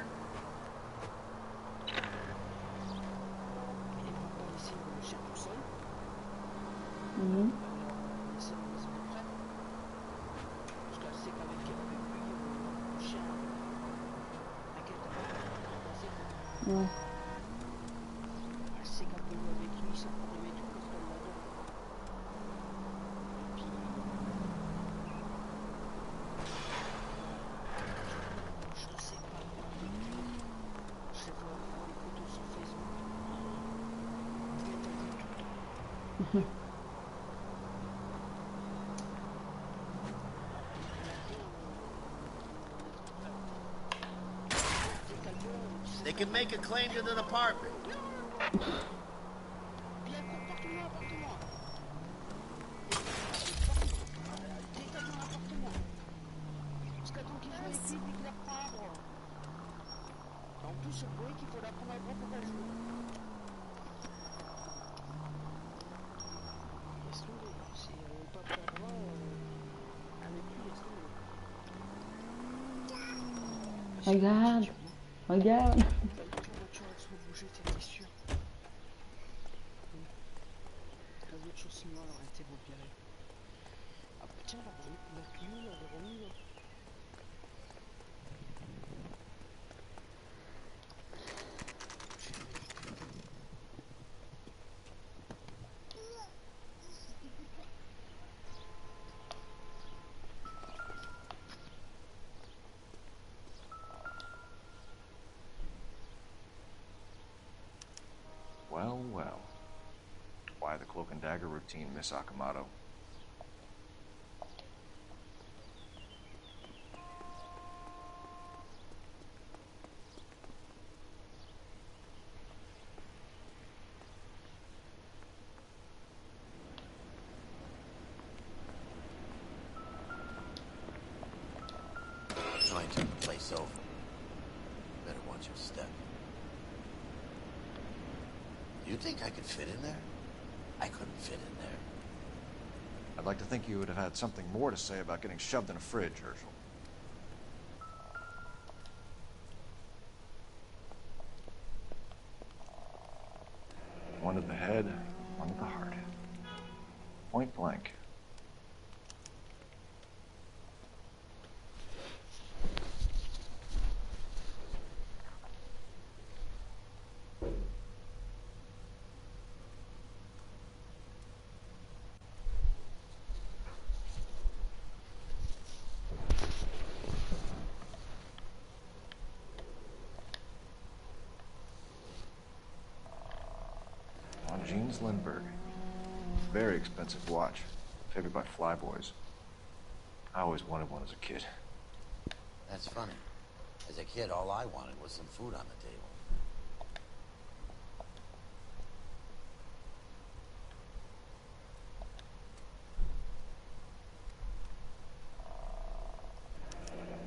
Il va pas laisser le chien tout seul. Mhm. Elle l'a laissé à la maison de près. Parce qu'elle sait qu'avec lui, le chien, t'inquiète pas, il va passer. Ouais. Elle sait qu'elle peut jouer avec lui sans problème et tout, parce qu'elle l'adore. Et puis, je sais pas, depuis, je vois les photos sur Facebook. Elle m'étonne tout le temps. They can make a claim to the department. Puis elle court partout dans l'appartement. Détaille dans l'appartement. Parce qu'attends qu'il joue avec lui, puis qu'il apprend à bras. En plus, je croyais qu'il faut l'apprendre à bras pour qu'elle joue. Laisse tomber. Si elle veut pas faire bras, avec lui, laisse tomber. Regarde. Regarde. La voiture, elle se bouger, t'es sûr. La voiture, sinon, elle aurait été repérée. Ah, tiens, la clim, elle est remise. Well, well. Why the cloak and dagger routine, Miss Akamoto? Trying to turn the place over. Better watch your step. You think I could fit in there? I couldn't fit in there. I'd like to think you would have had something more to say about getting shoved in a fridge, Herschel. One to the head, one to the heart. Point blank. Jeans Lindbergh. Very expensive watch. Favored by flyboys. I always wanted one as a kid. That's funny. As a kid, all I wanted was some food on the table.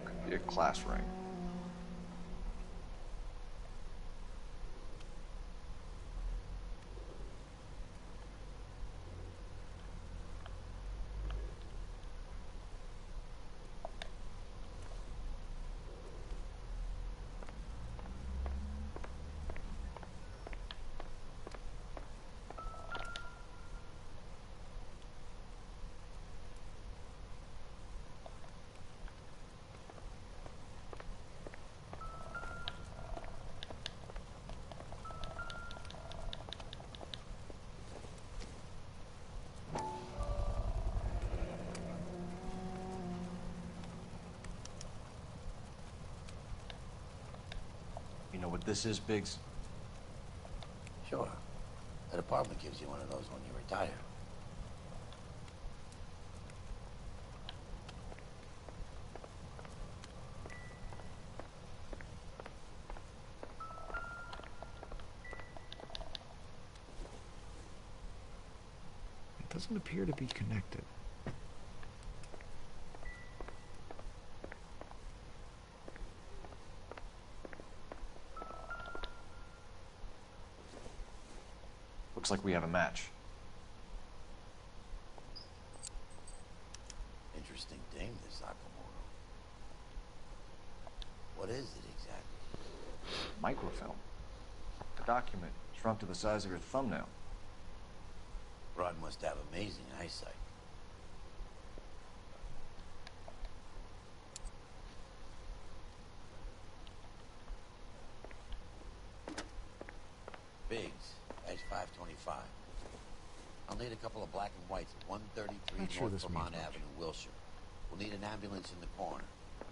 Could be a class ring. You know what this is, Biggs? Sure. The department gives you one of those when you retire. It doesn't appear to be connected. Looks like we have a match. What is it exactly? Microfilm. A document shrunk to the size of your thumbnail. Rod must have amazing eyesight. Biggs, edge 525. I'll need a couple of black and whites at 133 Not sure North this Vermont means much. Avenue, Wilshire. We'll need an ambulance in the corner.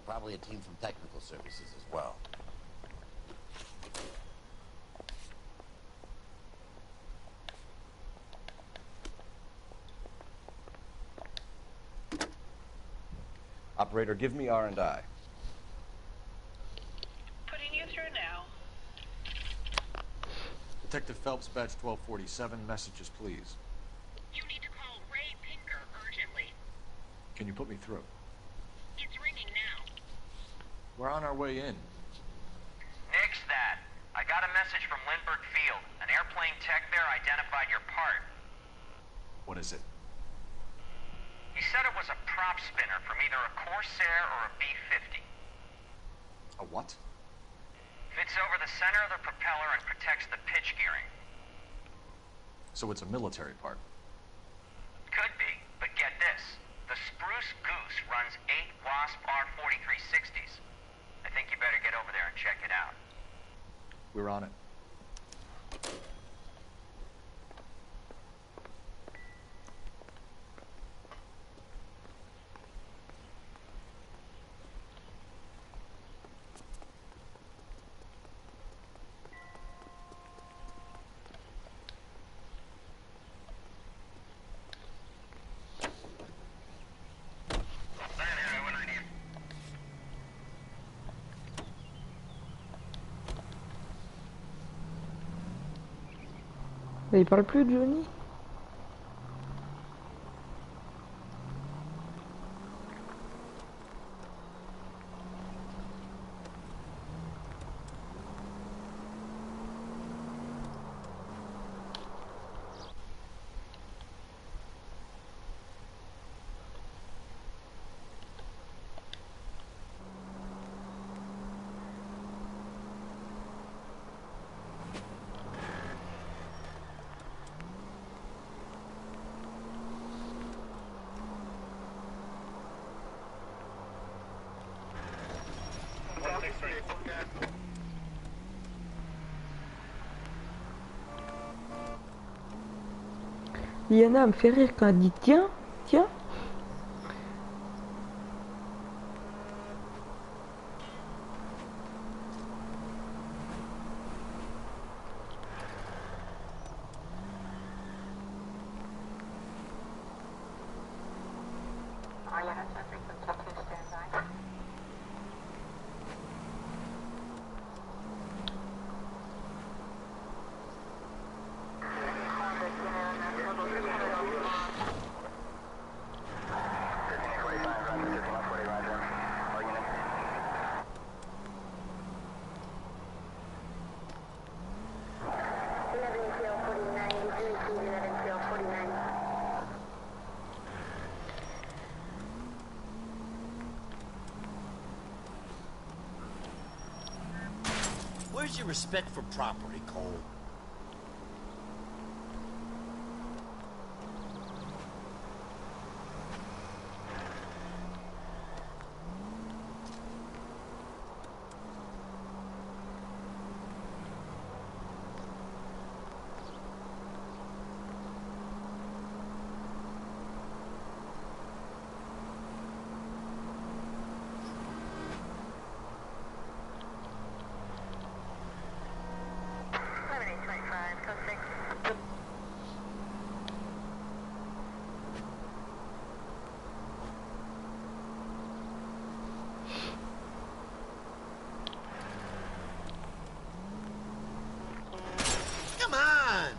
Probably a team from technical services as well. Operator, give me R&I. Putting you through now. Detective Phelps, badge 1247. Messages, please. You need to call Ray Pinker urgently. Can you put me through? It's ringing now. We're on our way in. Nix that. I got a message from Lindbergh Field. An airplane tech there identified your part. What is it? He said it was a prop spinner from either a Corsair or a B-50. A what? Fits over the center of the propeller and protects the pitch gearing. So it's a military part. Could be, but get this. The Spruce Goose runs 8 Wasp R-4360s. I think you better get over there and check it out. We're on it. Mais il parle plus de Johnny. Liana me fait rire quand elle dit tiens, tiens. Where's your respect for property, Cole? Come on!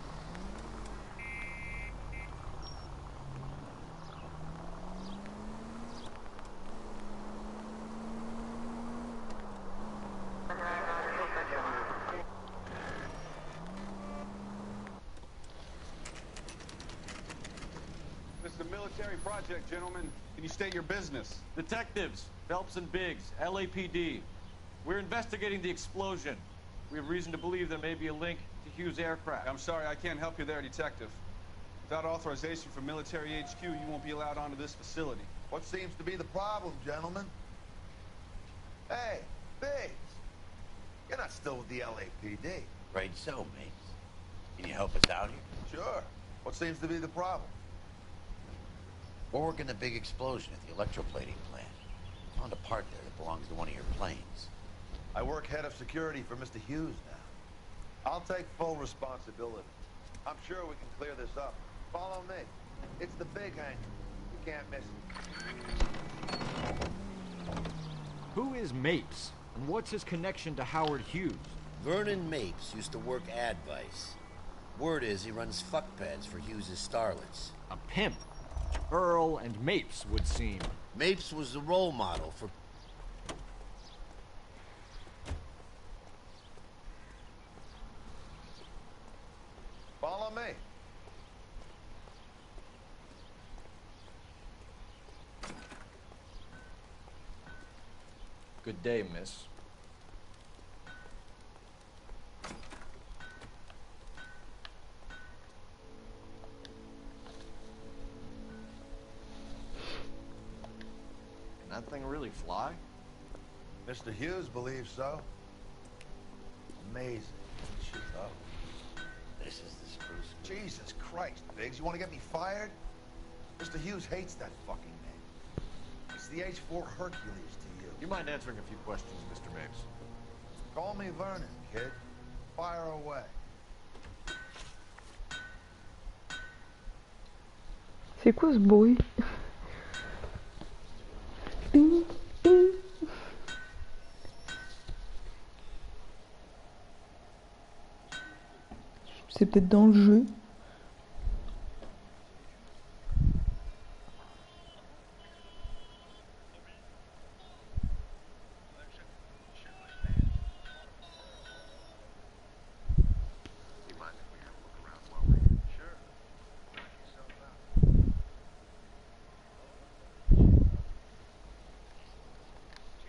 This is a military project, gentlemen. Can you state your business? Detectives, Phelps and Biggs, LAPD. We're investigating the explosion. We have reason to believe there may be a link to Hughes' aircraft. I'm sorry, I can't help you there, Detective. Without authorization from military HQ, you won't be allowed onto this facility. What seems to be the problem, gentlemen? Hey, Biggs! You're not still with the LAPD. Right so, mates. Can you help us out here? Sure. What seems to be the problem? We're working the big explosion at the electroplating plant. Found a part there that belongs to one of your planes. I work head of security for Mr. Hughes now. I'll take full responsibility. I'm sure we can clear this up. Follow me. It's the big hangar. You can't miss it. Who is Mapes? And what's his connection to Howard Hughes? Vernon Mapes used to work Advice. Word is he runs fuck pads for Hughes' starlets. A pimp. Earl and Mapes would seem. Mapes was the role model for... Follow me. Good day, miss. Can that thing really fly? Mr. Hughes believes so. Amazing. Shit, though. This is the spruce. Jesus Christ, Biggs. You want to get me fired? Mr. Hughes hates that fucking name. It's the H-4 Hercules to you. You mind answering a few questions, Mr. Mapes? Call me Vernon, kid. Fire away. C'est quoi ce bruit? Ding, ding. C'est peut-être dans le jeu.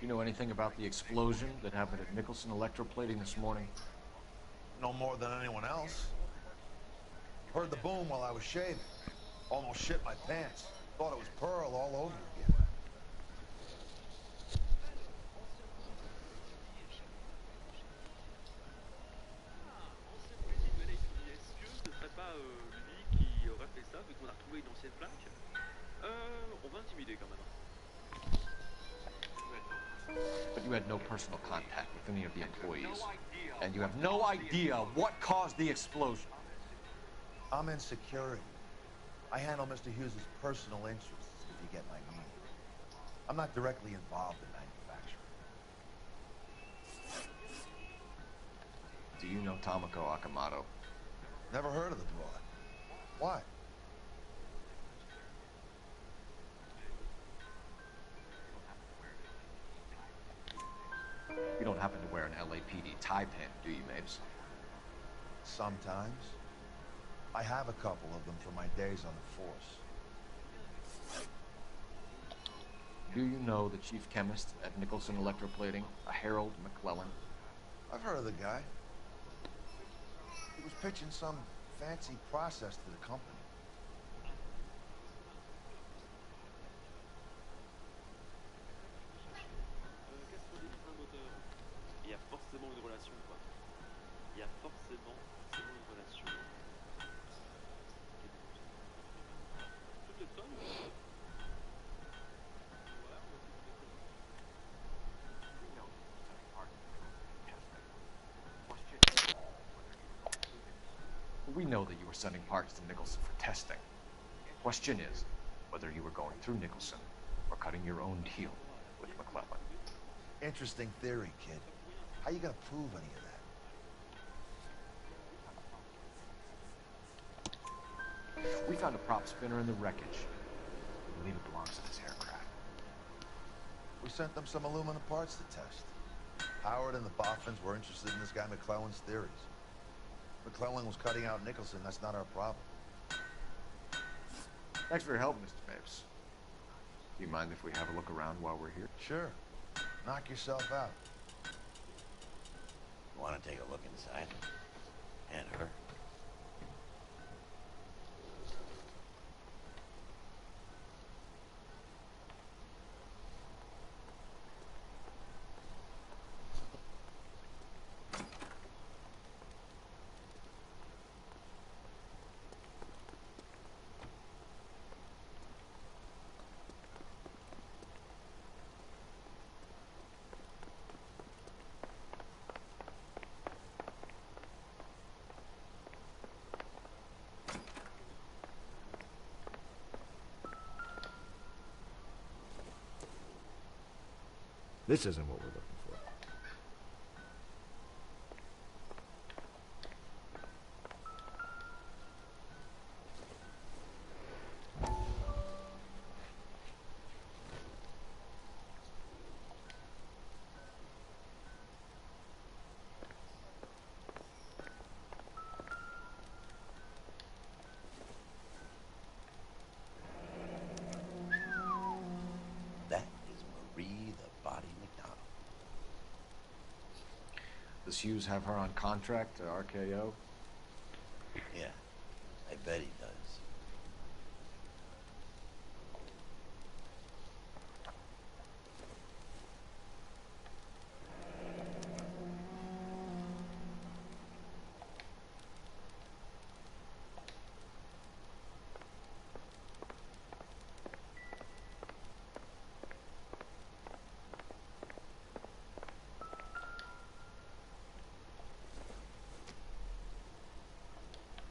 You know anything about the explosion that happened at Nicholson Electroplating this morning? No more than anyone else. Heard the boom while I was shaving. Almost shit my pants. Thought it was Pearl all over again. Est-ce que ce serait pas lui qui aurait fait ça, vu qu'on a retrouvé une ancienne plaque? On va intimider quand même. But you had no personal contact with any of the employees. And you have no idea what caused the explosion. I'm in security. I handle Mr. Hughes' personal interests, if you get my meaning. I'm not directly involved in manufacturing. Do you know Tomoko Akamoto? Never heard of the boy. Why? You don't happen to wear an LAPD tie pin, do you, Mapes? Sometimes. I have a couple of them from my days on the force. Do you know the chief chemist at Nicholson Electroplating, a Harold McClellan? I've heard of the guy. He was pitching some fancy process to the company. Il y a forcément une relation, quoi. Il y a forcément une relation. Tout est comme. We know that you were sending parts to Nicholson for testing. The question is whether you were going through Nicholson or cutting your own deal with McClellan. Interesting theory, kid. How you gonna prove any of that? We found a prop spinner in the wreckage. We believe it belongs to this aircraft. We sent them some aluminum parts to test. Howard and the Boffins were interested in this guy McClellan's theories. McClellan was cutting out Nicholson. That's not our problem. Thanks for your help, Mr. Mapes. Do you mind if we have a look around while we're here? Sure. Knock yourself out. Want to take a look inside? And her? This isn't what we're looking for. That is Marie the Body McDonald. Does Hughes have her on contract to RKO? Yeah, I bet he does.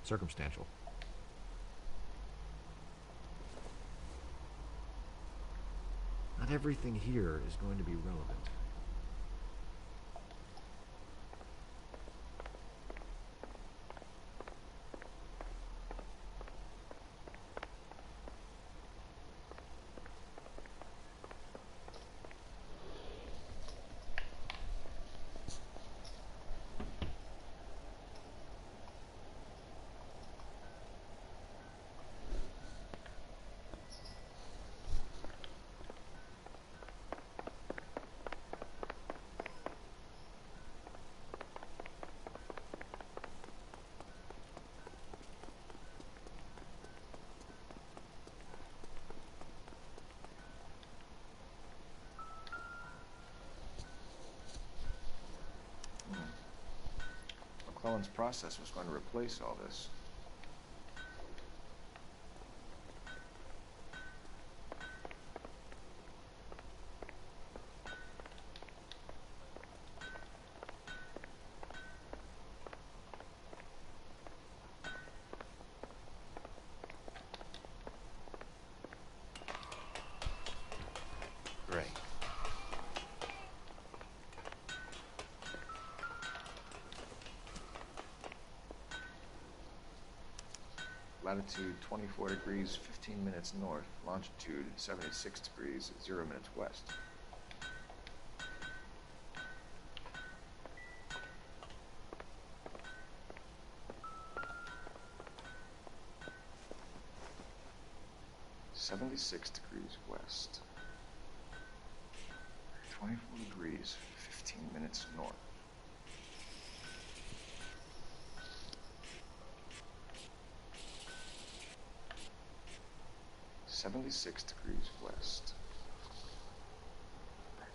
Circumstantial. Not everything here is going to be relevant. McClellan's process was going to replace all this. Great. Latitude 24 degrees, 15 minutes north. Longitude 76 degrees, 0 minutes west. (76 degrees west). 24 degrees, 15 minutes north. (76 degrees west).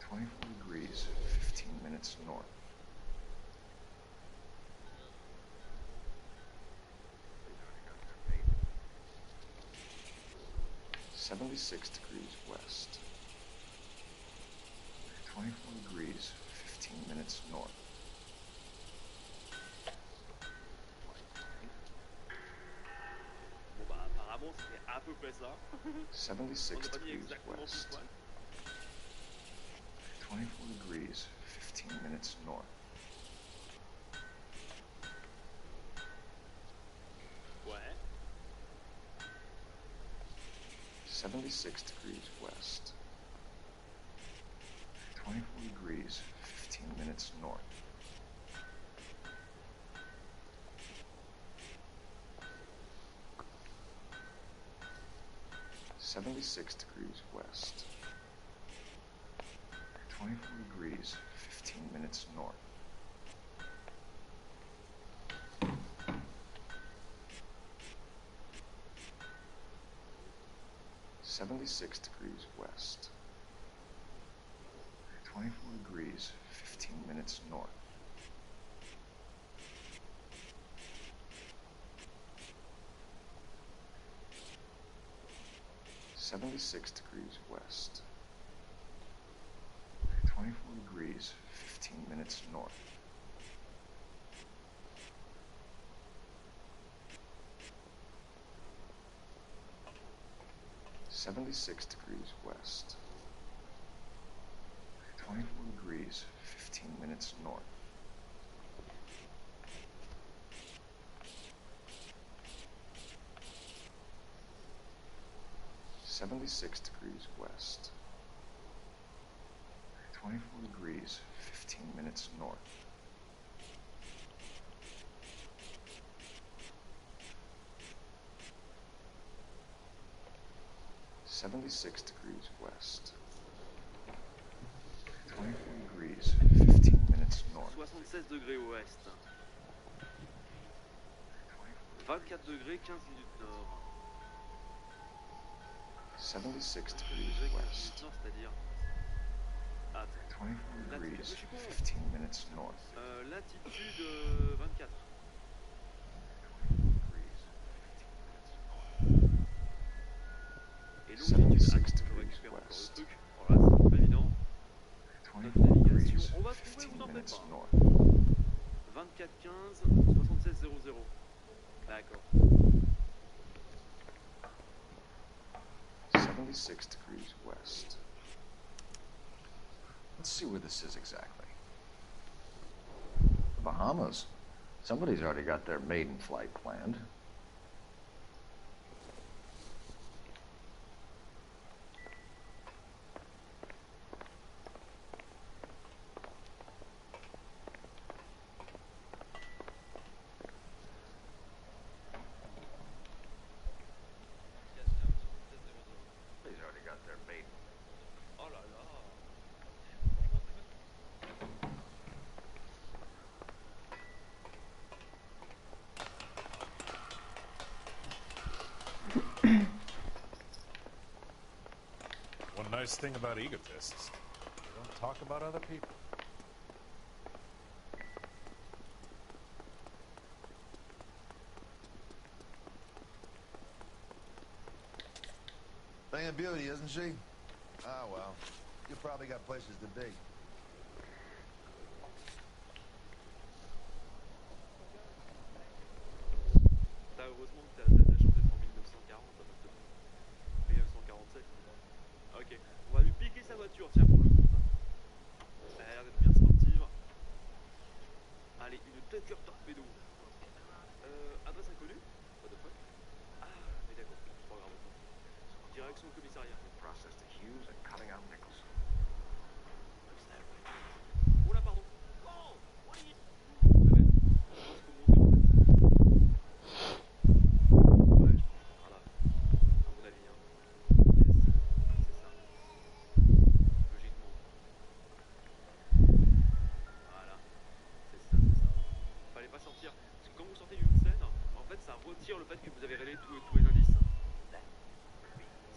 24 degrees, 15 minutes north. (76 degrees west). 24 degrees, 15 minutes north. Bon bah apparemment c'était à peu près ça. 76 On n'a pas mis degrees exactement west. pile poil. 24 degrees, 15 minutes north. Ouais. 76 degrees west. 24 degrees, 15 minutes north. 76 degrees west. 24 degrees, 15 minutes north. 76 degrees west. 24 degrees, 15 minutes north. .76 degrees west. 24 degrees, 15 minutes north. .76 degrees west. 24 degrees, 15 minutes north. .76 degrees west. 24 degrees, 15 minutes north. .76 degrees west. 24 degrees, 15 minutes north. 76 degrés ouest. 24 degrés, 15 minutes nord. 76 degrees west. Nord, c'est-à-dire... Attends. 24 degrees, 15 minutes north. Latitude 24. Et longitude, 76 degrees west. Voilà, c'est pas évident. 24 degrees, On va 15 trouver, vous n'en faites minutes pas. north. 24 15 76 00. D'accord. 76 degrees west. Let's see where this is exactly. The Bahamas. Somebody's already got their maiden flight planned. Somebody's already got their maiden. Oh là là. One nice thing about egotists, they don't talk about other people. Thing of beauty, isn't she? Ah, well. You probably got places to be. T'as heureusement que t'as de la chance d'être en 1940, ça va te... 1947. Ok, on va lui piquer sa voiture, tiens, pour le coup. Elle a l'air d'être bien sportive. Allez, une Tucker torpedo. Adresse inconnue? What the fuck? Ah, mais d'accord, c'est pas grave. Direction le commissariat. Process to Hughes and cutting out Nicholson. Oula, pardon. Oh, what are you... Ouais, je pense qu'on monte en fait. Ouais, je pense. Voilà. À mon avis, hein. Yes, c'est ça. Logiquement. Voilà. C'est ça, c'est ça. Fallait pas sortir. Parce que quand vous sortez d'une scène, en fait, ça retire le fait que vous avez révélé tous les indices.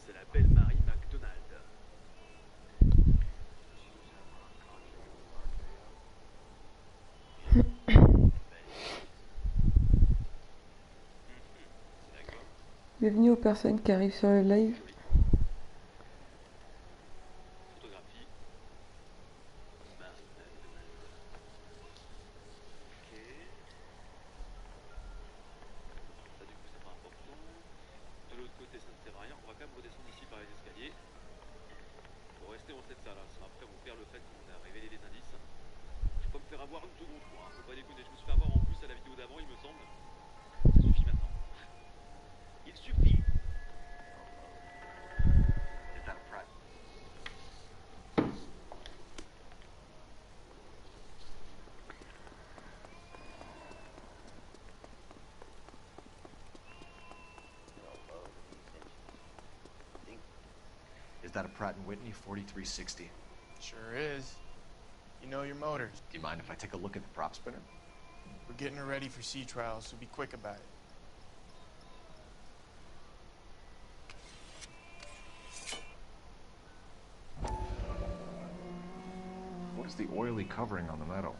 C'est la belle Marie McDonald. Bienvenue aux personnes qui arrivent sur le live. Photographie. Marie McDonald. Ok. Ça, du coup, c'est pas important. De l'autre côté, ça ne sert à rien. On va quand même redescendre ici par les escaliers. Pour rester dans cette salle. Sinon, après, on perd le fait qu'on a révélé les indices. Je peux me faire avoir une seconde fois. Faut pas déconner. Je me suis fait avoir en plus à la vidéo d'avant, il me semble. Ça suffit maintenant. Il suffit. Is that a Pratt? Is that a Pratt & Whitney 4360? Sure is. You know your motors. Do you mind if I take a look at the prop spinner? We're getting her ready for sea trials, so be quick about it. the oily covering on the metal?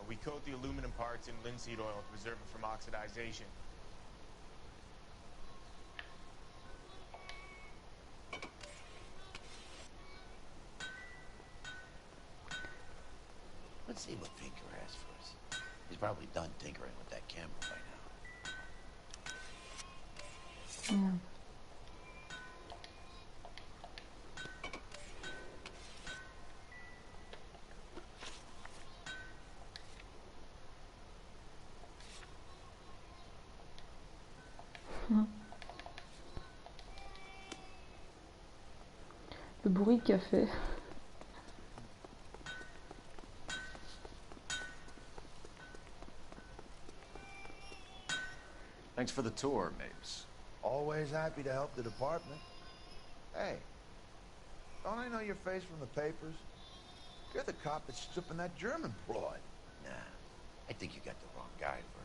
We coat the aluminum parts in linseed oil to preserve it from oxidization. Let's see what Pinker has for us. He's probably done tinkering with that camera by now. Yeah. Le bruit qu'a fait. Thanks for the tour, Mapes. Always happy to help the department. Hey, don't I know your face from the papers? You're the cop that's stripping that German broad. Nah, I think you got the wrong guy, Vern.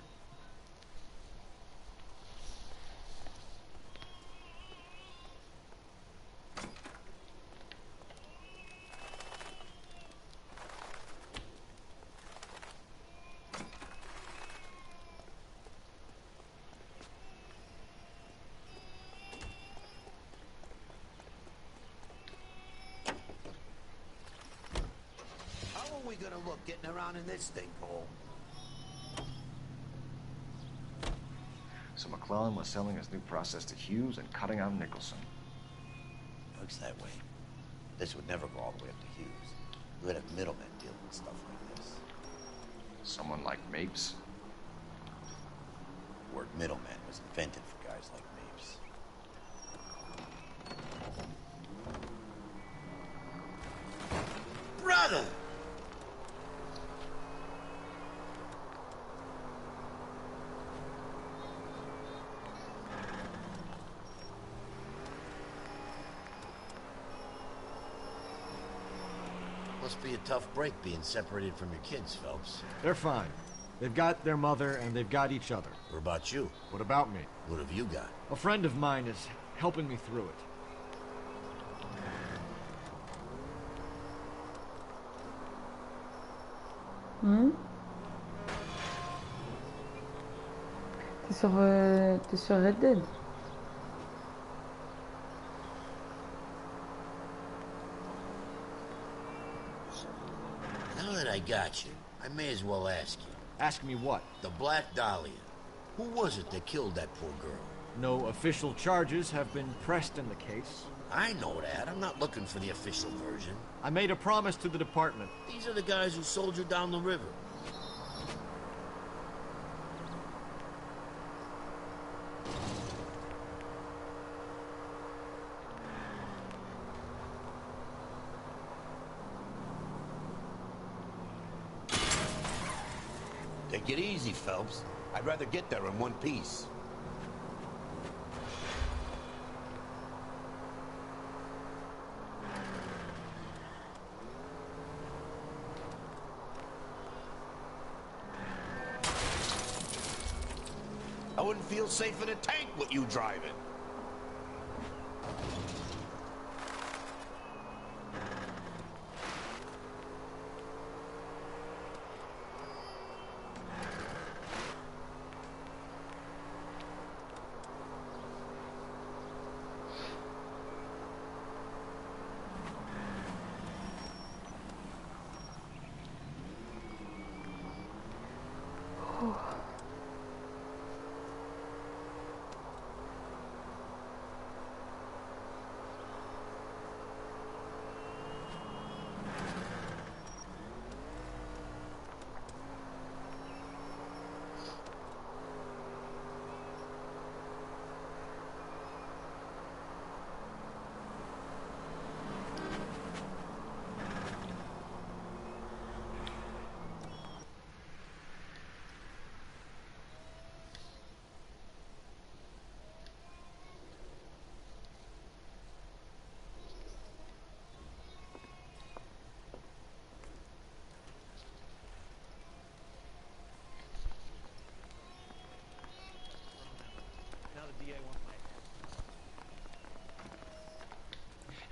How are we gonna look getting around in this thing, Cole? So McClellan was selling his new process to Hughes and cutting out Nicholson. Looks that way. This would never go all the way up to Hughes. We would have middlemen dealing with stuff like this. Someone like Mapes? The word middleman was invented for guys like Mapes. Brother! Must be a tough break being separated from your kids, Phelps. They're fine. They've got their mother and they've got each other. What about you? What about me? What have you got? A friend of mine is helping me through it. T'es sur Red Dead. Now that I got you, I may as well ask you. Ask me what? The Black Dahlia. Who was it that killed that poor girl? No official charges have been pressed in the case. I know that. I'm not looking for the official version. I made a promise to the department. These are the guys who sold you down the river. Take it easy, Phelps. I'd rather get there in one piece. I wouldn't feel safe in a tank with you driving.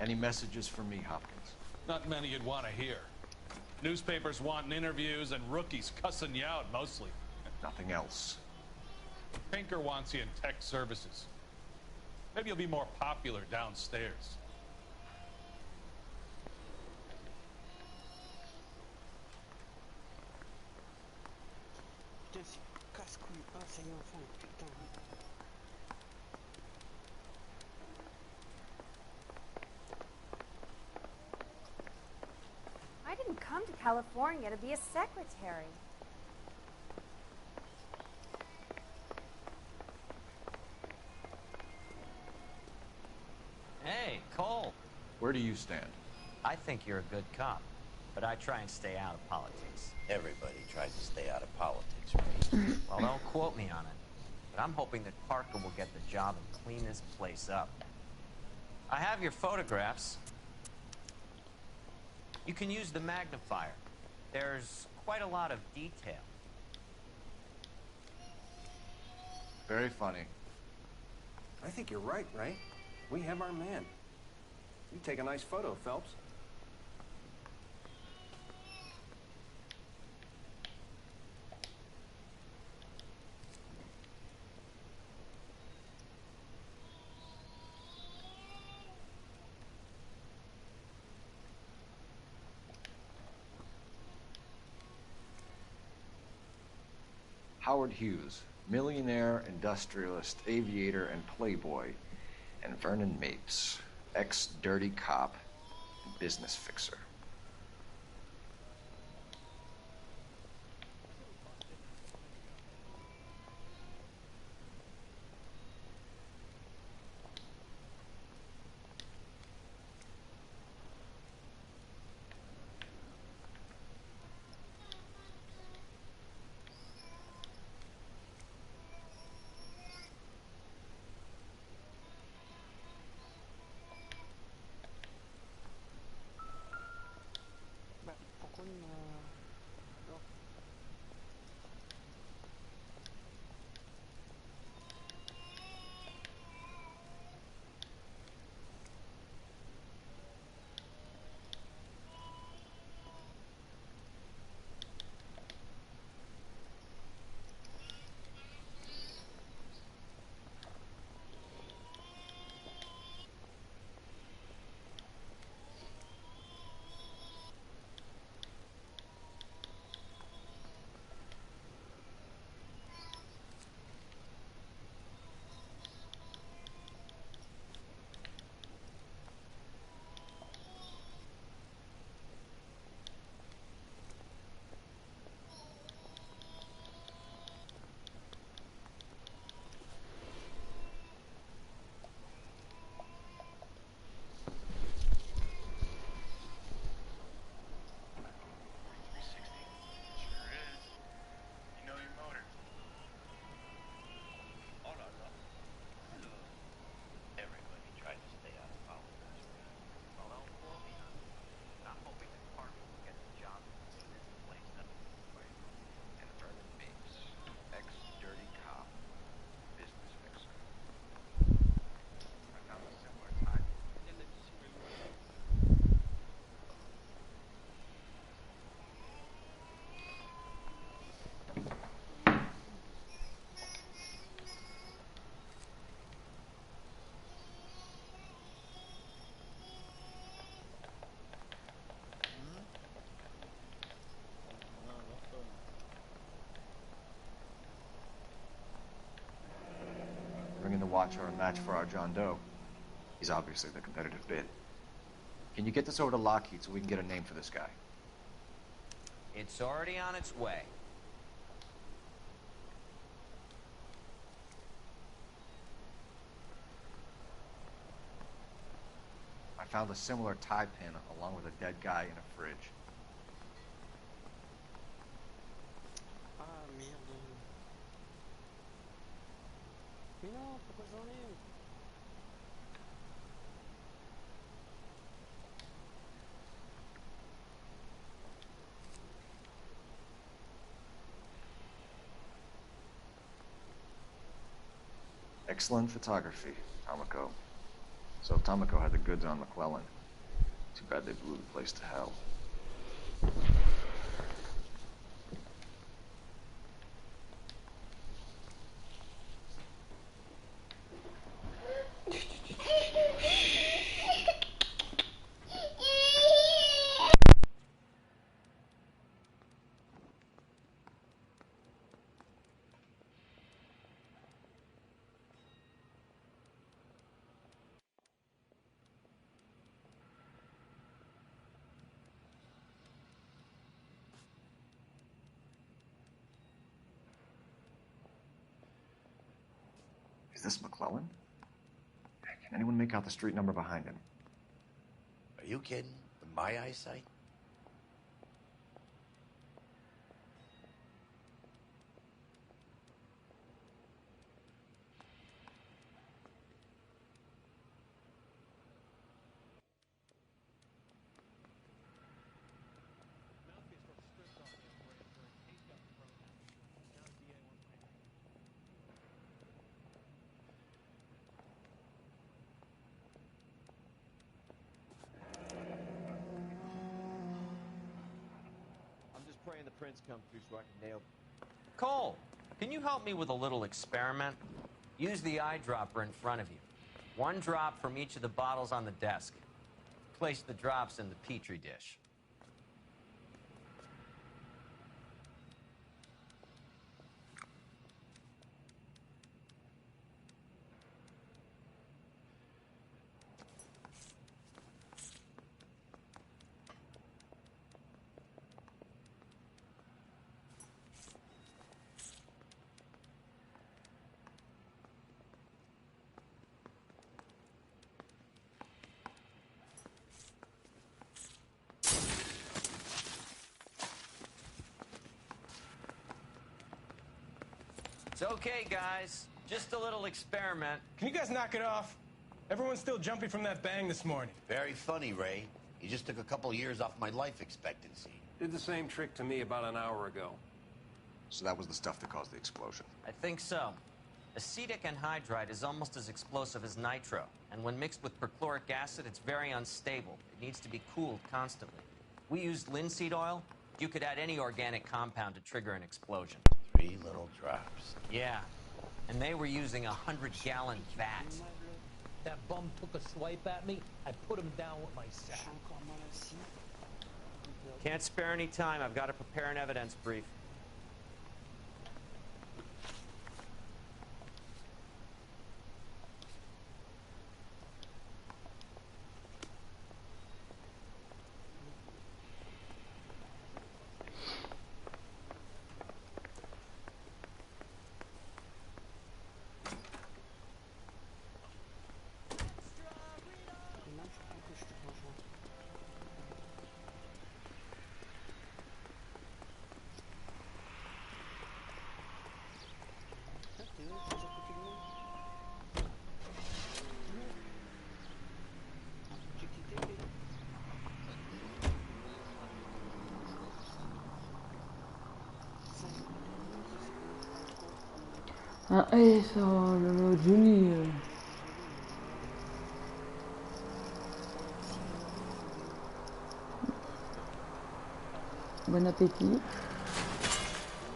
Any messages for me, Hopkins? Not many you'd want to hear. Newspapers wanting interviews and rookies cussing you out, mostly. Nothing else. Pinker wants you in tech services. Maybe you'll be more popular downstairs. Putain, c'est casse-couille. Ah, ça y est, enfin, putain. I didn't come to California to be a secretary. Hey, Cole. Where do you stand? I think you're a good cop, but I try and stay out of politics. Everybody tries to stay out of politics, right? Well, don't quote me on it, but I'm hoping that Parker will get the job and clean this place up. I have your photographs. You can use the magnifier. There's quite a lot of detail. Very funny. I think you're right, Ray. We have our man. You take a nice photo, Phelps. Howard Hughes, millionaire, industrialist, aviator, and playboy, and Vernon Mapes, ex-dirty cop and business fixer. Bah, pourquoi il m'a... Alors, Bringing the Watcher a match for our John Doe. He's obviously the competitive bid. Can you get this over to Lockheed so we can get a name for this guy? It's already on its way. I found a similar tie pin along with a dead guy in a fridge. ah merde. Mais non, pourquoi j'en ai? Excellent photography, Tomoko. So Tomoko had the goods on McClellan. Too bad they blew the place to hell. Is this McClellan? Can anyone make out the street number behind him? Are you kidding? With my eyesight? Praying the prints come through so I can nail them. Cole, can you help me with a little experiment? Use the eyedropper in front of you. One drop from each of the bottles on the desk. Place the drops in the Petri dish. It's okay, guys. Just a little experiment. Can you guys knock it off? Everyone's still jumping from that bang this morning. Very funny, Ray. You just took a couple years off my life expectancy. Did the same trick to me about an hour ago. So that was the stuff that caused the explosion. I think so. Acetic anhydride is almost as explosive as nitro, and when mixed with perchloric acid, it's very unstable. It needs to be cooled constantly. We used linseed oil. You could add any organic compound to trigger an explosion. 3 little drops. Yeah, and they were using 100-gallon vat. That bum took a swipe at me. I put him down with my sack. Can't spare any time. I've got to prepare an evidence brief. Un S, oh là là, Johnny. Bon appétit.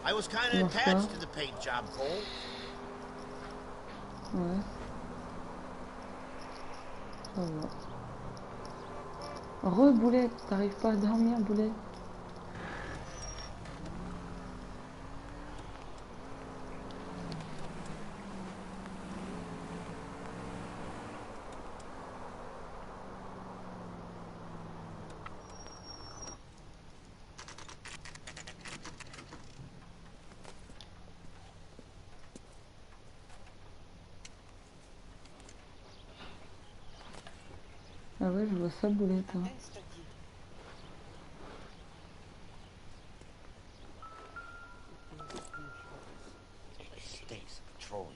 I was kind of attached to the paint job, Cole. Ouais. Ça va. Boulette, t'arrives pas à dormir, Boulette? Ah ouais, je vois ça, Boulette. Hein. Stinks of petroleum.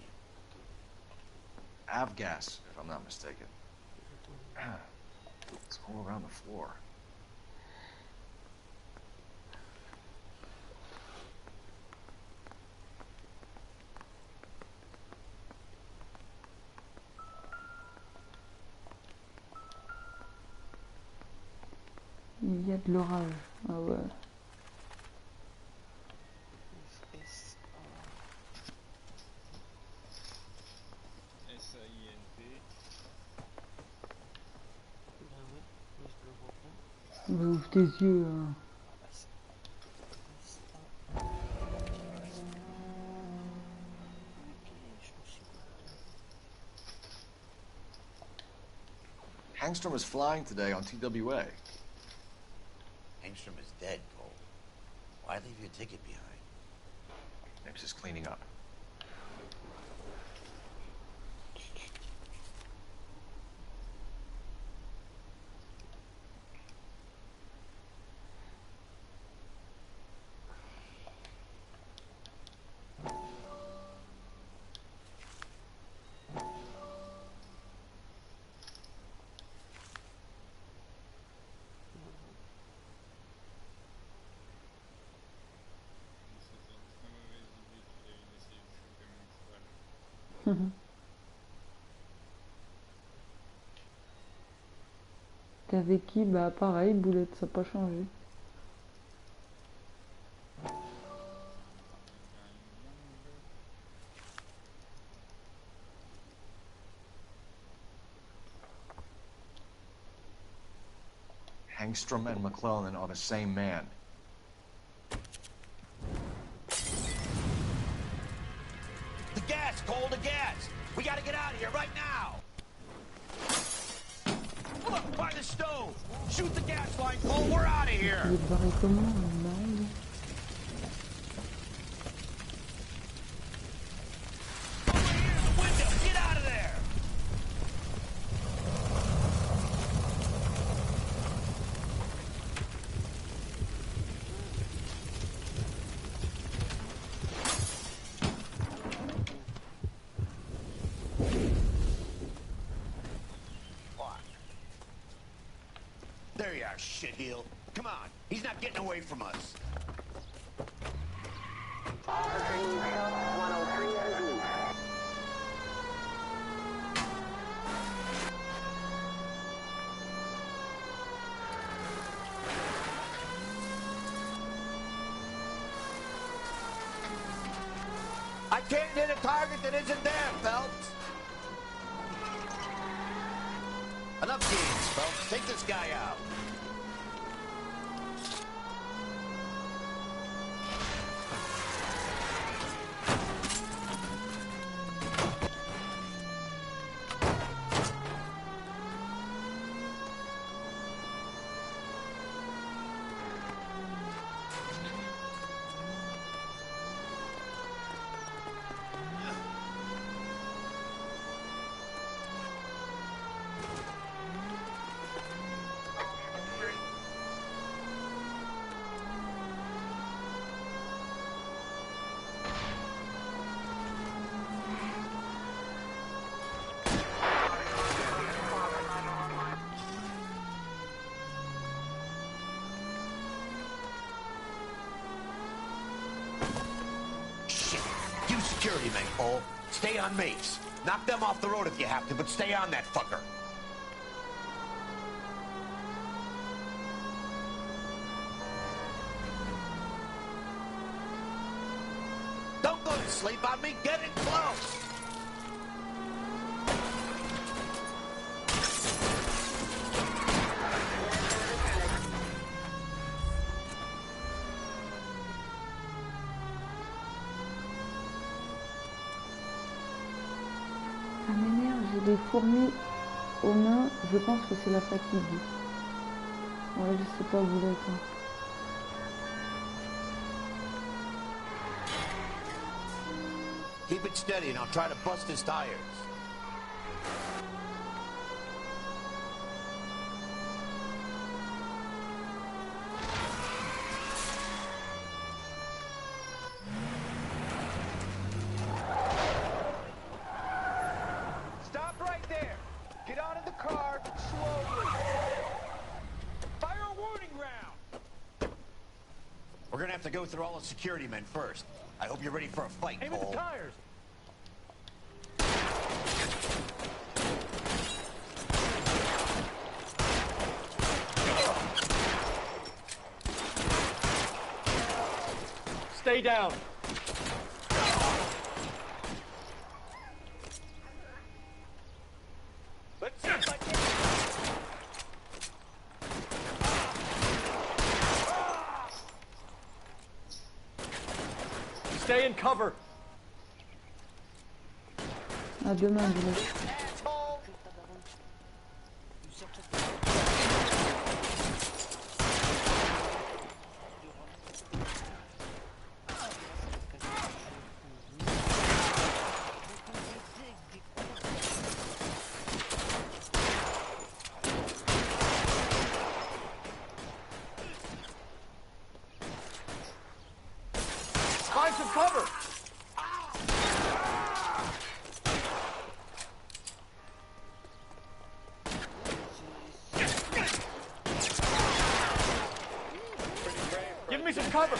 Avgas, if I'm not mistaken. It's all around the floor. Il y a de l'orage. Ah ouais. Ouvre tes yeux. Hein. Hangstrom is flying today on TWA. Hangstrom is dead, Cole. Why leave your ticket behind? Maybe just cleaning up. T'es avec qui? Bah pareil, Boulette, ça n'a pas changé. Hangstrom and McClellan are the same man. The gas, Cole, the gas! We gotta get out of here right now! Look, by the stove! Shoot the gas line, Cole, we're out of here! Il est barré comment? Non. Over here, the window! Get out of there! There you are, shitheel. Come on, he's not getting away from us. I can't hit a target that isn't there, Phelps. Enough games, Phelps. Take this guy out. Security men, Cole. Stay on mates. Knock them off the road if you have to, but stay on that fucker. Don't go to sleep on me. Get in close. Ça m'énerve, j'ai des fourmis aux mains, je pense que c'est la fatigue. Ouais, je sais pas, Boulette. Hein. Keep it steady and I'll try to bust his tires. We're gonna have to go through all the security men first. I hope you're ready for a fight, Aim Cole. at the tires. Stay down. Let's see if I can. Stay in cover. À demain, Boulette. Find some cover. Give me some cover.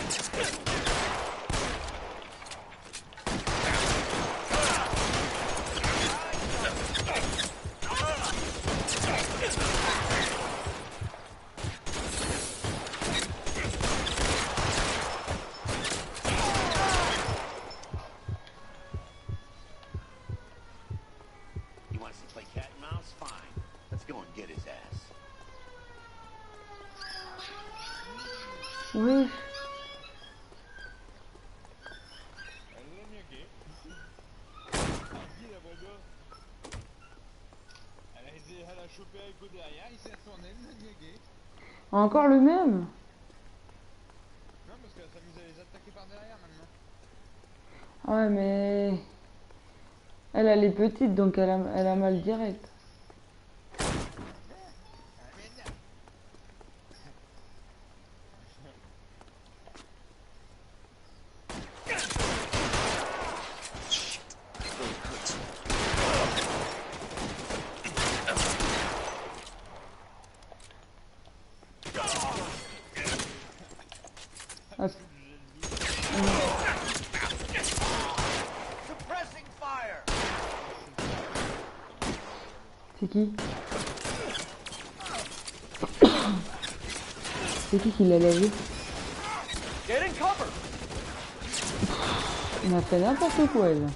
get his ass. Oui. Elle a chopé un coup derrière, il s'est retourné, il l'a niagué. Encore le même? Non, parce qu'elle s'amuse à les attaquer par derrière maintenant. Ouais, mais... Elle est petite, donc elle a mal direct. Hop. C'est qui? C'est qui l'a lavé? On a fait n'importe quoi, elle.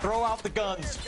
Throw out the guns.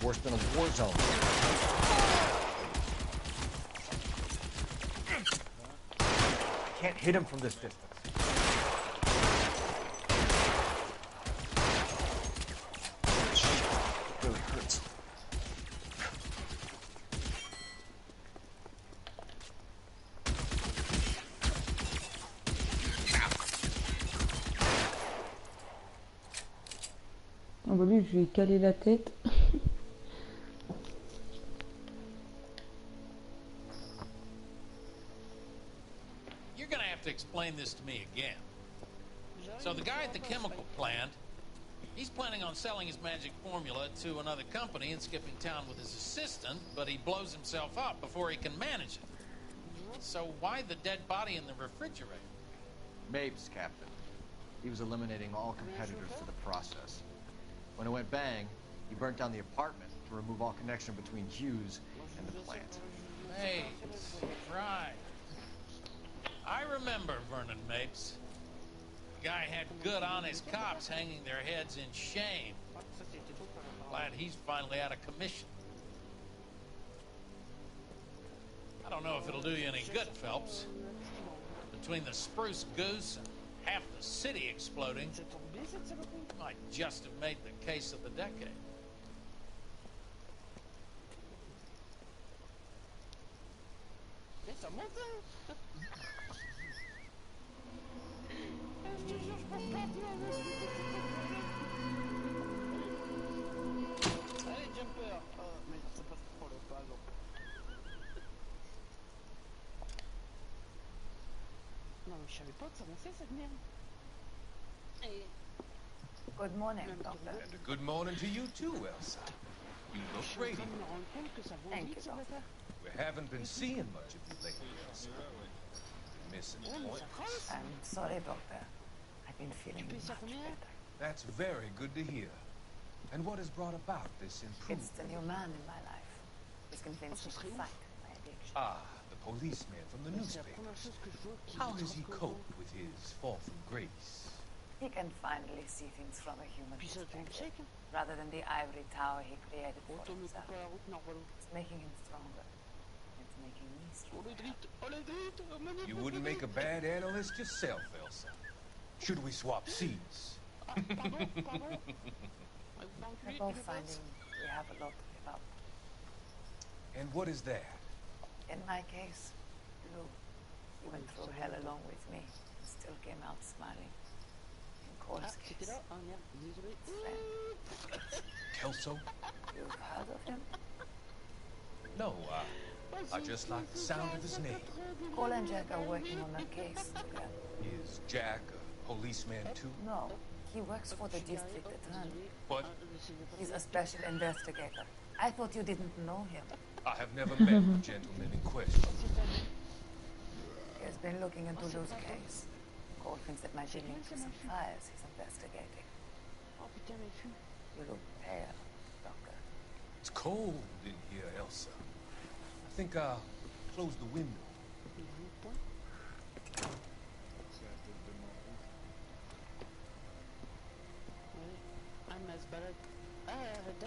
Worse than a war zone. I can't hit him from this distance. It really hurts. Ah bah lui, je lui ai calé la tête. You're gonna have to explain this to me again. So the guy at the chemical plant, he's planning on selling his magic formula to another company and skipping town with his assistant, but he blows himself up before he can manage it. So why the dead body in the refrigerator? Mapes, Captain. He was eliminating all competitors to the process. When it went bang, he burnt down the apartment to remove all connection between Hughes and the plant. Mapes, right. I remember Vernon Mapes. The guy had good, honest cops hanging their heads in shame. Glad he's finally out of commission. I don't know if it'll do you any good, Phelps. Between the spruce goose and half the city exploding, might just have made the case of the decade. Ça monte, hein. Je te jure, je passe pas plus avec. Allez, Jumper. Oh, mais ça passe pour le pas, non. Non, mais je savais pas que ça montait cette merde. Et... Good morning, Doctor. And a good morning to you too, Elsa. You look radiant. Thank you, Doctor. We haven't been seeing much of you lately, Elsa. Been missing points. I'm sorry, Doctor. I've been feeling much better. That's very good to hear. And what has brought about this improvement? It's the new man in my life. He's convinced me to fight my addiction. Ah, the policeman from the newspapers. How has he coped with his fall from grace? He can finally see things from a human perspective, rather than the ivory tower he created for himself. It's making him stronger. It's making me stronger. You wouldn't make a bad analyst yourself, Elsa. Should we swap seats? We're both finding we have a lot to give up. And what is that? In my case, Lou, he went through hell along with me and still came out smiling. In Cole's case, friend. Kelso? You've heard of him? No, I just like the sound of his name. Cole and Jack are working on a case together. Is Jack a policeman too? No, he works for the district attorney. What? He's a special investigator. I thought you didn't know him. I have never met the gentleman in question. He has been looking into Lou's case. Cole thinks it might be linked to some fires he's investigating. You look pale, Doctor. It's cold in here, Elsa. I think I'll close the window.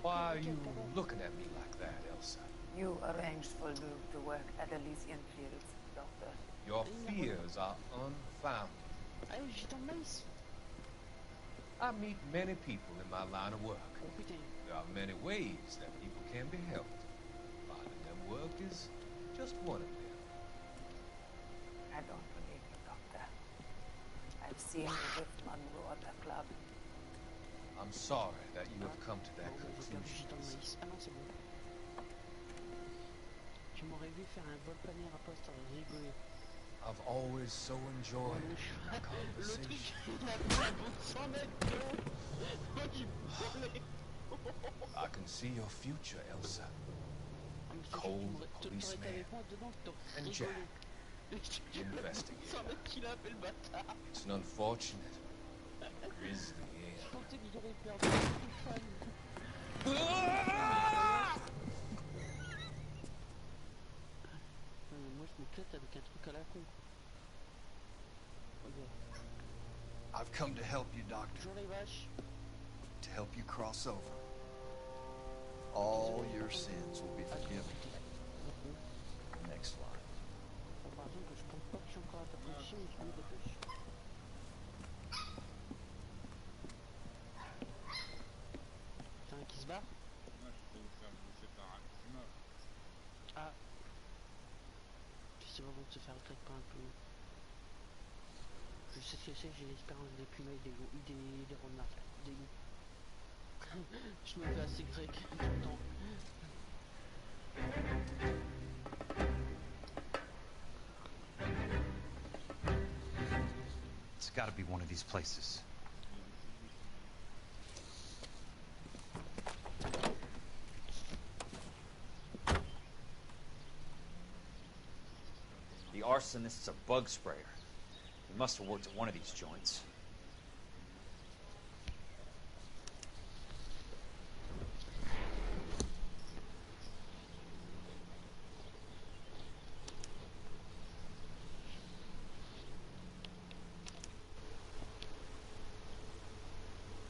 Why are you looking at me like that, Elsa? You arranged for Lou to work at Elysian Fields, Doctor. Your fears are unfounded. I meet many people in my line of work. There are many ways that people can be helped. Finding them work is just one of them. I don't believe you, Doctor. I've seen you with Monroe at the club. I'm sorry that you have come to that conclusion. I've always so enjoyed our conversation. I can see your future, Elsa. Cold policeman and Jack, investigator. It's an unfortunate, grisly end. I've come to help you, Doctor. To help you cross over. All your sins will be forgiven. Next slide. Ah. C'est pas bon de se faire attaquer par un peu. Je sais ce que c'est, j'ai l'expérience des plumes et des renards, des loups. Je me fais assez grec tout le temps. It's gotta be one of these places. The arsonist's a bug sprayer. He must have worked at one of these joints.